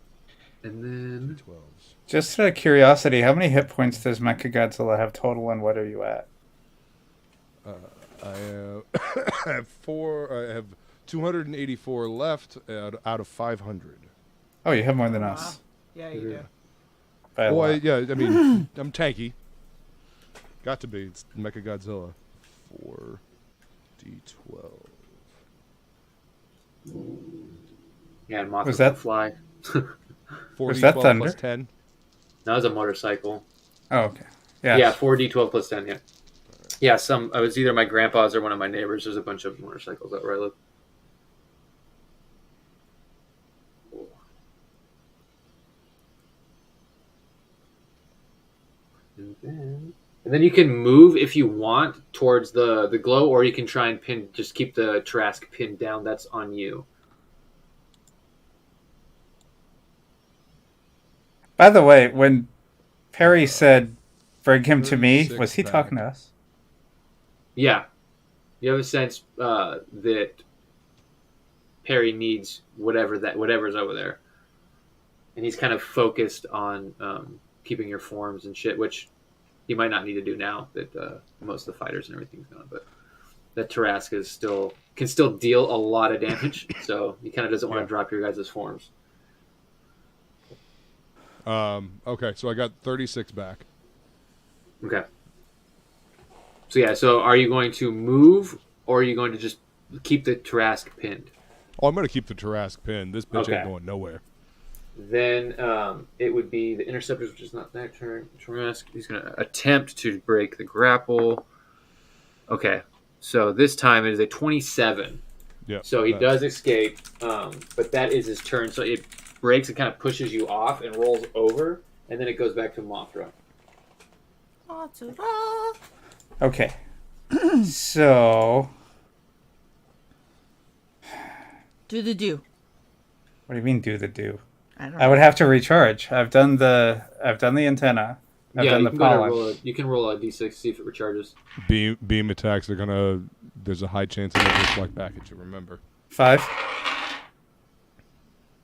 And then 12s. just out of curiosity, how many hit points does Mechagodzilla have total, and what are you at? I have I have 284 left out of 500. Oh, you have more than us. Yeah, you do. By a Oh, lot. I mean, I'm tanky. Got to be. It's Mechagodzilla. 4d12. yeah, Mothra Was that- can fly. 4d12 that thunder? plus 10. That was a motorcycle. Oh, okay. Yeah. Yeah, 4d12 plus 10. Yeah. Yeah, it was either my grandpa's or one of my neighbors. There's a bunch of motorcycles out where I live. And then you can move if you want towards the glow, or you can try and just keep the Tarrasque pinned down. That's on you. By the way, when Perry said, "Bring him to me," 36 was he back. talking to us? Yeah. You have a sense that Perry needs whatever's over there. And he's kind of focused on keeping your forms and shit, which he might not need to do now that most of the fighters and everything's gone. But that Tarrasque can still deal a lot of damage, so he kind of doesn't want to drop your guys' forms. Okay, so I got 36 back. Okay. So yeah, so are you going to move, or are you going to just keep the Tarrasque pinned? Oh, I'm going to keep the Tarrasque pinned. This bitch Okay. ain't going nowhere. Then it would be the Interceptors, which is not that turn. Tarrasque, he's going to attempt to break the grapple. Okay, so this time it is a 27. Yeah. So he does escape, but that is his turn. So it breaks and kind of pushes you off and rolls over, and then it goes back to Mothra. Okay. So, Do the do. what do you mean do the do? I don't know. I would have to recharge. I've done the antenna. I've done you the can, go ahead and polish. you can roll a d6, see if it recharges. Beam attacks are going to... There's a high chance of a reflect back at you, remember. 5?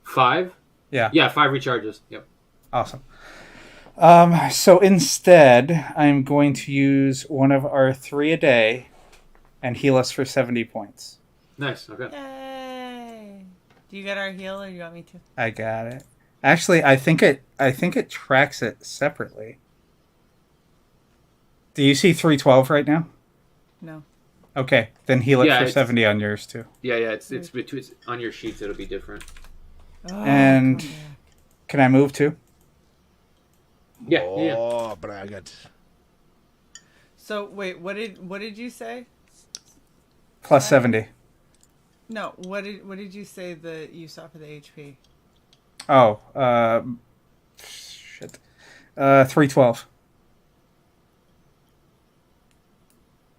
5? Yeah. Yeah, 5 recharges. Yep. Awesome. So instead, I'm going to use one of our 3 a day and heal us for 70 points. Nice. Okay. Yay! Do you get our heal, or you want me to? I got it. Actually, I think it tracks it separately. Do you see 312 right now? No. Okay, then heal it Yeah, for it's- 70 on yours too. Yeah. It's on your sheets. It'll be different. Oh, And come back. can I move too? Yeah. Oh, braggart. So wait, what did you say? Plus 70. No, what did you say that you saw for the HP? Oh, shit. 312.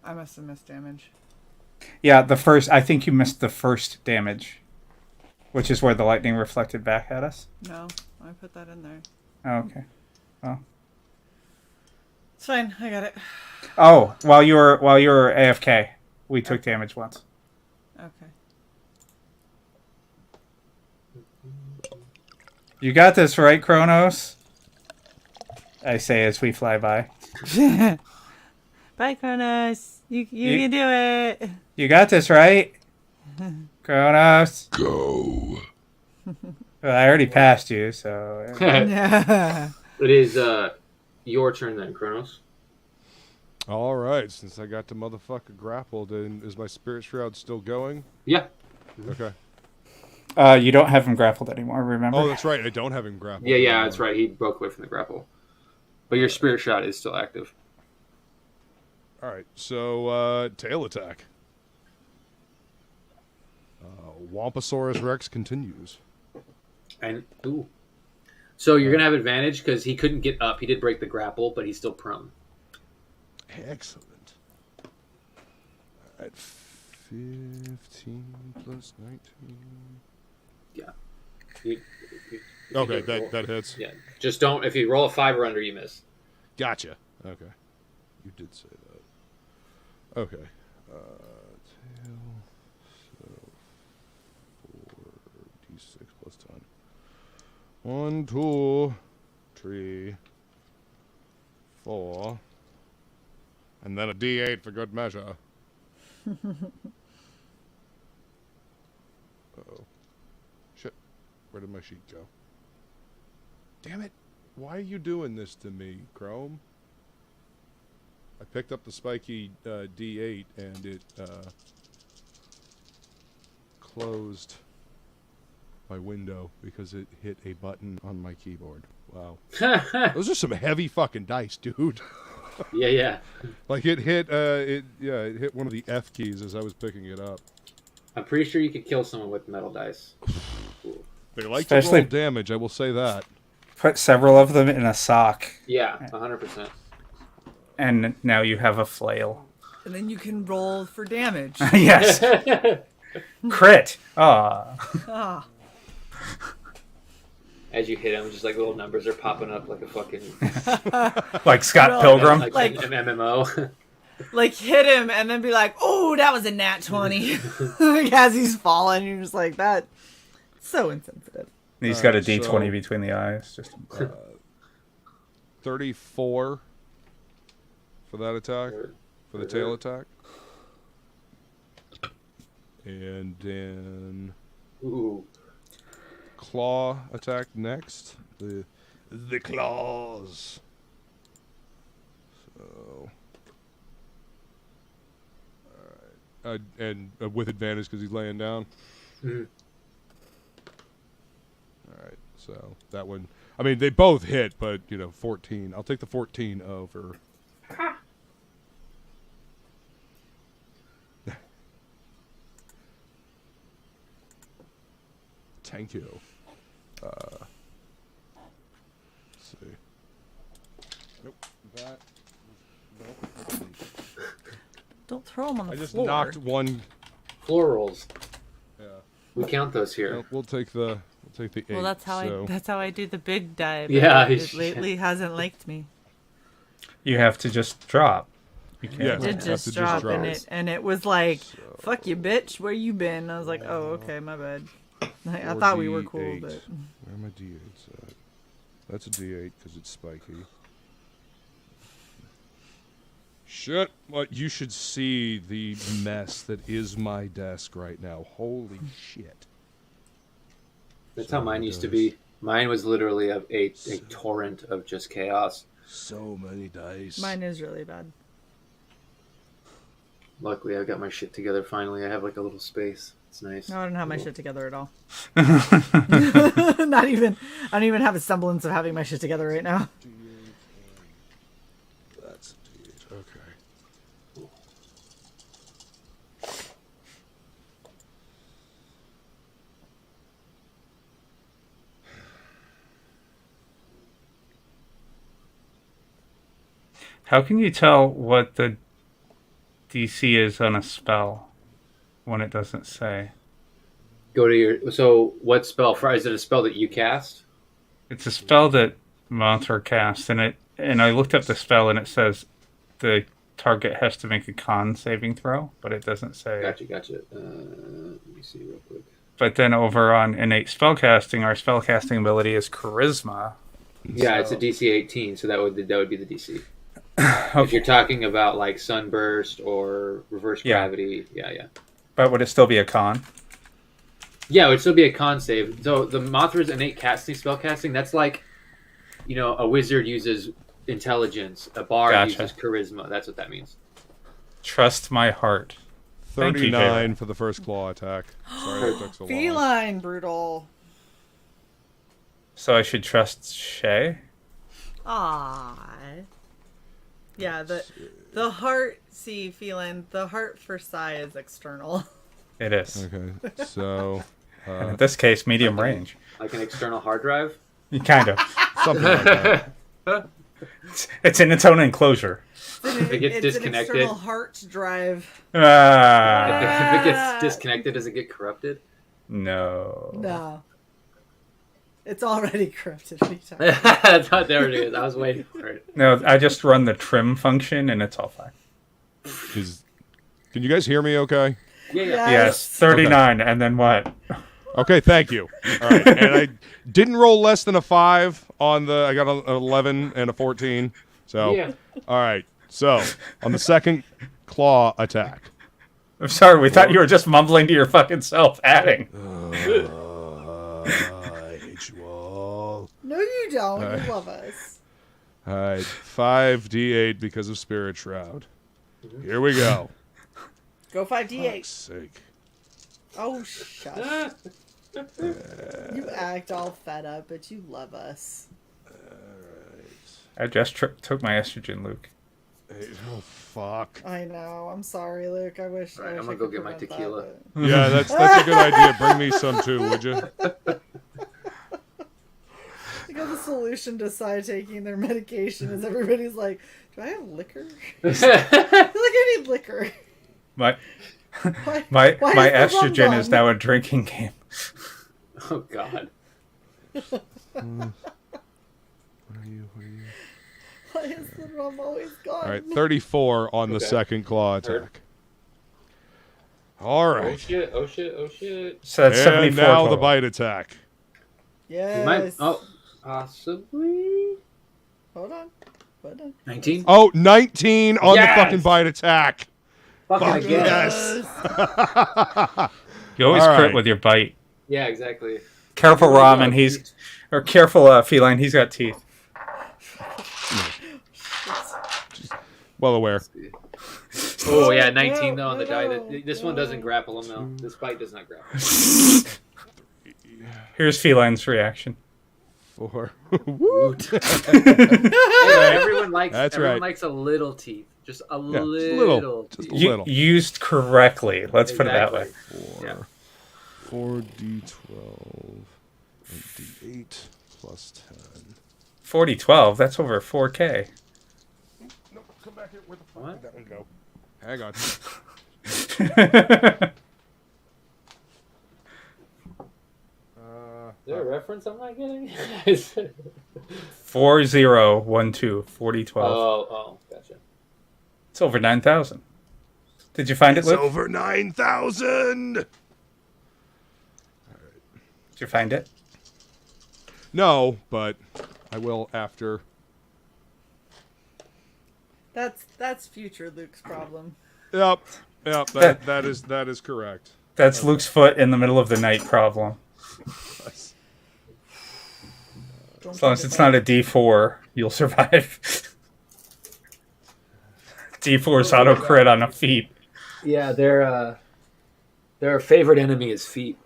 I must have missed damage. Yeah, I think you missed the first damage, which is where the lightning reflected back at us. No, I put that in there. Oh, okay. Well. It's fine. I got it. Oh, while you were AFK, we took damage once. Okay. You got this, right, Kronos? I say as we fly by. Bye, Kronos. You can do it. You got this, right? Kronos. Go. Well, I already passed you, so. Yeah. It is your turn then, Kronos. All right, since I got to motherfucker grappled, and is my spirit shroud still going? Yeah. Okay. You don't have him grappled anymore, remember? Oh, that's right. I don't have him grappled. Yeah. anymore. That's right. He broke away from the grapple, but your spirit shot is still active. All right, so tail attack. Wamposaurus Rex continues. And ooh. So you're gonna have advantage because he couldn't get up. He did break the grapple, but he's still prone. Excellent. At 15 plus 19. Yeah. You Okay, can roll. that hits. Yeah. Just don't. If you roll a 5 or under, you miss. Gotcha. Okay. You did say that. Okay. Tail. So 4d6 plus 10. 1, 2, 3, 4. And then a d8 for good measure. Uh-oh. Shit. Where did my sheet go? Damn it. Why are you doing this to me, Chrome? I picked up the spiky D8 and it closed my window because it hit a button on my keyboard. Wow. Those are some heavy fucking dice, dude. Yeah. Like it hit it hit one of the F keys as I was picking it up. I'm pretty sure you could kill someone with metal dice. They like Especially- to roll damage, I will say that. Put several of them in a sock, Yeah, 100%. and now you have a flail. And then you can roll for damage. Yes. Crit. Aw. Ah. As you hit him, just like little numbers are popping up like a fucking Like Scott Well, Pilgrim. like Like- an MMO. Like hit him and then be like, "Oh, that was a nat 20." Like as he's falling, you're just like that. So insensitive. He's got a so- D20 between the eyes. Just 34 for that attack, for the tail attack. And then Ooh. claw attack next. The claws. So, all right, and with advantage because he's laying down. Mhm. All right, so that one. I mean, they both hit, but 14. I'll take the 14 over. Thank you. Let's see. Nope. That. Nope. Don't throw him on the I just floor. knocked one. Floor rolls. Yeah. We count those here. Nope, we'll take the 8. Well, that's how I do the big die. But Yeah, it lately hasn't liked me. you have to just drop. You can't. Yeah. It did Have just to just drop, drop. and it was like, So- "Fuck you, bitch! Where you been?" I was like, "Oh, okay, my bad." I thought we were cool, 4d8. but Where are my d8s at? That's a D8 because it's spiky. Shit! What you should see the mess that is my desk right now. Holy shit! That's how mine used to be. Mine was literally a torrent of just chaos. So many dice. Mine is really bad. Luckily, I've got my shit together finally. I have like a little space. It's nice. No, I don't have my shit together at all. Not even. I don't even have a semblance of having my shit together right now. That's a D8. Okay. How can you tell what the DC is on a spell when it doesn't say? Go to your. So, what spell? Is it a spell that you cast? It's a spell that Mothra casts, and I looked up the spell, and it says the target has to make a con saving throw, but it doesn't say. Gotcha. Let me see real quick. But then over on innate spellcasting, our spellcasting ability is charisma. Yeah, it's a DC 18, so that would be the DC. Okay. If you're talking about like sunburst or reverse gravity, yeah. But would it still be a con? Yeah, it would still be a con save. So the Mothra's innate casting spellcasting, that's like, a wizard uses intelligence, a bard uses charisma. That's what that means. Trust my heart. 39 for the first claw attack. Sorry it took so long. Feline brutal. So I should trust Shay? Ah. Yeah, the heart, feline, the heart for Psy is external. It is. Okay, so... in this case, medium range. Like an external hard drive? Kind of. Something like that. It's in its own enclosure. If it gets disconnected. An external heart drive. If it gets disconnected, does it get corrupted? No. It's already corrupted. There it is. I was waiting for it. No, I just run the trim function and it's all fine. Can you guys hear me okay? Yeah. Yes, 39, and then what? Okay, thank you. All right, and I didn't roll less than a 5 on the... I got an 11 and a 14. So, yeah. All right. So, on the second claw attack. I'm sorry, we thought you were just mumbling to your fucking self, adding. I hate you all. No, you don't. You love us. All right, 5d8 because of Spirit Shroud. Here we go. Go 5d8. Fuck's sake. Oh, shush. You act all fed up, but you love us. I just took my estrogen, Luke. Hey, oh, fuck. I know. I'm sorry, Luke. I wish. All right, I'm I gonna go could get my prevent tequila. that, Yeah, that's a good idea. Bring me some too, would you? I got the solution to Psy taking their medication is everybody's like, do I have liquor? I feel like I need liquor. My Why estrogen is gone? now a drinking game. Oh, God. What are you? Why is the rum always gone? All right, 34 on the second claw attack. All right. Oh, shit. So that's And 74 now total. the bite attack. Yes. Possibly. Hold on. 19? Oh, 19 on Yes! the fucking bite attack. Fucking Fuck again. yes. You always All crit right. with your bite. Yeah, exactly. Careful, Ramen. Careful, Feline. He's got teeth. Well aware. Oh, yeah, 19 though on the die. This one doesn't grapple him though. This bite does not grapple. Here's Feline's reaction. 4. Woot. Everyone likes. That's everyone right. likes a little teeth. Just a Yeah, little. just a teeth. little. Used correctly. Let's put it that way. 4d12 and d8 plus 10. 40-12. That's over 4K. No, come back here. Where the fuck What? did that one go? Hang on. Is there a reference I'm not getting? 4012. 40-12. Oh, gotcha. It's over 9,000. Did you find it, It's Luke? over 9,000. Did you find it? No, but I will after. That's future Luke's problem. Yep. That is correct. That's Luke's foot in the middle of the night problem. As long as it's not a D4, you'll survive. D4's auto crit on a feet. Yeah, their favorite enemy is feet.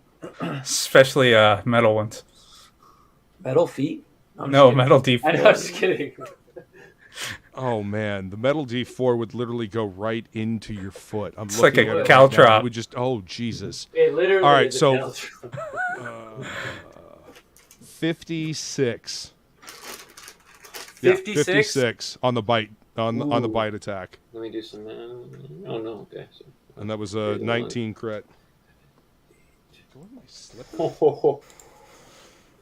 Especially metal ones. Metal feet? No, metal D4. I know, I was just kidding. Oh man, the metal D4 would literally go right into your foot. It's like a caltrop. It would just, oh Jesus. It literally. All right, is a so caltrop. 56. 56? 56 on the bite on the bite attack. Let me do some. Oh no, okay. So, And that was a 19 crit.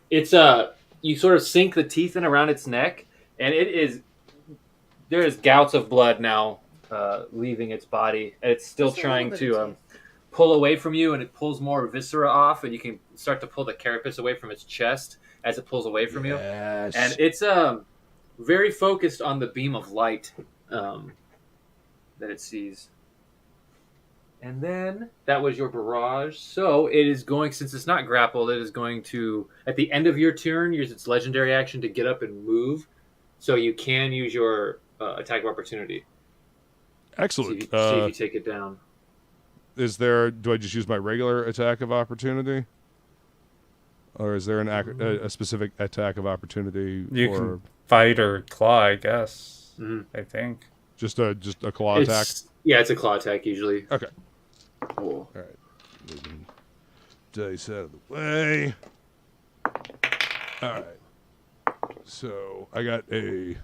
It's you sort of sink the teeth in around its neck, and there is gouts of blood now leaving its body. It's still trying to pull away from you, and it pulls more viscera off, and you can start to pull the carapace away from its chest as it pulls away from you. And it's very focused on the beam of light that it sees. And then that was your barrage. So it is going, since it's not grappled, it is going to, at the end of your turn, use its legendary action to get up and move. So you can use your attack of opportunity. Excellent. See if you take it down. Do I just use my regular attack of opportunity? Or is there a specific attack of opportunity? You can fight or claw, I guess. Mm-hmm. I think. Just a claw attack? Yeah, it's a claw attack usually. Okay. Cool. All right. Moving dice out of the way. All right. So I got a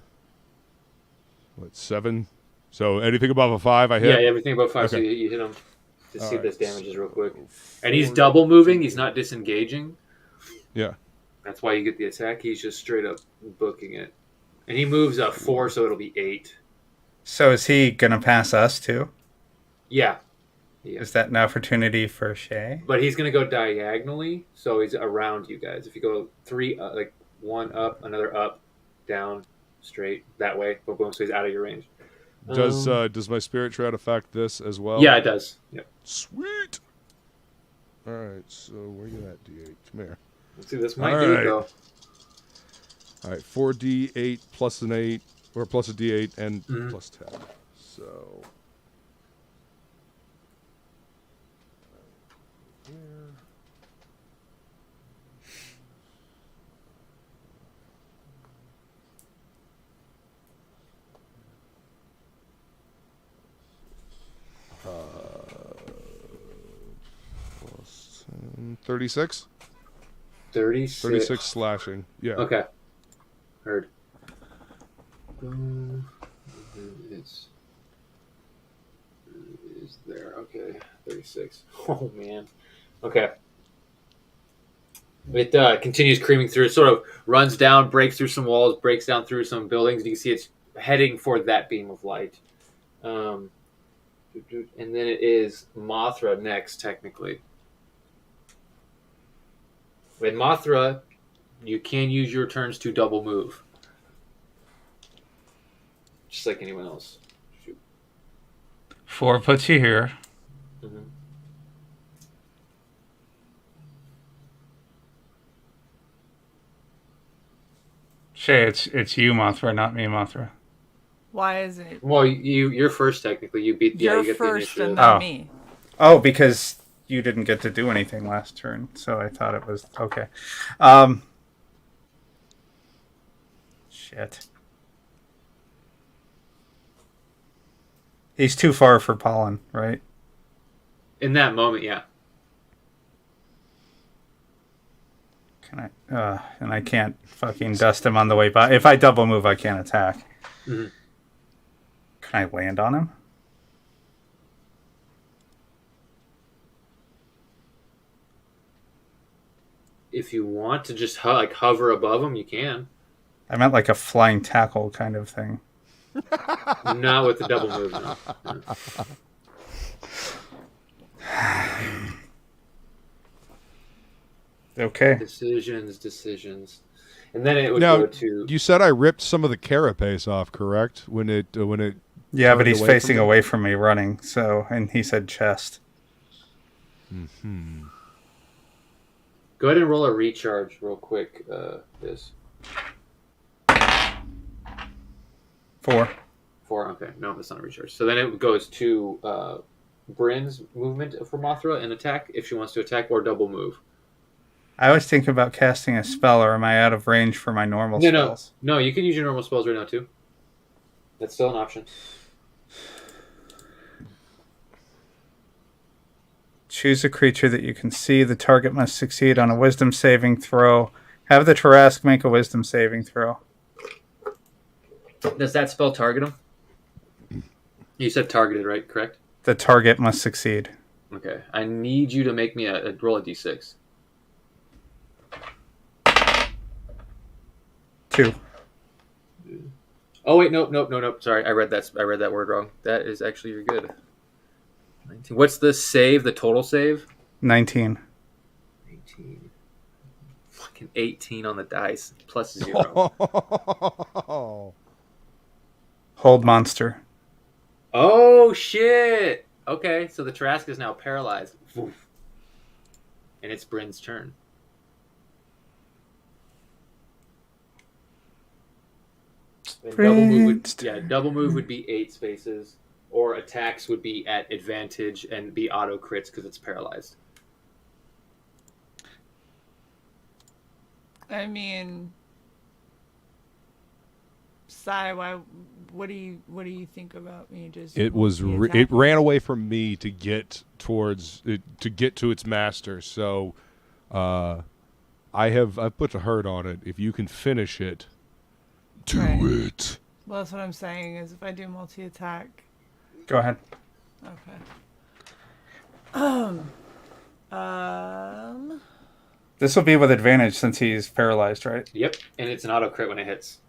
7? So anything above a 5, I hit. Yeah, everything above 5. Okay. So you hit him to see right. this damages real quick. And he's double moving. He's not disengaging. Yeah. That's why you get the attack. He's just straight up booking it. And he moves up 4, so it'll be 8. So is he gonna pass us too? Yeah. Is that an opportunity for Shay? But he's going to go diagonally, so he's around you guys. If you go 3, like 1 up, another up, down, straight, that way, boom, boom, so he's out of your range. Does my spirit shroud affect this as well? Yeah, it does. Yep. Sweet. All right, so where you at, D8? Come here. Let's see, this might do it, though. All right, 4d8 plus an 8, or plus a d8 and plus 10. So... plus 36? 36. 36 slashing. Yeah. Okay. Heard. It's there. Okay. 36. Oh, man. Okay. It continues creaming through. It sort of runs down, breaks through some walls, breaks down through some buildings. You can see it's heading for that beam of light. And then it is Mothra next, technically. With Mothra, you can use your turns to double move. Just like anyone else. Shoot. 4 puts you here. Mm-hmm. Shay, it's you, Mothra, not me, Mothra. Why is it? Well, you're first technically. You beat. You're you get first the and initiative. then me. Oh, because you didn't get to do anything last turn, so I thought it was okay. Shit. He's too far for Pollen, right? In that moment, yeah. Can I? And I can't fucking dust him on the way by. If I double move, I can't attack. Mm-hmm. Can I land on him? If you want to just hover above him, you can. I meant like a flying tackle kind of thing. Not with the double move. No. Okay. Decisions. and then it would Now, go to. you said I ripped some of the carapace off, correct? When it Yeah, but turned he's away facing from me? away from me, running. So, and he said chest. Go ahead and roll a recharge real quick. This 4. 4. Okay, no, that's not a recharge. So then it goes to Bryn's movement for Mothra and attack if she wants to attack or double move. I was thinking about casting a spell, or am I out of range for my normal spells? No, you can use your normal spells right now too. That's still an option. Choose a creature that you can see. The target must succeed on a wisdom saving throw. Have the Tarask make a wisdom saving throw. Does that spell target him? You said targeted, right? Correct? The target must succeed. Okay. I need you to make me a roll a d6. 2. Oh wait, nope. Sorry, I read that word wrong. That is actually you're good. 19. What's the save? The total save? 19. 18. Fucking 18 on the dice plus 0. Hold monster. Oh shit! Okay, so the Tarask is now paralyzed. Oof. And it's Bryn's turn. And double move would be 8 spaces, or attacks would be at advantage and be auto crits because it's paralyzed. I mean, Sai, what do you think about me just? It was it ran away from me to get towards it, to get to its master. So, I've put a hurt on it. If you can finish it, do it. Well, that's what I'm saying. Is if I do multi-attack. Go ahead. Okay. This will be with advantage since he's paralyzed, right? Yep, and it's an auto crit when it hits.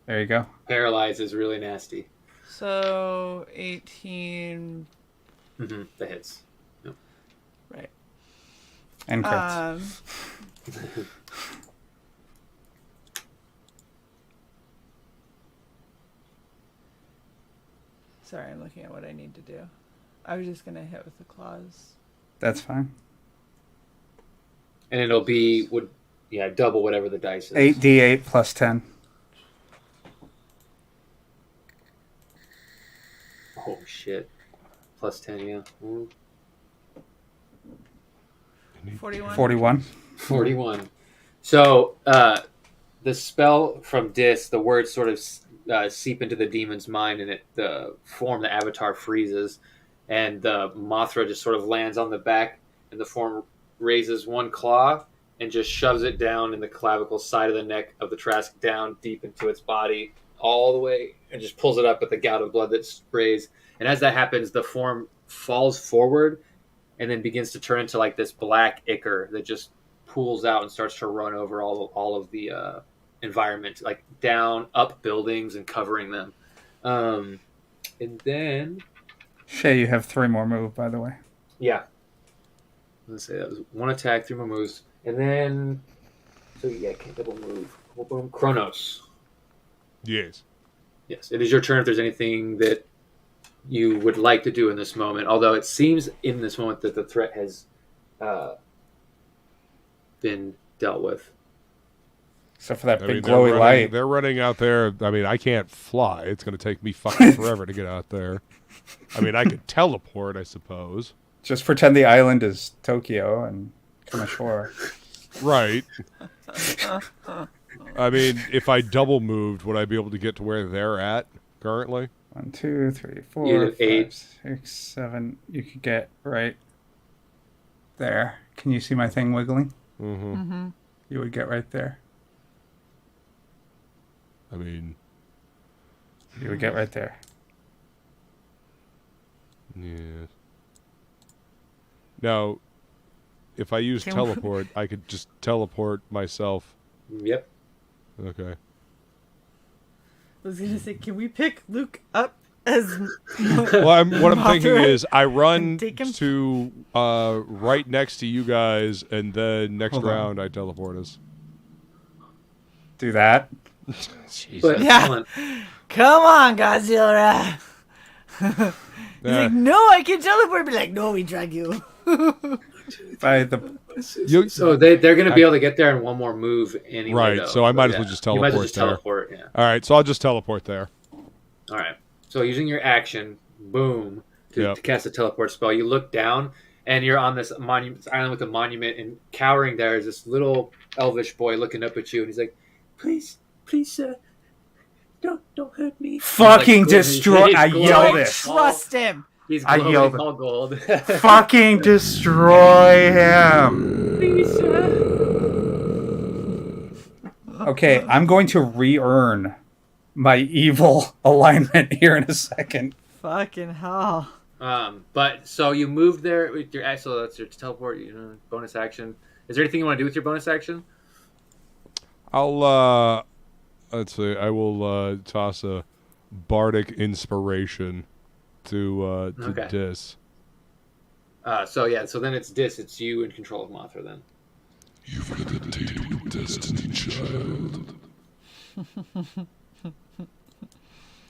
There you go. Paralyzed is really nasty. So 18. Mm-hmm. That hits. Yep. Right. And crits. Sorry, I'm looking at what I need to do. I was just gonna hit with the claws. That's fine. And it'll be double whatever the dice is. 8d8 plus 10. Oh shit! Plus 10, yeah. 41. 41. 41. So the spell from Dis, the words sort of seep into the demon's mind, and the form, the avatar freezes, and the Mothra just sort of lands on the back, and the form raises one claw and just shoves it down in the clavicle side of the neck of the Trask, down deep into its body, all the way, and just pulls it up with a gout of blood that sprays. And as that happens, the form falls forward and then begins to turn into like this black ichor that just pools out and starts to run over all of the environment, like down, up buildings and covering them. And then... Shay, you have 3 more move, by the way. Yeah. Let's say that was 1 attack, 3 more moves. And then... So yeah, can't double move. Boom. Kronos. Yes. Yes, it is your turn if there's anything that you would like to do in this moment. Although it seems in this moment that the threat has been dealt with. Except for that big glowy light. They're running out there. I mean, I can't fly. It's going to take me fucking forever to get out there. I mean, I could teleport, I suppose. Just pretend the island is Tokyo and come ashore. Right. I mean, if I double moved, would I be able to get to where they're at currently? 1, 2, 3, 4, You 5, have 8. 6, 7. You could get right there. Can you see my thing wiggling? Mm-hmm. Mm-hmm. You would get right there. I mean... You would get right there. Yeah. Now, if I use teleport, I could just teleport myself. Yep. Okay. I was gonna say, can we pick Luke up as? Well, what I'm thinking is, I run take him? to right next to you guys, and then next Hold on. round I teleport us. Do that. But Yeah. hold on. Come on, Godzilla. He's Yeah. like, no, I can teleport. Be like, no, we drag you. By the So they're going to be able to get there in one more move anyway. Right, though. so I might as well just You might as well teleport just there. teleport. Yeah. All right, so I'll just teleport there. All right. So using your action, boom, to cast a teleport spell, you look down and you're on this monument, this island with a monument, and cowering there is this little elvish boy looking up at you, and he's like, "Please, sir, don't hurt me." fucking He's destroy. he's I glowing yell Don't this. trust him. He's I glowing yelled it. all gold. Fucking destroy him. Please, sir. Okay, I'm going to re-earn my evil alignment here in a second. Fucking hell. But so you moved there with your so that's your teleport, bonus action. Is there anything you want to do with your bonus action? I'll let's see. I will toss a bardic inspiration to Dis. So then it's Dis. It's you in control of Mothra then. You've got a date with destiny, child.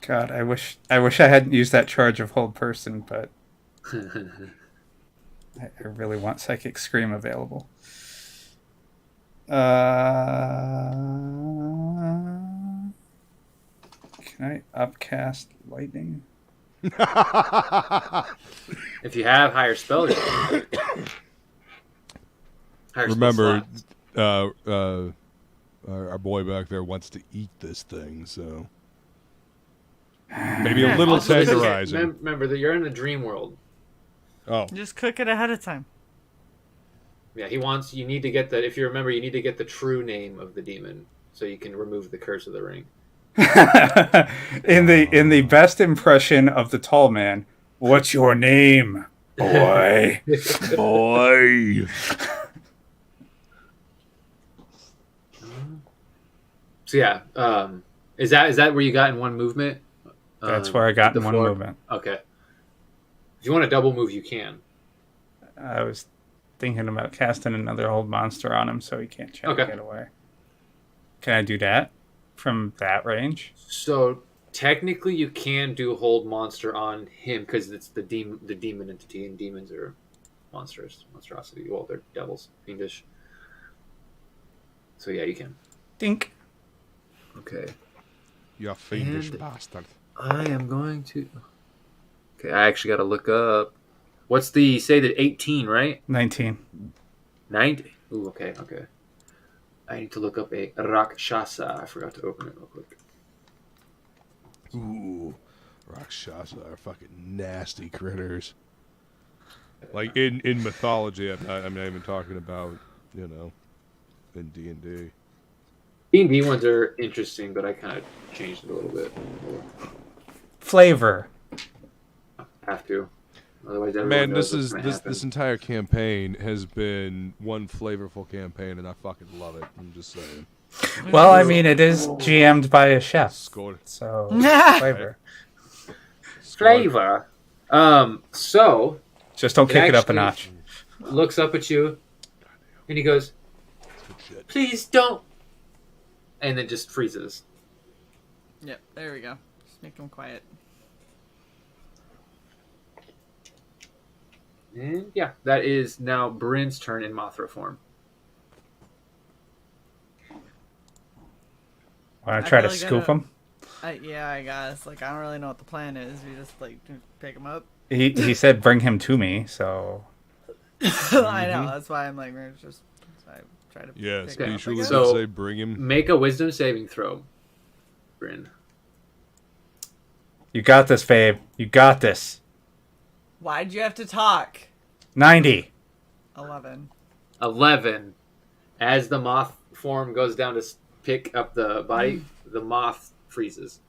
God, I wish I hadn't used that charge of hold person, but I really want Psychic Scream available. Can I upcast lightning? If you have higher spells, Remember, our boy back there wants to eat this thing, so maybe a little Also, tenderizing. remember that you're in a dream world. Oh, Just cook it ahead of time. Yeah, you need to get if you remember, you need to get the true name of the demon so you can remove the curse of the ring. in the best impression of the tall man, what's your name, boy? boy! So yeah, is that where you got in one movement? That's where I got in one floor? movement. Okay. If you want to double move, you can. I was thinking about casting another hold monster on him so he can't try to get away. Can I do that from that range? So technically, you can do hold monster on him because it's the demon entity, and demons are monstrosity. Well, they're devils, fiendish. So yeah, you can. Dink. Okay. You fiendish And- bastard. I am going to. Okay, I actually got to look up. What's the 18, right? 19. 90. Ooh, okay. I need to look up a Rakshasa. I forgot to open it real quick. Ooh, Rakshasa are fucking nasty critters. Like in mythology, I'm not even talking about, in D&D. D&D ones are interesting, but I kind of changed it a little bit. Flavor. Have to. Otherwise, everyone Man, knows this what's gonna happen. entire campaign has been one flavorful campaign, and I fucking love it. I'm just saying. Well, I mean, it is GM'd by a chef, Score. so flavor. Flavor. So Just don't kick it up a actually notch. looks up at you, and he goes, Shit. "Please don't," and then just freezes. Yep, there we go. Just make him quiet. And yeah, that is now Bryn's turn in Mothra form. Want to try to really scoop gotta- him? Yeah, I guess. Like, I don't really know what the plan is. We just, pick him up. He said bring him to me, so I know. That's why I'm like, we're just I try to. Yes, pick him be up sure again. So- say bring him. Make a Wisdom saving throw, Bryn. you got this, babe. You got this. Why'd you have to talk? 90. 11. 11. As the moth form goes down to pick up the body, the moth freezes.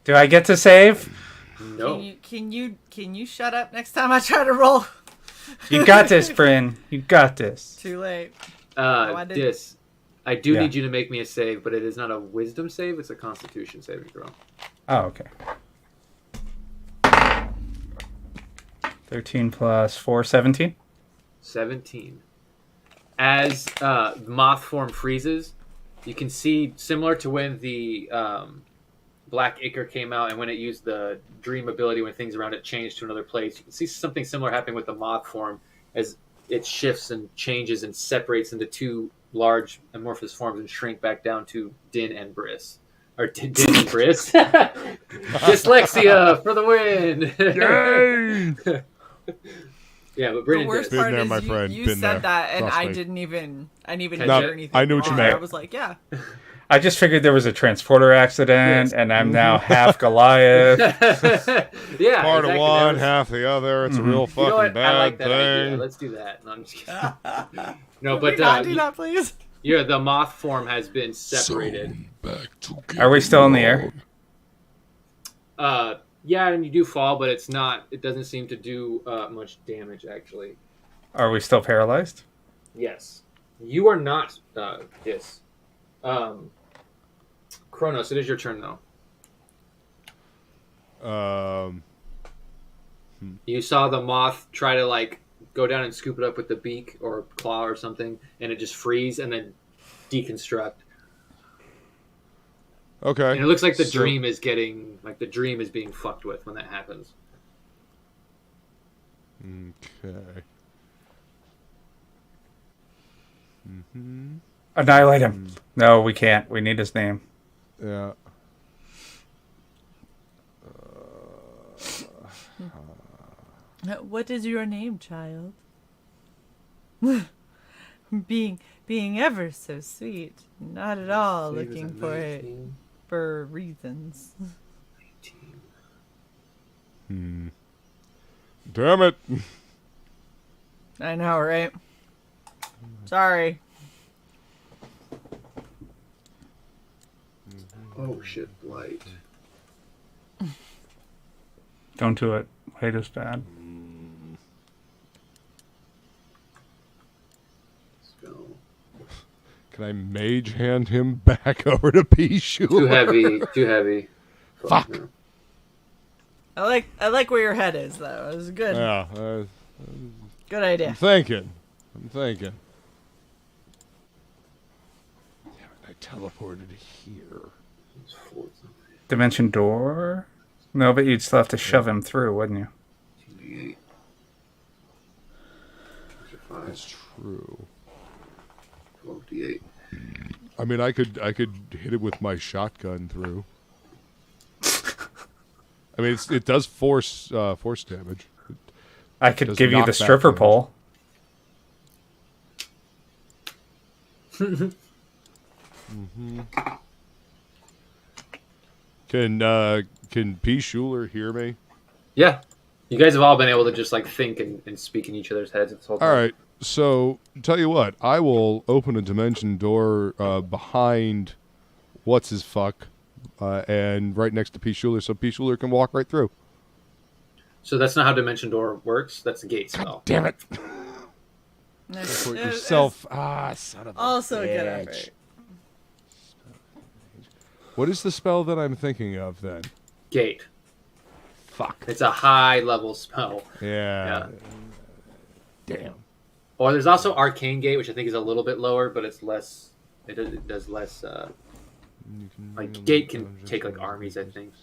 Do I get to save? No. Can you shut up next time I try to roll? You got this, Bryn. You got this. Too late. I did- Dis. I do Yeah. need you to make me a save, but it is not a Wisdom save; it's a Constitution saving throw. Oh, okay. 13 plus 4, 17. 17. as the moth form freezes, you can see, similar to when the Black Ichor came out and when it used the dream ability when things around it changed to another place, you can see something similar happening with the moth form as it shifts and changes and separates into two large amorphous forms and shrink back down to Din and Briss. Or Din and Briss. Dyslexia for the win! Yay! Yeah, but The Brandon worst did. Been part there, is my friend. you Been said there. that, and Trust I me. didn't even No, hear anything. I knew what you wrong. meant. I was like, yeah. I just figured there was a transporter accident, Yes. and I'm now half Goliath. Yeah, Part of exactly. one, That was- half the other. It's a real You fucking know what? bad I like that thing. idea. Let's do that. No, I'm just kidding. No, Can we but not do that, please? yeah, the moth form has been separated. So, back to Are we still in the air? Yeah, and you do fall, but it's not. It doesn't seem to do much damage, actually. Are we still paralyzed? Yes, you are not. Yes. Kronos, it is your turn though. You saw the moth try to like go down and scoop it up with the beak or claw or something, and it just freeze and then deconstruct. Okay. And it looks like the So- dream is getting like the dream is being fucked with when that happens. Okay. Annihilate him. No, we can't. We need his name. Yeah. What is your name, child? being ever so sweet. Not at all looking for it for reasons. Damn it. I know, right? Sorry. Oh shit, light. Don't do it. Light is bad. Let's go. Can I mage hand him back over to P. Schuler? Too heavy. Too heavy. Fuck. No. I like where your head is, though. It was good. Yeah. Good idea. I'm thinking. Damn it, I teleported here. It's 4th. Dimension door? No, but you'd still have to shove him through, wouldn't you? 2d8. Five, That's true. 12d8. I mean, I could hit it with my shotgun through. I mean, it does force damage. I could Does give you the knockback stripper damage. pole. Can P. Schuler hear me? Yeah. You guys have all been able to just like think and speak in each other's heads this whole time. All right. So tell you what, I will open a dimension door behind what's his fuck, and right next to P. Schuler, so P. Schuler can walk right through. So that's not how Dimension Door works. That's a gate spell. Damn it! It's- Put it's yourself. Son of a Also a good bitch. effort. What is the spell that I'm thinking of then? Gate. Fuck. It's a high level spell. Yeah. Damn. Or there's also Arcane Gate, which I think is a little bit lower, but it's less. It does less. Like Gate can take like armies, I think.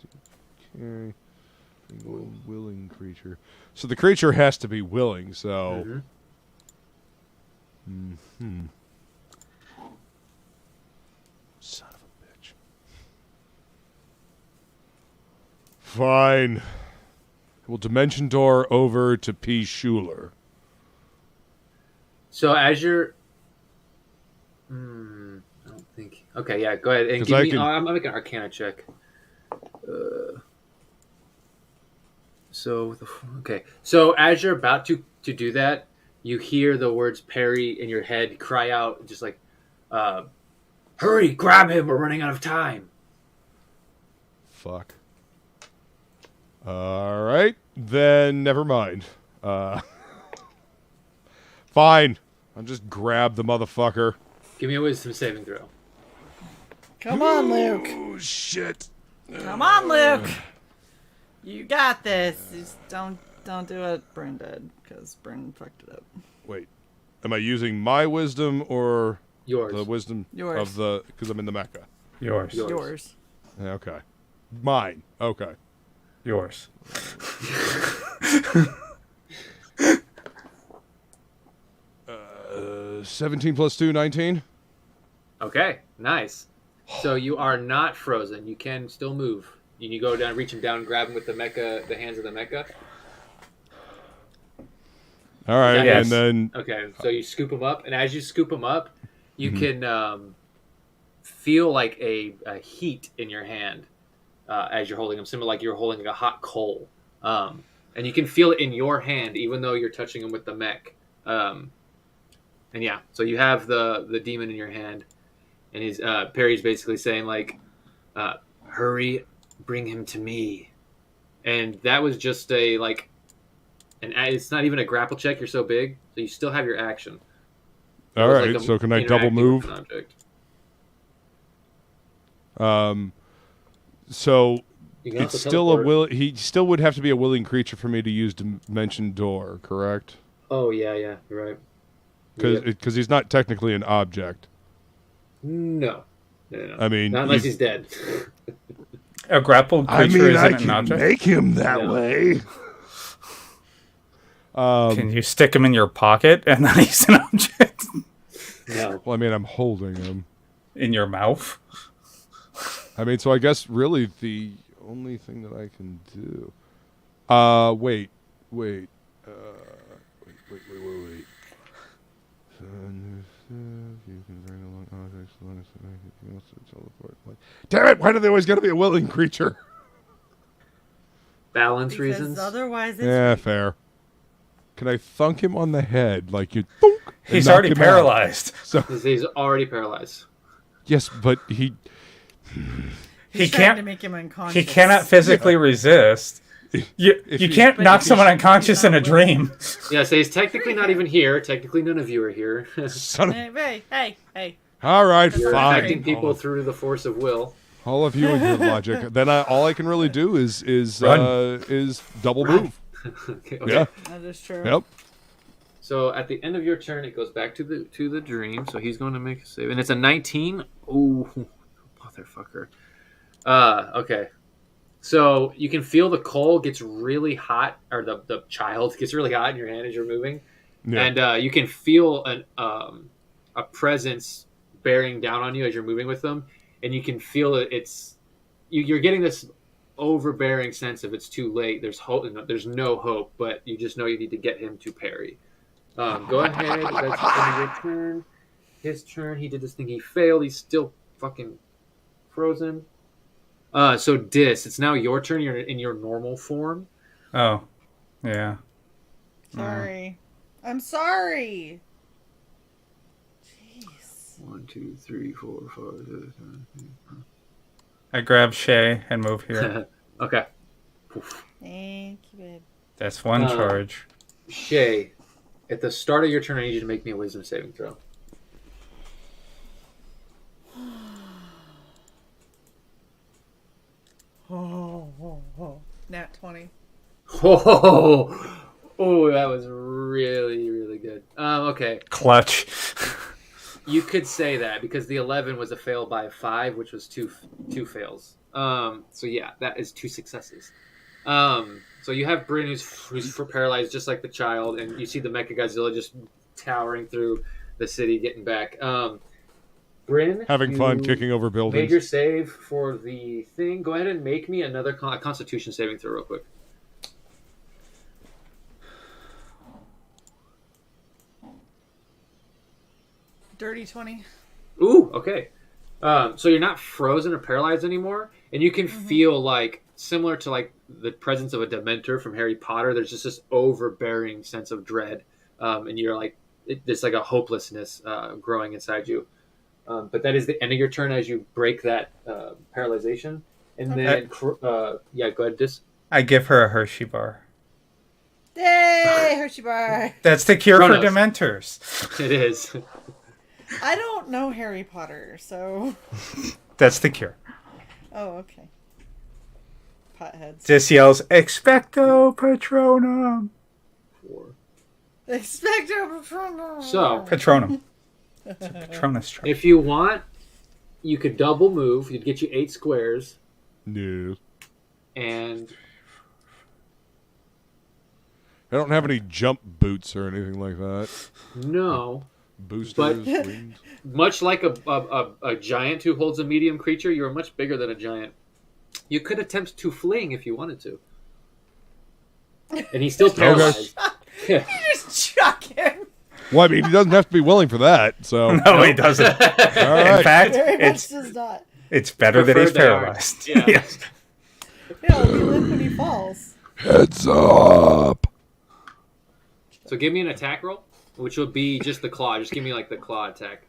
Okay. Willing creature. So the creature has to be willing. So. Son of a bitch. Fine. We'll dimension door over to P. Schuler. So as you're, I don't think. Okay, yeah, go ahead and 'Cause give I me. can- I'm making an Arcana check. So okay, so as you're about to do that, you hear the words Perry in your head cry out, just like, "Hurry, grab him! We're running out of time." Fuck. All right, then never mind. Fine. I'll just grab the motherfucker. Give me a wisdom saving throw. Come on, Luke. Oh shit. Come on, Luke. You got this. Just don't do it, Bryn did, because Bryn fucked it up. Wait. Am I using my wisdom or Yours. the wisdom Yours. of the? Because I'm in the Mecca. Yours. Yours. Okay. Mine. Okay. Yours. 17 plus 2, 19. Okay, nice. So you are not frozen. You can still move. You go down, reaching down, grab him with the mecha, the hands of the mecha. All right, Yes. and then Okay, so you scoop him up, and as you scoop him up, you can feel like a heat in your hand as you're holding him, similar like you're holding a hot coal. And you can feel it in your hand, even though you're touching him with the mech. And yeah, so you have the demon in your hand, and he's Perry's basically saying like, "Hurry, bring him to me." And that was just a like, it's not even a grapple check. You're so big, so you still have your action. It all was right. like So can I double interacting with move? an object. So You can it's also still a teleport. will. He still would have to be a willing creature for me to use dimension door, correct? Oh yeah, you're right. Because he's not technically an object. No. I mean, not unless he's dead. A grappled creature isn't an object. make him that No. way. Can you stick him in your pocket and then he's an object? No. Well, I mean, I'm holding him. In your mouth? I mean, so I guess really the only thing that I can do. Wait. Wait. You can bring along objects. You can also teleport. Damn it! Why do they always got to be a willing creature? Balance Because reasons. otherwise it's Yeah, fair. Can I thunk him on the head like you? Thunk, and He's knock already him out? paralyzed. So He's already paralyzed. yes, but he. He He's trying to can't. make him unconscious. He cannot physically resist. You can't knock someone unconscious in a dream. Yeah, so he's technically not even here. Technically, none of you are here. Son of, Hey. all right, You're fine. affecting people through the force of will. All of you and your logic. Then all I can really do is double move. Okay. Yeah. That is true. Yep. So at the end of your turn, it goes back to the dream. So he's going to make a save, and it's a 19. Ooh, motherfucker. Okay. So you can feel the coal gets really hot, or the child gets really hot in your hand as you're moving, Yeah. and you can feel a presence bearing down on you as you're moving with them, and you can feel it. You're getting this overbearing sense of it's too late. There's hope. There's no hope, but you just know you need to get him to parry. Go ahead. That's the end of your turn. His turn. He did this thing. He failed. He's still fucking frozen. So Dis, it's now your turn. You're in your normal form. Oh, yeah. Sorry. I'm sorry. Jeez. 1, 2, 3, 4, 5, 6, 7, 8. I grab Shay and move here. Okay. Thank you, babe. That's one charge. Shay, at the start of your turn, I need you to make me a wisdom saving throw. Nat 20. Oh, that was really, really good. Okay. Clutch. You could say that because the 11 was a fail by 5, which was two fails. So yeah, that is 2 successes. So you have Bryn who's paralyzed just like the child, and you see the Mecha Godzilla just towering through the city, getting back. Bryn, Having fun you kicking over made your buildings. save for the thing. Go ahead and make me another Constitution saving throw real quick. Dirty 20. Ooh, okay. So you're not frozen or paralyzed anymore, and you can feel like similar to like the presence of a Dementor from Harry Potter. There's just this overbearing sense of dread, and you're like there's like a hopelessness growing inside you. But that is the end of your turn as you break that paralyzation, and then yeah, go ahead, Dis. I give her a Hershey bar. Yay, Hershey bar. That's the cure for Kronos. Dementors. It is. I don't know Harry Potter, so. That's the cure. Oh, okay. Potheads. Just yells, Expecto Patronum. 4, Expecto Patronum. So, Patronum. It's a Patronus truck. if you want, you could double move. You'd get you 8 squares, No. and I don't have any jump boots or anything like that. no, Boosters, wings. much like a giant who holds a medium creature, you're much bigger than a giant. You could attempt to fling if you wanted to. And he's still paralyzed. You just chuck him. Well, I mean, he doesn't have to be willing for that, so... No, he doesn't. All right. In fact, Very much it's does not. better that he's Preferred they aren't. paralyzed. Yeah. Yes. Yeah, we limp when he falls. Heads up! So give me an attack roll, which would be just the claw. Just give me like the claw attack.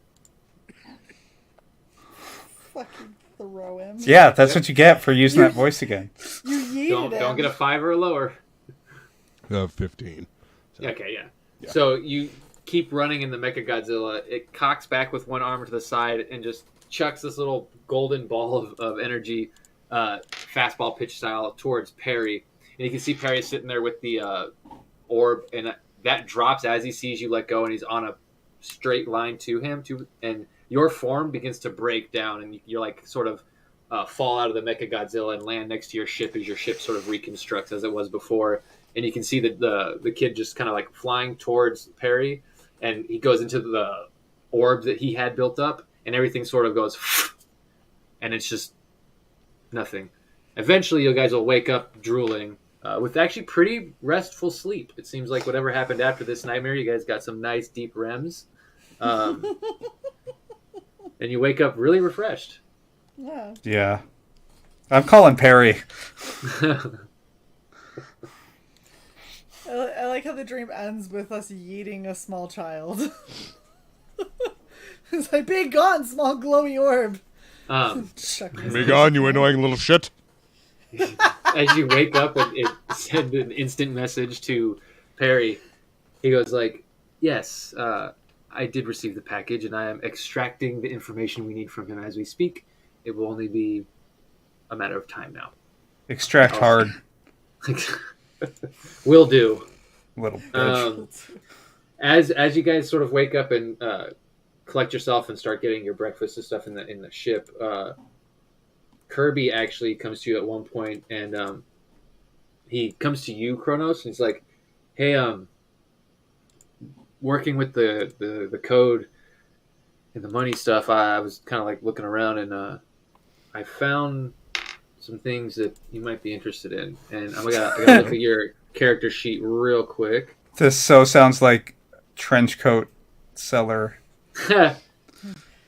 Fucking throw him. Yeah, that's what you get for using that voice again. You yeeted him. Don't get a 5 or lower. 15. Okay, yeah. So you keep running in the Mechagodzilla. It cocks back with one arm to the side and just chucks this little golden ball of energy, fastball pitch style, towards Perry. And you can see Perry sitting there with the orb, and that drops as he sees you let go, and he's on a straight line to him. And your form begins to break down, and you're like sort of fall out of the Mechagodzilla and land next to your ship as your ship sort of reconstructs as it was before. And you can see that the kid just kind of like flying towards Perry, and he goes into the orb that he had built up, and everything sort of goes, and it's just nothing. Eventually, you guys will wake up drooling with actually pretty restful sleep. It seems like whatever happened after this nightmare, you guys got some nice deep REMs. And you wake up really refreshed. Yeah. Yeah. I'm calling Perry. I like how the dream ends with us yeeting a small child. It's like, be gone, small glowy orb. Chuck his Be gone, you annoying little shit. As you wake up, it sends an instant message to Perry. He goes like, yes, I did receive the package, and I am extracting the information we need from him as we speak. It will only be a matter of time now. Extract hard. Will do. Little bitch. As you guys sort of wake up and collect yourself and start getting your breakfast and stuff in the ship, Kirby actually comes to you at one point, and he comes to you, Kronos, and he's like, "Hey, working with the code and the money stuff, I was kind of like looking around, and I found some things that you might be interested in, and I gotta look at your character sheet real quick." This so sounds like trench coat seller.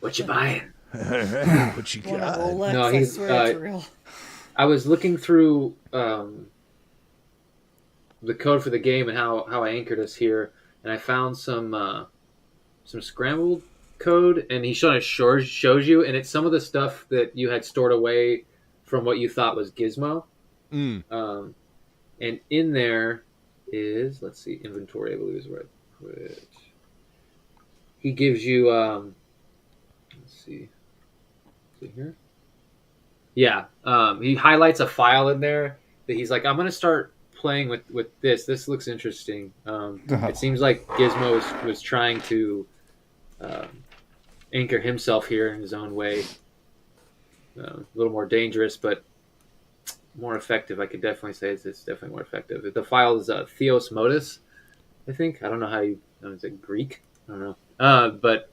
What you buying? What you One of got? Rolex, No, I he's, swear it's real. I was looking through the code for the game and how I anchored us here, and I found some scrambled code, and he shows you, and it's some of the stuff that you had stored away from what you thought was Gizmo. And in there is, let's see, inventory, I believe is where I put it. He gives you, let's see here. Yeah, he highlights a file in there that he's like, I'm going to start playing with this. This looks interesting. It seems like Gizmo was trying to anchor himself here in his own way. A little more dangerous, but more effective. I could definitely say it's definitely more effective. The file is Theos Modus, I think. I don't know how you know. Is it Greek? I don't know. But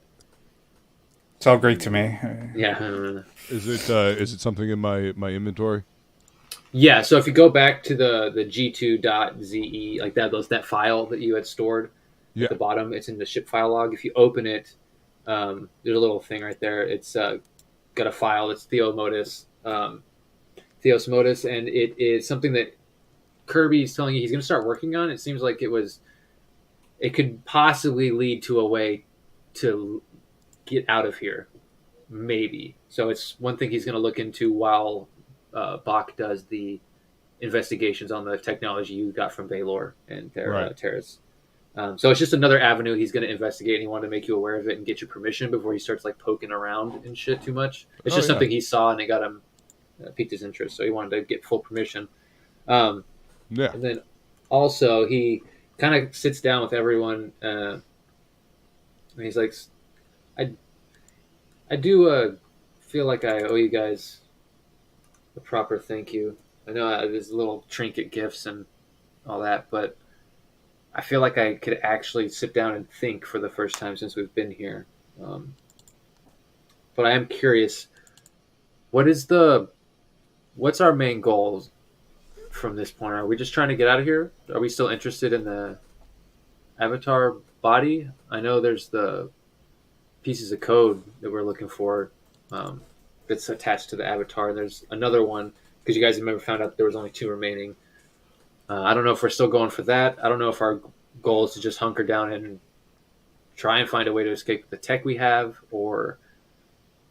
It's all Greek to me. yeah. Is it something in my inventory? Yeah, so if you go back to the G2.ze, like that file that you had stored at the bottom, it's in the ship file log. If you open it, there's a little thing right there. It's got a file. It's Theos Modus, and it is something that Kirby's telling you he's going to start working on. It seems like it could possibly lead to a way to get out of here, maybe. So it's one thing he's going to look into while Bach does the investigations on the technology you got from Baylor and Terrace. So it's just another avenue he's going to investigate, and he wanted to make you aware of it and get your permission before he starts like poking around and shit too much. It's just something he saw, and it got him piqued his interest, so he wanted to get full permission. And then also he kind of sits down with everyone. And he's like, I do feel like I owe you guys a proper thank you. I know there's little trinket gifts and all that, but I feel like I could actually sit down and think for the first time since we've been here. But I am curious, what's our main goals from this point? Are we just trying to get out of here? Are we still interested in the Avatar body? I know there's the pieces of code that we're looking for that's attached to the Avatar. And there's another one, because you guys remember found out there was only 2 remaining. I don't know if we're still going for that. I don't know if our goal is to just hunker down and try and find a way to escape the tech we have, or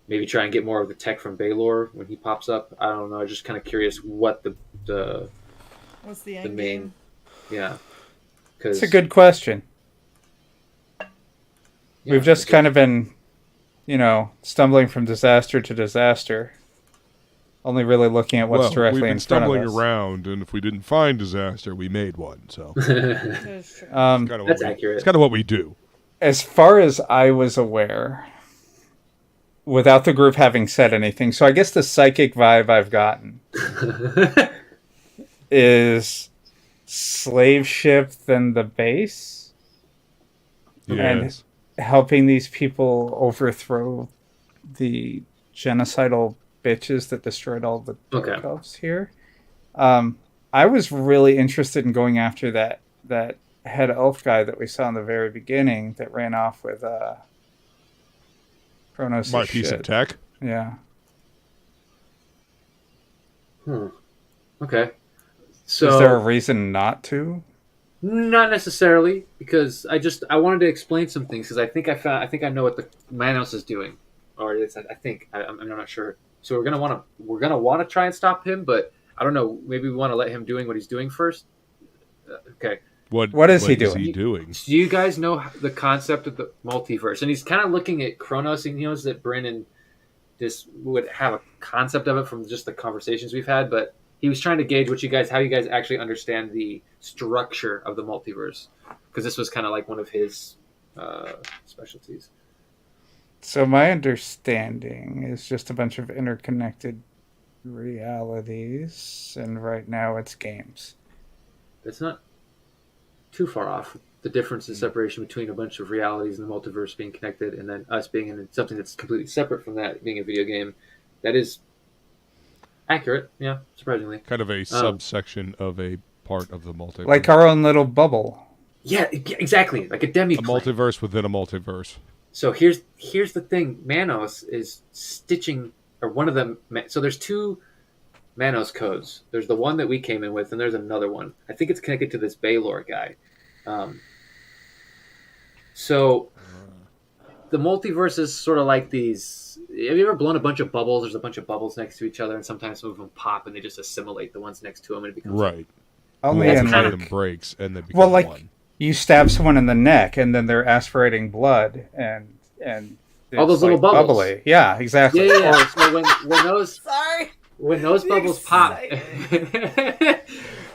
maybe try and get more of the tech from Baylor when he pops up. I don't know. I'm just kind of curious what what's the end game? Yeah. It's a good question. Yeah, we've just kind of been, stumbling from disaster to disaster. Only really looking at what's directly in front of us. We've been stumbling around, and if we didn't find disaster, we made one. So that's accurate. It's kind of what we do. As far as I was aware, without the group having said anything, so I guess the psychic vibe I've gotten is slave ship than the base, yes. And helping these people overthrow the genocidal bitches that destroyed all the dark elves here. I was really interested in going after that head elf guy that we saw in the very beginning that ran off with Kronos' My piece of tech? Yeah. Okay. So is there a reason not to? Not necessarily, because I wanted to explain some things, because I think I know what the Manos is doing, or it's, I'm not sure. So we're gonna want to try and stop him, but I don't know. Maybe we want to let him doing what he's doing first. Okay. What is he doing? Do you guys know the concept of the multiverse? And he's kind of looking at Kronos, and he knows that Brennan just would have a concept of it from just the conversations we've had, but he was trying to gauge how you guys actually understand the structure of the multiverse, because this was kind of like one of his specialties. So my understanding is just a bunch of interconnected realities, and right now it's games. That's not too far off. The difference is separation between a bunch of realities and the multiverse being connected, and then us being in something that's completely separate from that, being a video game. That is accurate, yeah, surprisingly. Kind of a subsection of a part of the multiverse. Like our own little bubble. Yeah, exactly. Like a demi-plane. A multiverse within a multiverse. So here's the thing. Manos is stitching, or one of them. So there's 2 Manos codes. There's the one that we came in with, and there's another one. I think it's connected to this Baylor guy. So the multiverse is sort of like these. Have you ever blown a bunch of bubbles? There's a bunch of bubbles next to each other, and sometimes some of them pop, and they just assimilate the ones next to them, and it becomes right. Only in one of them breaks, and they become one. You stab someone in the neck, and then they're aspirating blood, and all those little bubbles. Bubbly. Yeah, exactly. Yeah. So when those The bubbles pop,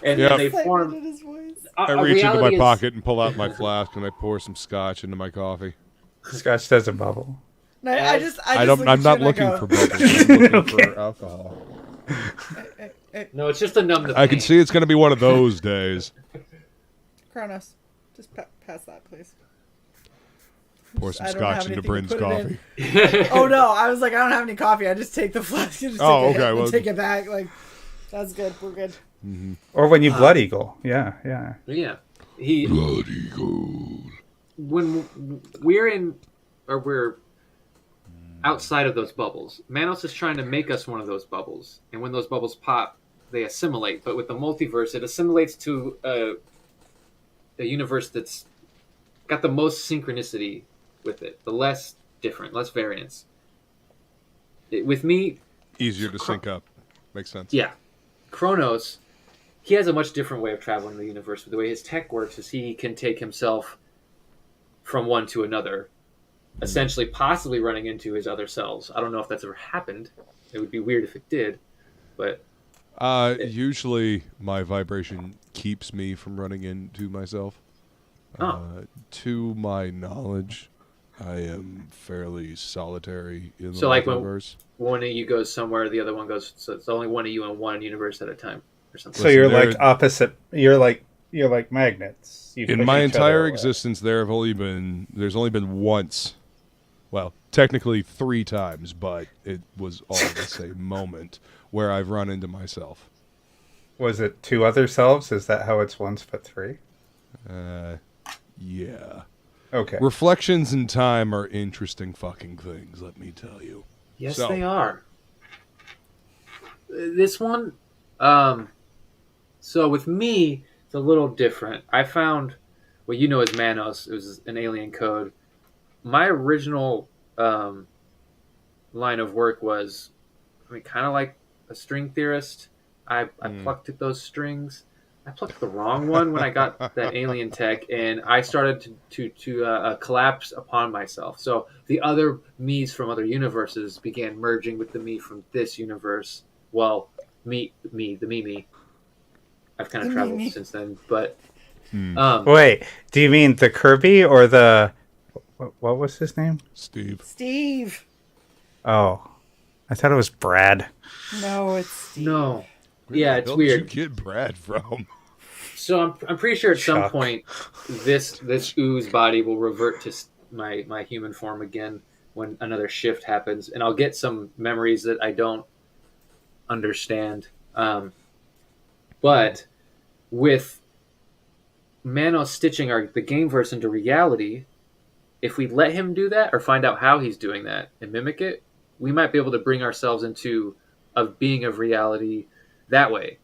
and then they form. I reach into my pocket and pull out my flask, and I pour some scotch into my coffee. Scotch doesn't bubble. No, I'm not looking for bubbles. I'm looking for alcohol. No, it's just a numb the pain. I can see it's going to be one of those days. Kronos, just pass that, please. Pour some scotch into Bryn's coffee. Oh no, I was like, I don't have any coffee. I just take the flask and just take it back. Like, that's good. We're good. Mm-hmm. Or when you Blood Eagle. Yeah. Yeah. Blood Eagle. When we're outside of those bubbles, Manos is trying to make us one of those bubbles. And when those bubbles pop, they assimilate. But with the multiverse, it assimilates to a universe that's got the most synchronicity with it. The less different, less variance. With me... Easier to sync up. Makes sense. Yeah. Kronos, he has a much different way of traveling the universe. The way his tech works is he can take himself from one to another, essentially possibly running into his other selves. I don't know if that's ever happened. It would be weird if it did, but... Usually my vibration keeps me from running into myself. To my knowledge, I am fairly solitary in the So like multiverse. when one of you goes somewhere, the other one goes. So it's only one of you in one universe at a time, or something. So you're like opposite. You're like magnets. You in my entire existence, there's only been once. Well, technically 3 times, but it was all the same moment where I've run into myself. Was it 2 other selves? Is that how it's once but 3? Yeah. Okay. Reflections in time are interesting fucking things, let me tell you. Yes, they are. This one, so with me, it's a little different. I found what you know as Manos. It was an alien code. My original line of work was, kind of like a string theorist. I plucked at those strings. I plucked the wrong one when I got that alien tech, and I started to collapse upon myself. So the other me's from other universes began merging with the me from this universe. Well, the me. I've kind of traveled since then, but wait, do you mean the Kirby or the what was his name? Steve. Oh, I thought it was Brad. No, it's Steve. No. Where yeah, the it's hell weird. Did you get Brad from? So I'm pretty sure at some point this ooze body will revert to my human form again when another shift happens, and I'll get some memories that I don't understand. But with Manos stitching the game verse into reality, if we let him do that or find out how he's doing that and mimic it, we might be able to bring ourselves into a being of reality that way.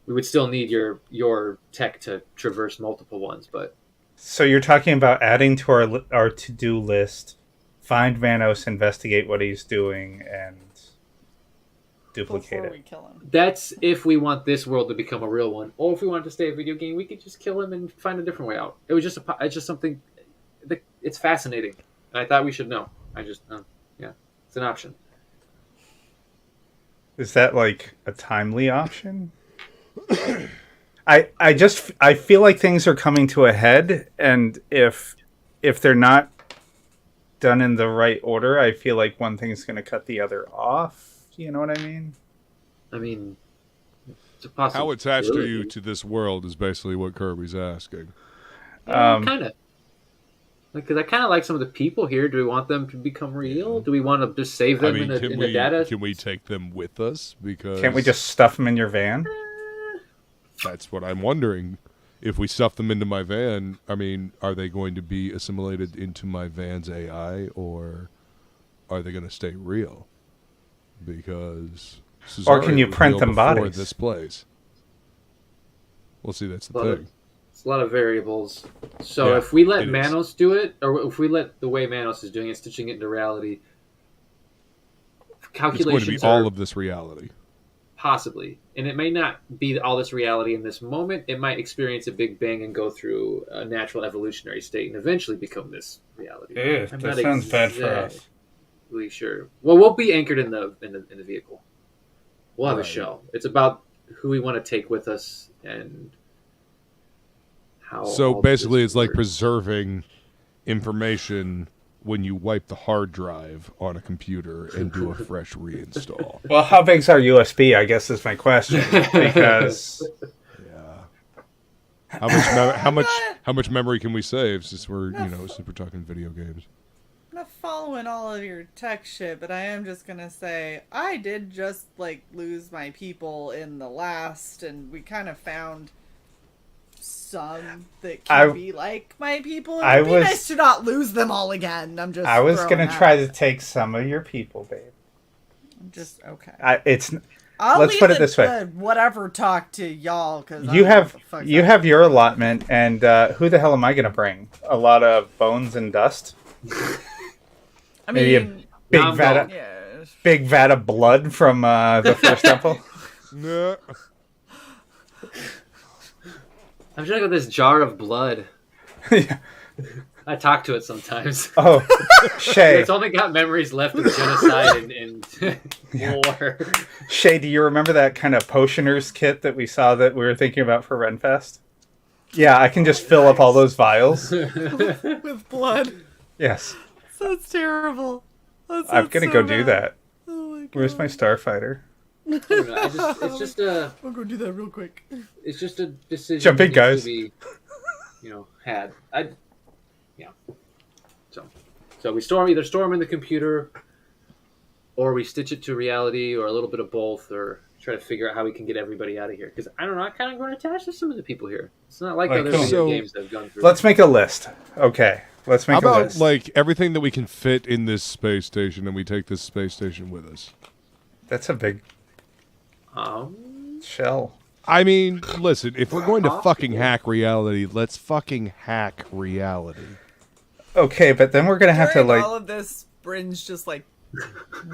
We would still need your tech to traverse multiple ones, but so you're talking about adding to our to-do list, find Manos, investigate what he's doing, and duplicate Before it. we kill him. that's if we want this world to become a real one. Or if we want it to stay a video game, we could just kill him and find a different way out. It's just something. It's fascinating, and I thought we should know. It's an option. Is that like a timely option? I feel like things are coming to a head, and if they're not done in the right order, I feel like one thing is going to cut the other off. You know what I mean? I mean, it's a possibility. How attached are you to this world is basically what Kirby's asking. Kind of. Because I kind of like some of the people here. Do we want them to become real? Do we want to just save them in the data? Can we take them with us? Because can't we just stuff them in your van? That's what I'm wondering. If we stuff them into my van, are they going to be assimilated into my van's AI, or are they going to stay real? Because or can you print them bodies? This place. Well, see, that's the thing. It's a lot of variables. So if we let Manos do it, or if we let the way Manos is doing it, stitching it into reality, calculations it's going to be all of this reality. Possibly. And it may not be all this reality in this moment. It might experience a big bang and go through a natural evolutionary state and eventually become this reality. That sounds bad for us. Sure. Well, we'll be anchored in the vehicle. We'll have a shell. It's about who we want to take with us and how. So basically, it's like preserving information when you wipe the hard drive on a computer and do a fresh reinstall. Well, how big's our USB? I guess is my question. Because how much memory can we save since we're talking video games? I'm not following all of your tech shit, but I am just gonna say I did just lose my people in the last, and we kind of found some that can be like my people. It would be nice to not lose them all again. I was gonna try to take some of your people, babe. I'm just okay. Let's put it this way. Whatever talk to y'all, because you have your allotment, and who the hell am I gonna bring? A lot of bones and dust. Maybe a big vat of blood from the first temple. No. I'm trying to get this jar of blood. Yeah. I talk to it sometimes. Oh, Shay. It's only got memories left of genocide and war. Shay, do you remember that kind of potioner's kit that we saw that we were thinking about for Renfest? Yeah, I can just fill up all those vials. With blood. Yes. That's terrible. I'm gonna go do that. Oh my god. Where's my starfighter? It's just a. I'll go do that real quick. It's just a decision. Jump in, that guys. needs to be, had. So we either storm in the computer, or we stitch it to reality, or a little bit of both, or try to figure out how we can get everybody out of here. Because I don't know, I kind of grown attached to some of the people here. It's not like other video games that have gone through. Let's make a list. Okay, let's make a list. How about like everything that we can fit in this space station, and we take this space station with us? That's a big shell. I mean, listen, if we're going to fucking hack reality, let's fucking hack reality. Okay, but then we're gonna have to like all of this. Bryn's just like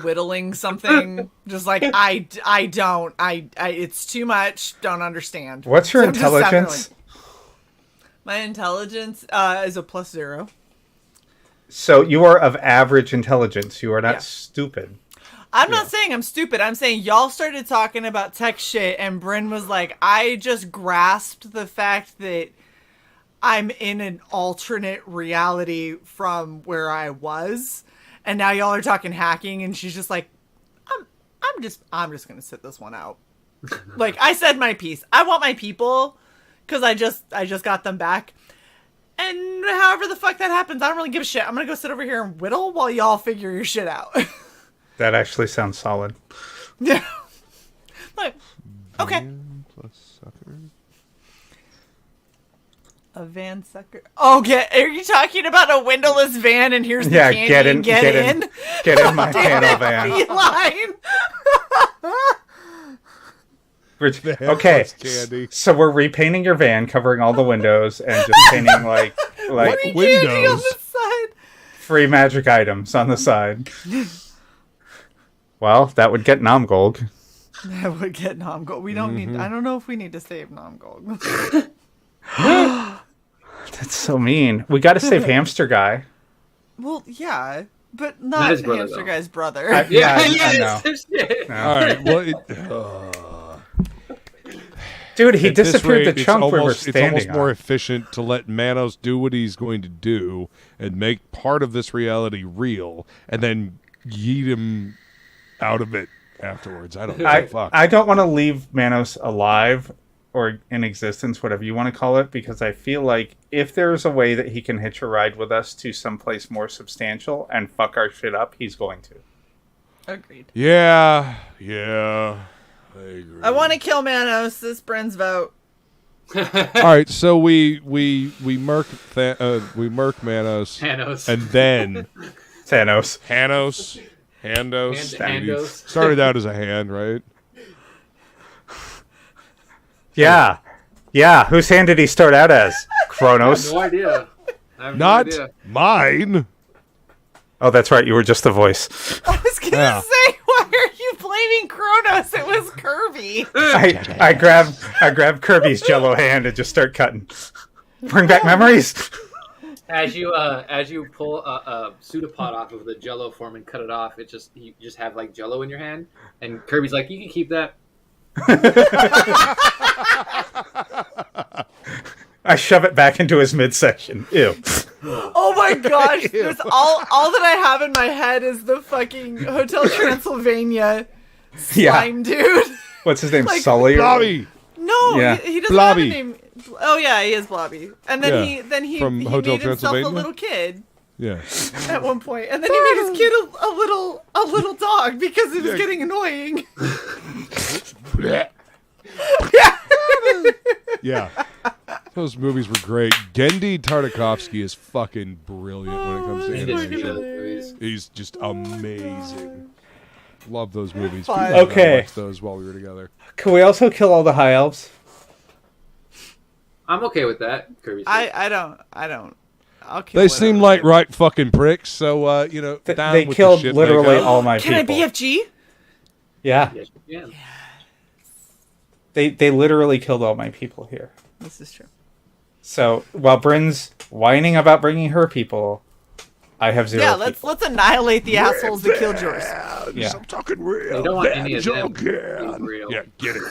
whittling something, just like I don't, it's too much. Don't understand. What's your So I'm just sat there intelligence? like, my intelligence is a +0. So you are of average intelligence. You are not Yeah. stupid. I'm not saying I'm stupid. I'm saying y'all started talking about tech shit, and Bryn was like, I just grasped the fact that I'm in an alternate reality from where I was, and now y'all are talking hacking, and she's just like, I'm just gonna sit this one out. Like, I said my piece. I want my people, because I just got them back. And however the fuck that happens, I don't really give a shit. I'm gonna go sit over here and whittle while y'all figure your shit out. That actually sounds solid. Yeah. Like, okay. Plus sucker. A van sucker. Okay, are you talking about a windowless van? And here's the candy. Get in, and get in. Get in my panel van. Line. Okay, Candy. so we're repainting your van, covering all the windows, and just painting like Candy on windows. the side. free magic items on the side. Well, that would get Namgolg. That would get Namgolg. We don't need. I don't know if we need to save Namgolg. That's so mean. We got to save Hamster Guy. Well, yeah, but not his brother, Hamster though. Guy's brother. I know. Shit. No. All right. Well, Dude, he at this disappeared rate, the chunk we were it's standing almost more on. efficient to let Manos do what he's going to do and make part of this reality real, and then yeet him out of it afterwards. I don't know. Fuck. I don't want to leave Manos alive or in existence, whatever you want to call it, because I feel like if there's a way that he can hitch a ride with us to someplace more substantial and fuck our shit up, he's going to. Agreed. Yeah. I agree. I want to kill Manos. This Bryn's vote. All right, so we murk Manos, Thanos. and then Thanos. Handos. Started out as a hand, right? Yeah. Whose hand did he start out as? Kronos. No idea. I have Not no idea. mine. Oh, that's right. You were just the voice. I was gonna Yeah. say, why are you blaming Kronos? It was Kirby. I grab Kirby's jello hand and just start cutting. Bring back memories. As you pull a pseudopod off of the Jello form and cut it off, you just have like Jello in your hand, and Kirby's like, "You can keep that." I shove it back into his midsection. Ew. Oh my gosh! This all that I have in my head is the fucking Hotel Transylvania slime dude. What's his name? Like, Sully? Blobby. No, Yeah. he doesn't Blobby. have a name. Oh yeah, he is Blobby. And then he From he Hotel made himself a Transylvania? little kid Yeah. at one point, and then he made his kid a little dog because it was getting annoying. Yeah. Those movies were great. Gendy Tartakovsky is fucking brilliant when it comes to He did some animation. good movies. He's just amazing. Love those movies. Fine. People and I Okay. watched those while we were together. Can we also kill all the high elves? I'm okay with that. Kirby. Said. I don't. I'll kill They whatever. seem like right fucking pricks, so down They with killed the shit literally maker. all my Can I people. BFG? Yeah. Yes, you can. They literally killed all my people here. This is true. So while Bryn's whining about bringing her people, I have zero. Yeah, people. let's annihilate the assholes that killed yours. Yeah. I'm talking real. They don't want any of them Vengeance. being real. Yeah, get it.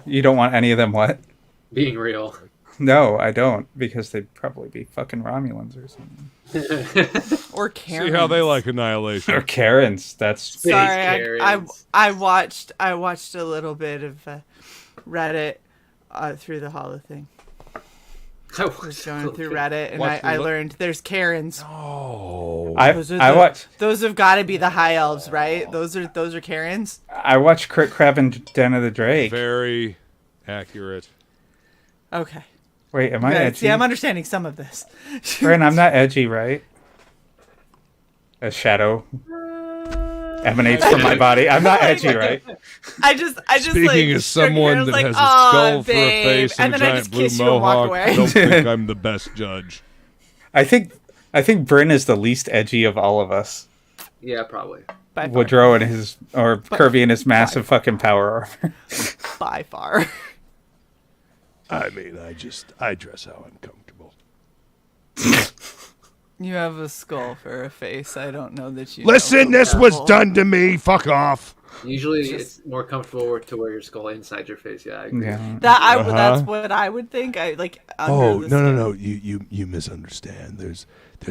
You don't want any of them what? Being real. No, I don't, because they'd probably be fucking Romulans or something. Or Karens. See how they like annihilation. Or Karens. That's Space Sorry, Karens. I watched a little bit of Reddit through the Holo thing. I was going through Reddit and I learned there's Karens. Oh, I watch. Those have got to be the high elves, right? Those are Karens. I watch Crit Crab and Den of the Drake. very accurate. Okay. Wait, am I edgy? See, I'm understanding some of this. Bryn, I'm not edgy, right? A shadow emanates from my body. I'm not edgy, right? I just Speaking like, as someone that like, has a "Aw, skull for a babe," face and a then I giant just blue kiss you and walk mohawk, away. don't think I'm the best judge. I think Bryn is the least edgy of all of us. Yeah, probably. By far. Woodrow and his, or Kirby and his massive fucking power armor. By far. I mean, I dress how I'm comfortable. You have a skull for a face. I don't know that you. Listen, this was done to me. Fuck off. Usually, it's more comfortable to wear your skull inside your face. Yeah, I agree. Yeah. That's what I would think. I like. Oh, under the no. skin. You misunderstand. There's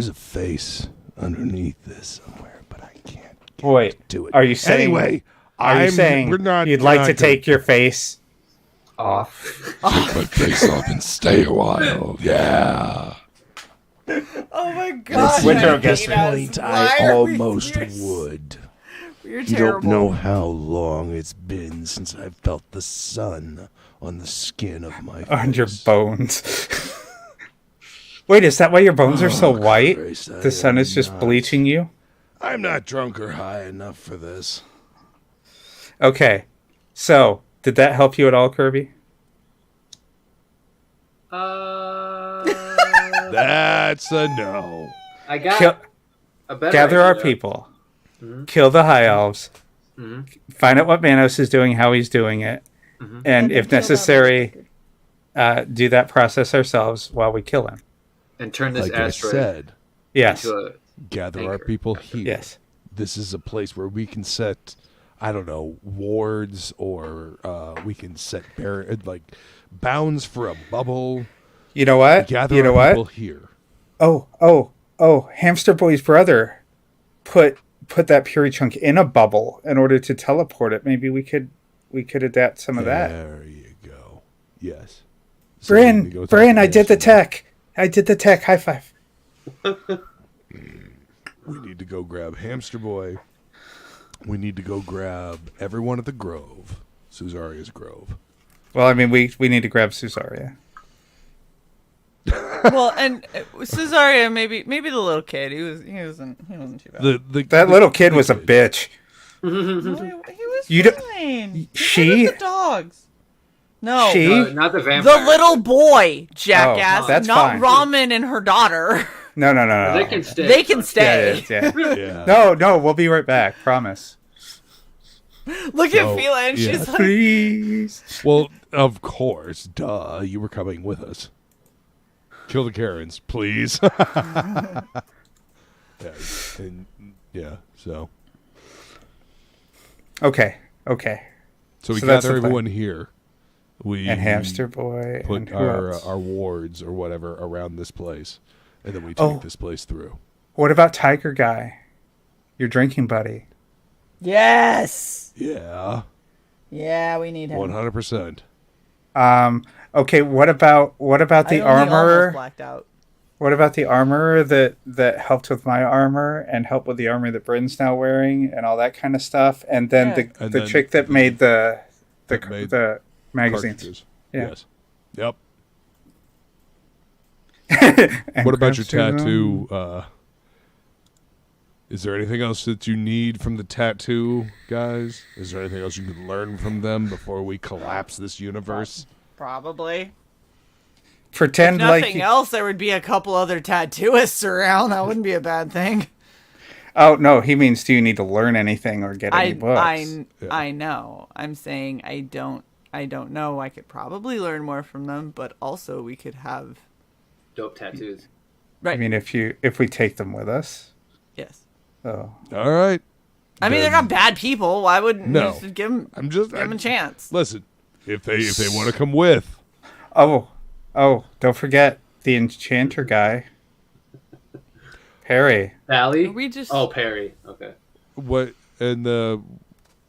a face underneath this somewhere, but I can't Wait, do it. are you saying? Anyway, Are you saying you'd like to take your face off? Take my face off and stay a while. Yeah. Oh my god! Woodrow At gets this point, I almost would. You're You terrible. don't know how long it's been since I've felt the sun on the skin of my face. On your bones. Wait, is that why your bones are so white? Christ, I The sun am is just not- bleaching you? I'm not drunk or high enough for this. Okay. So, did that help you at all, Kirby? That's a no. I got Kill, a better gather idea, our though. people. Kill the High Elves. Find out what Manos is doing, how he's doing it. And if necessary, do that process ourselves while we kill him. And turn this Like I asteroid said, Yes. into a... gather our Anchor. people here. Yes. This is a place where we can set, I don't know, wards, or we can set bounds for a bubble. You know what? Gather You know our people what? here. Oh, Hamster Boy's brother put that Puri chunk in a bubble in order to teleport it. Maybe we could adapt some of that. There you go. Yes. So we need to go talk Bryn, to I did the Hamster tech. I did the tech. High five. We need to go grab Hamster Boy. We need to go grab everyone at the Grove. Susaria's Grove. Well, I mean, we need to grab Susaria. Well, and Cesaria, maybe the little kid. He wasn't too bad. That little kid was a bitch. He was You don't- fine. she- With the dogs. No. She? not the The vampire. little boy, jackass. that's not fine. Ramen and her daughter. No. They can stay. They can Yeah, stay. yeah. Yeah. No, we'll be right back. Promise. Look So, at Fila, and yeah. she's like, Please. Well, of course. Duh. You were coming with us. Kill the Karens, please. So Okay. So we So that's gather the plan. everyone here. We And Hamster Boy. put and who our else? wards or whatever around this place, and then we take Oh. this place through. What about Tiger Guy? Your drinking buddy. yes. Yeah, Yeah, we need him. 100%. Okay. What about the I only almost armorer? blacked out. What about the armorer that helped with my armor and helped with the armor that Bryn's now wearing and all that kind of stuff? And then Yeah. And the then chick that made the made magazines. Cartridges. Yeah. Yes. Yep. And What about your perhaps, tattoo? Is there anything else that you need from the tattoo guys? Is there anything else you can learn from them before we collapse this universe? Probably. Pretend like Nothing else, there would be a couple other tattooists around. That wouldn't be a bad thing. Oh no, he means do you need to learn anything or get any books? I know. I'm saying I don't know. I could probably learn more from them, but also we could have Dope tattoos. right. I mean, if we take them with us. yes. Oh, All right. I mean, they're not bad people. Why wouldn't No. give them I'm just give them a chance? Listen, if they want to come with, oh, Oh, don't forget the enchanter guy. Perry. Sally? We just... Oh, Perry. Okay. What and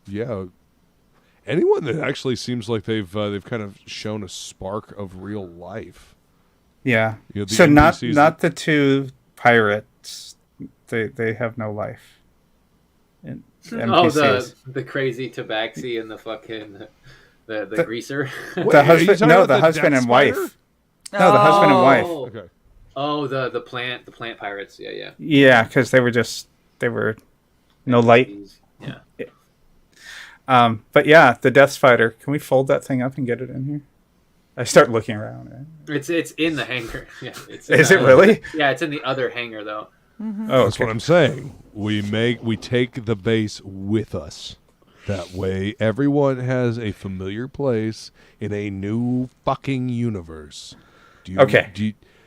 yeah, anyone that actually seems like they've kind of shown a spark of real life. Yeah. You know, the So NPCs not the two pirates. They have no life. NPCs. Oh, the crazy tabaxi and the fucking the greaser. Wait, The are you husband, talking no, about the the husband Death and wife. Spider? No, the husband and wife. Oh. Okay. Oh, the plant pirates. Yeah. Yeah, because they were no light. Yeah. But yeah, the Death Spider. Can we fold that thing up and get it in here? I start looking around. It's in the hangar. Yeah. Is it really? Yeah, it's in the other hangar though. Oh, That's what I'm saying. We take the base with us. That way, everyone has a familiar place in a new fucking universe.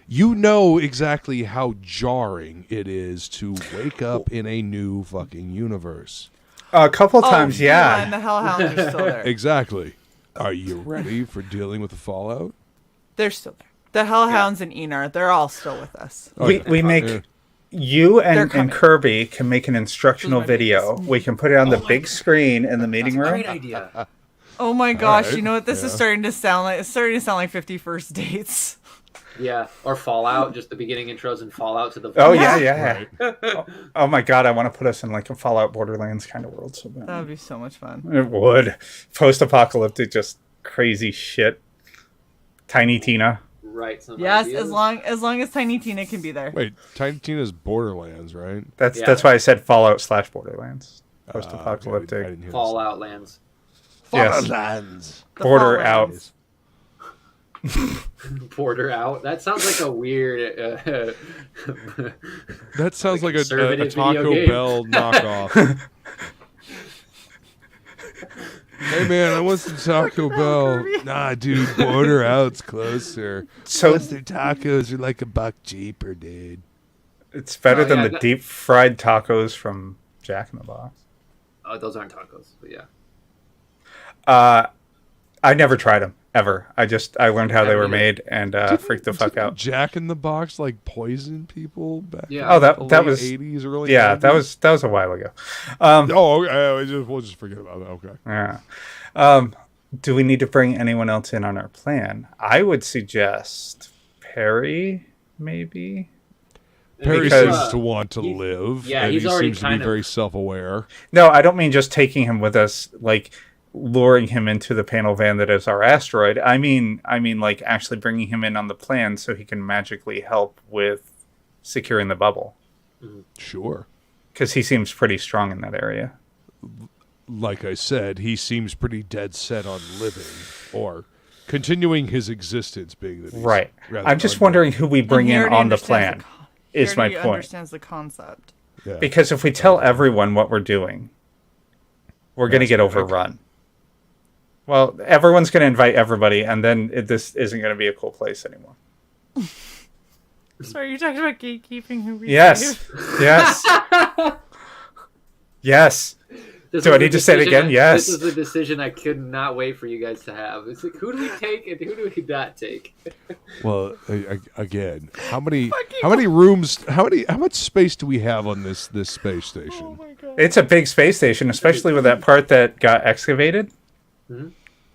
You know exactly how jarring it is to wake up in a new fucking universe. A couple times, yeah. And the Hellhounds are still there. Exactly. Are you ready for dealing with the fallout? They're still there. The Hellhounds and Enar, they're all still with us. We make you and Kirby can make an instructional video. We can put it on the big screen in the meeting room. Great idea. Oh my gosh! right. You know what this is starting to sound like? It's starting to sound like 51st Dates. Yeah, or Fallout, just the beginning intros and Fallout to the. Oh yeah. Oh my god, I want to put us in like a Fallout Borderlands kind of world so bad. That would be so much fun. It would. Post-apocalyptic, just crazy shit. Tiny Tina. Right. Some Yes, ideas. as long as Tiny Tina can be there. Wait, Tiny Tina's Borderlands, right? That's why I said Fallout / Borderlands. Post-apocalyptic. I didn't hear Fallout lands. Yes. Lands. The Border Fallouts. out. Border out. That sounds like a weird. That sounds like a conservative Taco video game. Bell knockoff. Hey man, I want some Taco Bell. Nah, dude, Border Out's closer. So Plus their tacos are like $1 cheaper, dude. it's better Oh, than yeah, the that- deep fried tacos from Jack in the Box. Oh, those aren't tacos, but yeah. I never tried them ever. I learned how they Never were either. made and freaked the fuck out. Jack in the Box like poison people back. Yeah. Oh, in the that late was 80s, early. yeah. 90s? That was a while ago. Oh, okay. We'll just forget about that. Okay. Yeah. Do we need to bring anyone else in on our plan? I would suggest Perry, maybe. Perry Because- seems to want to live. yeah, and he's he already seems to be kind of- very self-aware. No, I don't mean just taking him with us, like luring him into the panel van that is our asteroid. I mean like actually bringing him in on the plan so he can magically help with securing the bubble. Sure. Because he seems pretty strong in that area. Like I said, he seems pretty dead set on living or continuing his existence, being that he's Right. rather I'm just undead. wondering who we bring He in already on the understands plan. He Is my already point. understands the concept. Yeah. Because if we tell everyone what we're doing, we're going to get overrun. Well, everyone's going to invite everybody, and then this isn't going to be a cool place anymore. Sorry, you're talking about gatekeeping who we Yes. save? Yes. Yes. This Do was I the need to say it decision- again? Yes. This is the decision I could not wait for you guys to have. It's like, who do we take and who do we not take? Well, again, how many rooms? How much space do we have on this space station? Oh my god. It's a big space station, especially with that part that got excavated.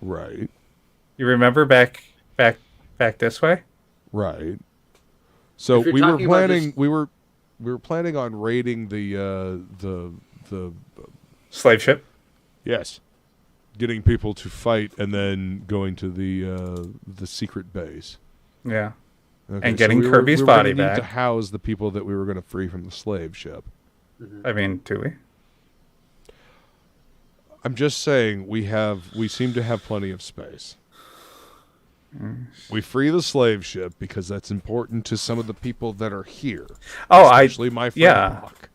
Right, You remember back this way? right. So If you're we were talking about planning. just- We were planning on raiding the Slave ship. yes, getting people to fight and then going to the secret base. Yeah. Okay, And getting we Kirby's we were gonna body need back. to house the people that we were going to free from the slave ship. I mean, do we? I'm just saying we seem to have plenty of space. We free the slave ship because that's important to some of the people that are here. Oh, especially my friend yeah. Buck.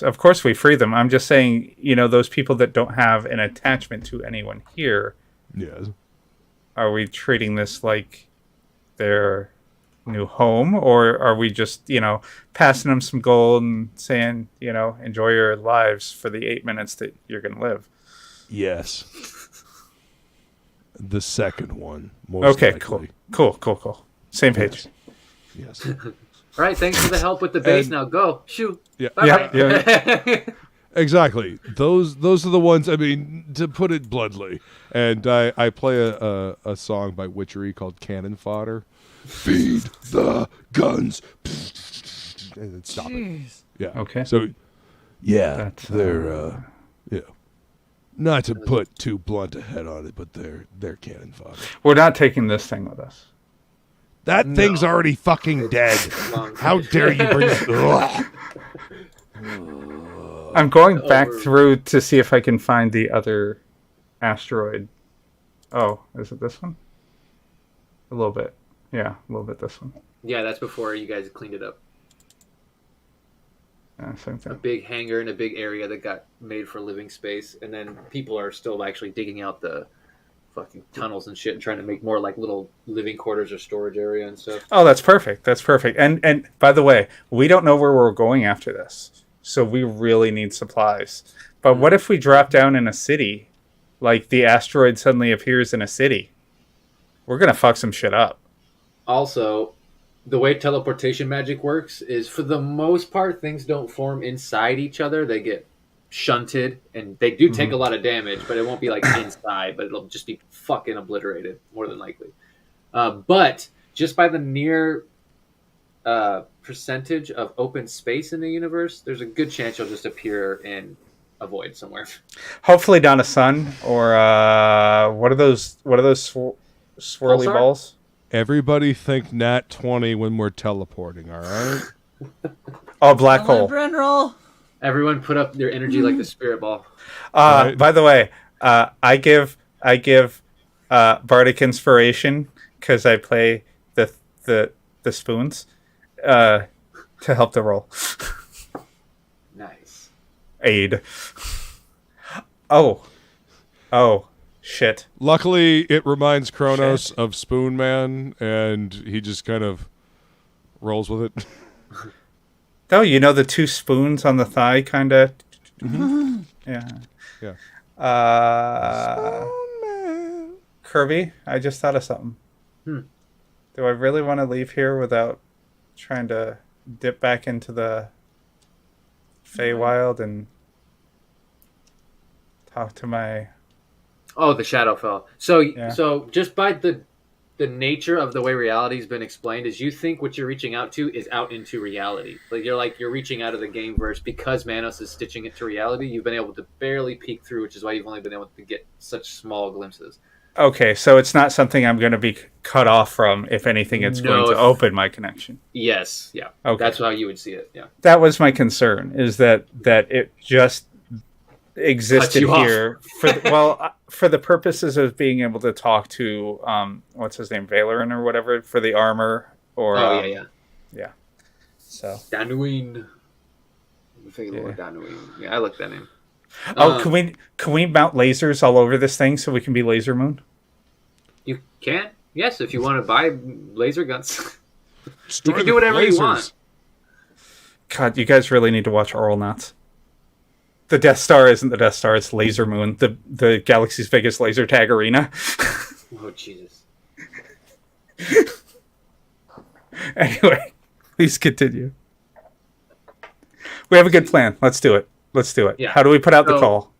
Of course we free them. I'm just saying, those people that don't have an attachment to anyone here, Yes. are we treating this like their new home, or are we just, passing them some gold and saying, enjoy your lives for the 8 minutes that you're going to live? Yes. The second one, most Okay, likely. Cool. Same page. Yes. All right, thanks for the help with the base. Now go shoot. Yeah. Bye-bye. Yeah. Exactly. Those are the ones. I mean, to put it bluntly, and I play a song by Witchery called "Cannon Fodder." Feed the guns, and then stop it. Yeah. Okay. So, yeah, That's, they're not to put too blunt a head on it, but they're cannon fodder. We're not taking this thing with us. That thing's already fucking dead. How dare you bring it? I'm going back through to see if I can find the other asteroid. Oh, is it this one? A little bit. Yeah, a little bit this one. Yeah, that's before you guys cleaned it up. Yeah, same A thing. big hangar in a big area that got made for living space, and then people are still actually digging out the fucking tunnels and shit and trying to make more like little living quarters or storage area and stuff. Oh, that's perfect. And by the way, we don't know where we're going after this, so we really need supplies. But what if we drop down in a city? Like the asteroid suddenly appears in a city. We're gonna fuck some shit up. Also, the way teleportation magic works is, for the most part, things don't form inside each other. They get shunted, and they do take a lot of damage, but it won't be like inside, but it'll just be fucking obliterated, more than likely. But just by the near percentage of open space in the universe, there's a good chance you'll just appear in a void somewhere. Hopefully down a sun or what are those swirly Pulsar? balls? Everybody think Nat 20 when we're teleporting, all right? Oh, black hole. General. Everyone put up their energy like the spirit ball. Right. By the way, I give Bardic inspiration because I play the spoons to help the roll. Nice. Aid. Oh, shit. Luckily, it reminds Kronos of Spoon Man, and he just kind of rolls with it. Oh, you know the two spoons on the thigh, kind of. Yeah. Yeah. Kirby, I just thought of something. Do I really want to leave here without trying to dip back into the Feywild and talk to my... Oh, the Shadowfell. So, Yeah. so just by the nature of the way reality's been explained, is you think what you're reaching out to is out into reality. Like you're reaching out of the game verse because Manos is stitching it to reality. You've been able to barely peek through, which is why you've only been able to get such small glimpses. Okay, so it's not something I'm going to be cut off from. If anything, it's going to open my connection. Yes, yeah. Okay. That's how you would see it. Yeah. That was my concern, is that it just existed you off. here for the purposes of being able to talk to what's his name, Valoran or whatever, for the armor or yeah. So Danuin. Danuin. Yeah, I like that name. can we mount lasers all over this thing so we can be Laser Moon? You can, yes, if you want to buy laser guns. Destroy You can the do whatever you lasers. want. God, you guys really need to watch Oral Knots. The Death Star isn't the Death Star; it's Laser Moon, the galaxy's biggest laser tag arena. Oh, Jesus. Anyway, please continue. We have a good plan. Let's do it. Yeah. How do we put out the So- call?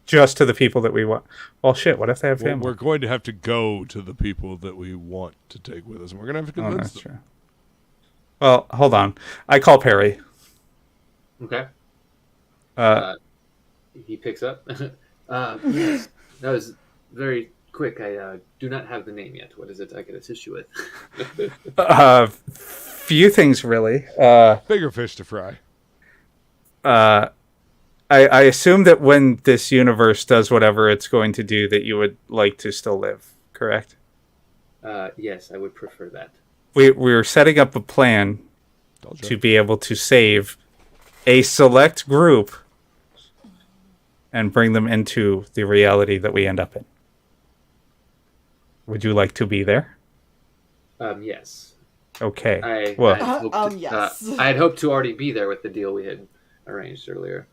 Just to the people that we want. Well, shit. What if they have Well, family? we're going to have to go to the people that we want to take with us, and we're going to have to convince That's them. true. Well, hold on. I call Perry. Okay. He picks up. Yes. That was very quick. I do not have the name yet. What is it I can assist you with? Few things really. Bigger fish to fry. I assume that when this universe does whatever it's going to do, that you would like to still live. Correct? Yes, I would prefer that. We're setting up a plan to be able to save a select group and bring them into the reality that we end up in. Would you like to be there? Yes. Okay. I Yes. I had hoped to already be there with the deal we had arranged earlier.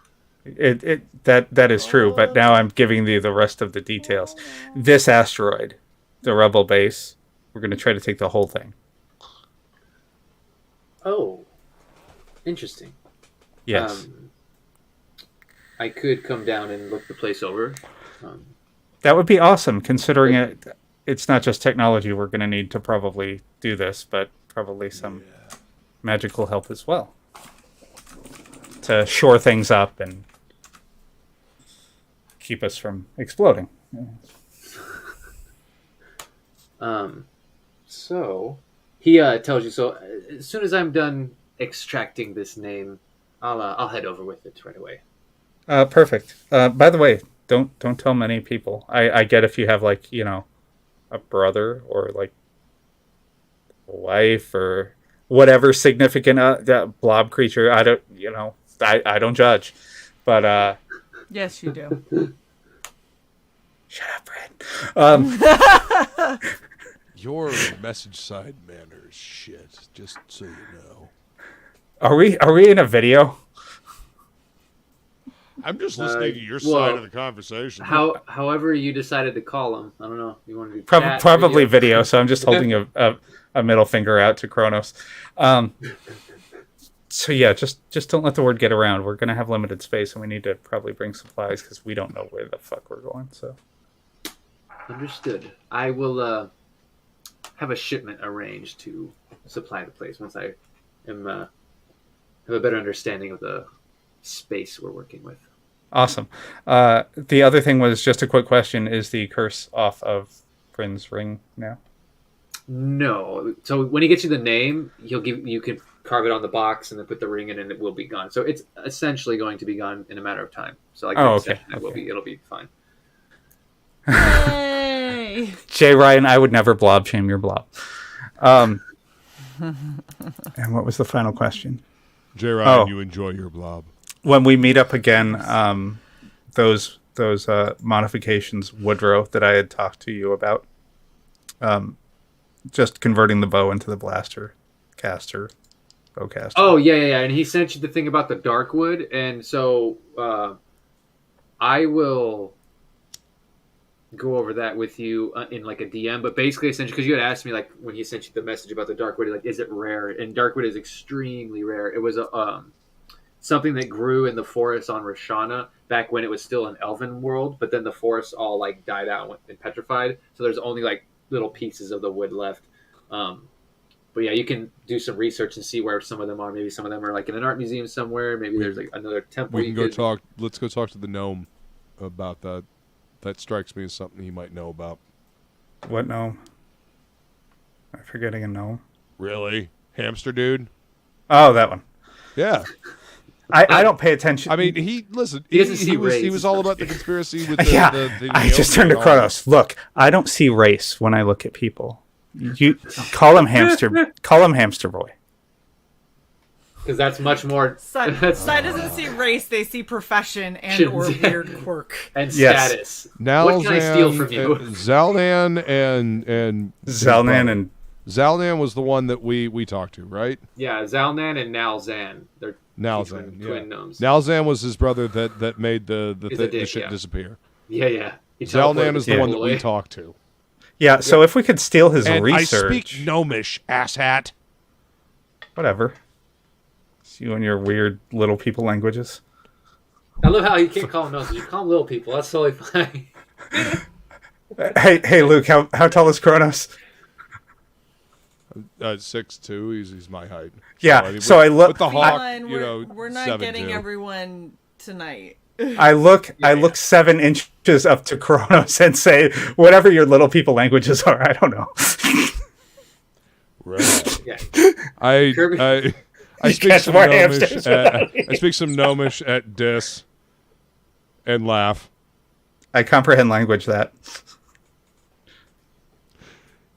That is true, but now I'm giving you the rest of the details. This asteroid the rebel base. We're going to try to take the whole thing. Oh, interesting. Yes. I could come down and look the place over. That would be awesome, considering it's not just technology we're going to need to probably do this, but probably some magical help as well. To shore things up and keep us from exploding. So he tells you. So as soon as I'm done extracting this name, I'll head over with it right away. Perfect. By the way, don't tell many people. I get if you have like a brother or like a wife or whatever significant that blob creature. I don't I don't judge, but yes, you do. Shut up, Brad. Your message side manner is shit, just so you know. Are we in a video? I'm just listening to your side of the conversation. However you decided to call him. I don't know. You want to do probably video, so I'm just holding a middle finger out to Kronos. So yeah, just don't let the word get around. We're going to have limited space, and we need to probably bring supplies because we don't know where the fuck we're going. So understood. I will have a shipment arranged to supply the place once I have a better understanding of the space we're working with. Awesome. The other thing was just a quick question: is the curse off of Bryn's ring now? No. So when he gets you the name, you can carve it on the box and then put the ring in, and it will be gone. So it's essentially going to be gone in a matter of time. So like, it'll be fine. Yay! Jay Ryan, I would never blob shame your blob. And what was the final question? Jay Ryan, you enjoy your blob. When we meet up again, those modifications, Woodrow, that I had talked to you about, just converting the bow into the blaster caster, bowcaster. Oh yeah. And he sent you the thing about the dark wood, and so I will go over that with you in like a DM. But basically, essentially, because you had asked me like when he sent you the message about the dark wood, like is it rare? And dark wood is extremely rare. It was something that grew in the forest on Rashana back when it was still an elven world, but then the forests all like died out and petrified. So there's only like little pieces of the wood left. But yeah, you can do some research and see where some of them are. Maybe some of them are like in an art museum somewhere. Maybe there's like another temple. Let's go talk to the gnome about that. That strikes me as something he might know about. What gnome? Am I forgetting a gnome? Really? Hamster dude? Oh, that one. Yeah. I don't pay attention. I mean, he was all about the conspiracy with the I just turned to Kronos. Look, I don't see race when I look at people. You call him hamster. Call him hamster boy. Because that's much more. Sai doesn't see race; they see profession and or weird quirk and status. Now, what can I steal from you? Zalnan and Zalnan was the one that we talked to, right? Yeah, Zalnan and Nalzan. They're twin gnomes. Nalzan was his brother that made the shit disappear. Yeah. Zalnan is the one that we talked to. Yeah, so if we could steal his research. I speak gnomish, asshat. Whatever. It's you and your weird little people languages. I love how you can't call them gnomes. You call them little people. That's totally fine. Hey, Luke, how tall is Kronos? 6'2". He's my height. Yeah, so I look with the hawk. We're not getting everyone tonight. I look 7 inches up to Kronos and say, whatever your little people languages are, I don't know. Right. Yeah. I speak some gnomish. I speak some gnomish at Dis and laugh. I comprehend language that.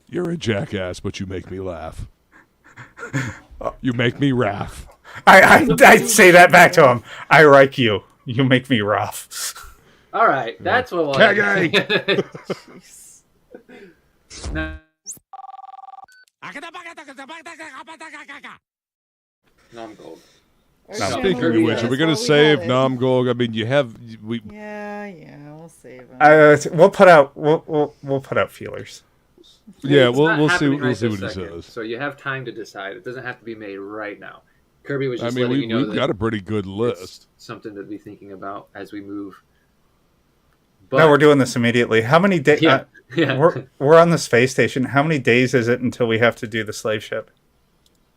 You're a jackass, but you make me laugh. You make me raff. I'd say that back to him. I like you. You make me rough. All right, that's what we'll No. Namgold. Speaking of which, are we going to save Namgold? I mean, Yeah, we'll save him. We'll put out feelers. Yeah, It's we'll not see. happening We'll right see this what he second, says. So you have time to decide. It doesn't have to be made right now. Kirby was I just mean, letting you know we've that got a pretty good it's list. something to be thinking about as we move. No, we're doing this immediately. How many days? Yeah. We're on the space station. How many days is it until we have to do the slave ship?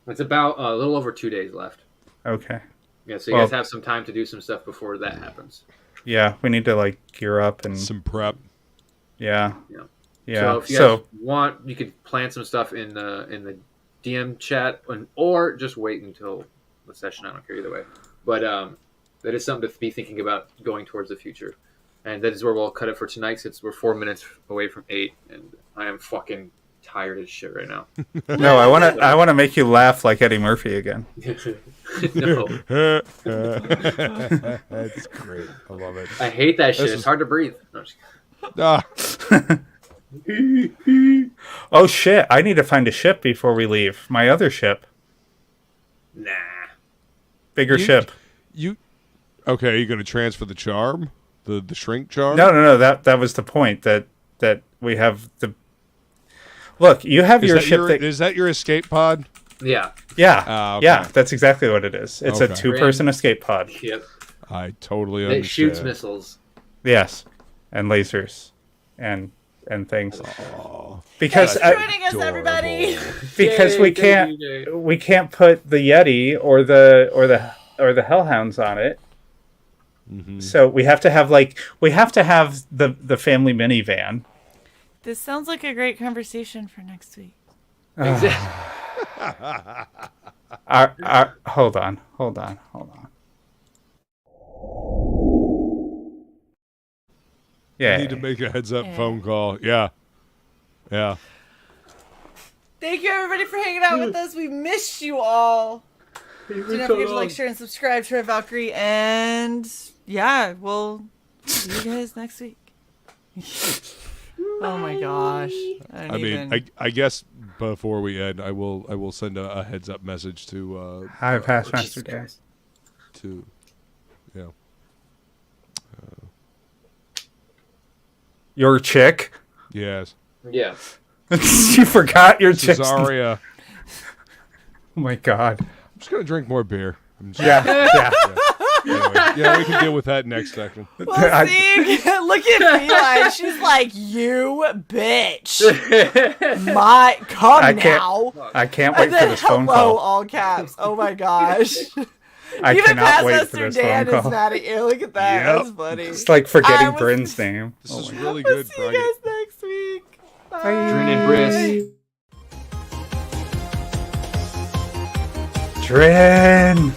It's about a little over 2 days left. Okay. Yeah, so you guys have some time to do some stuff before that happens. Yeah, we need to like gear up and some prep. Yeah. So if you guys want, you could plan some stuff in the DM chat, or just wait until the session. I don't care either way. But that is something to be thinking about going towards the future. And that is where we'll cut it for tonight, since we're 4 minutes away from 8, and I am fucking tired as shit right now. No, I wanna make you laugh like Eddie Murphy again. No. That's great. I love it. I hate that shit. It's hard to breathe. No, Oh shit! I need to find a ship before we leave. My other ship. Nah. Bigger ship. Okay? Are you going to transfer the charm, the shrink charm? No. That was the point. That we have the. Look, you have your ship. Is that your escape pod? Yeah. Yeah. Okay. Yeah. That's exactly what it is. It's a 2-person escape pod. Yep. I totally understand. It shoots missiles. Yes, and lasers, and things. Oh, because joining us, everybody. Because Yay, we can't put the Yeti or the Hellhounds on it. Mm-hmm. So we have to have the family minivan. This sounds like a great conversation for next week. Hold on. Yeah. I need to make a heads up phone call. Yeah. Thank you, everybody, for hanging out with us. We missed you all. Do not forget to like, share, and subscribe to our Valkyrie. And yeah, we'll see you guys next week. Oh my gosh! I guess before we end, I will send a heads up message to Hi, Past Master Dan. Your chick? Yes. Yeah. You forgot your chick. Cesaria. Oh my god. I'm just gonna drink more beer. Yeah. Anyway, we can deal with that next section. Well, see, look at Eli. She's like, "You bitch, now." I can't wait for this phone call. All caps. Oh my gosh. I Even cannot wait Past for Master this Dan phone is call. mad at you. Look at that. Yep. That's funny. It's like forgetting Bryn's name. This is really We'll good. see you guys next week. Bye. Drin and Briss. Drin.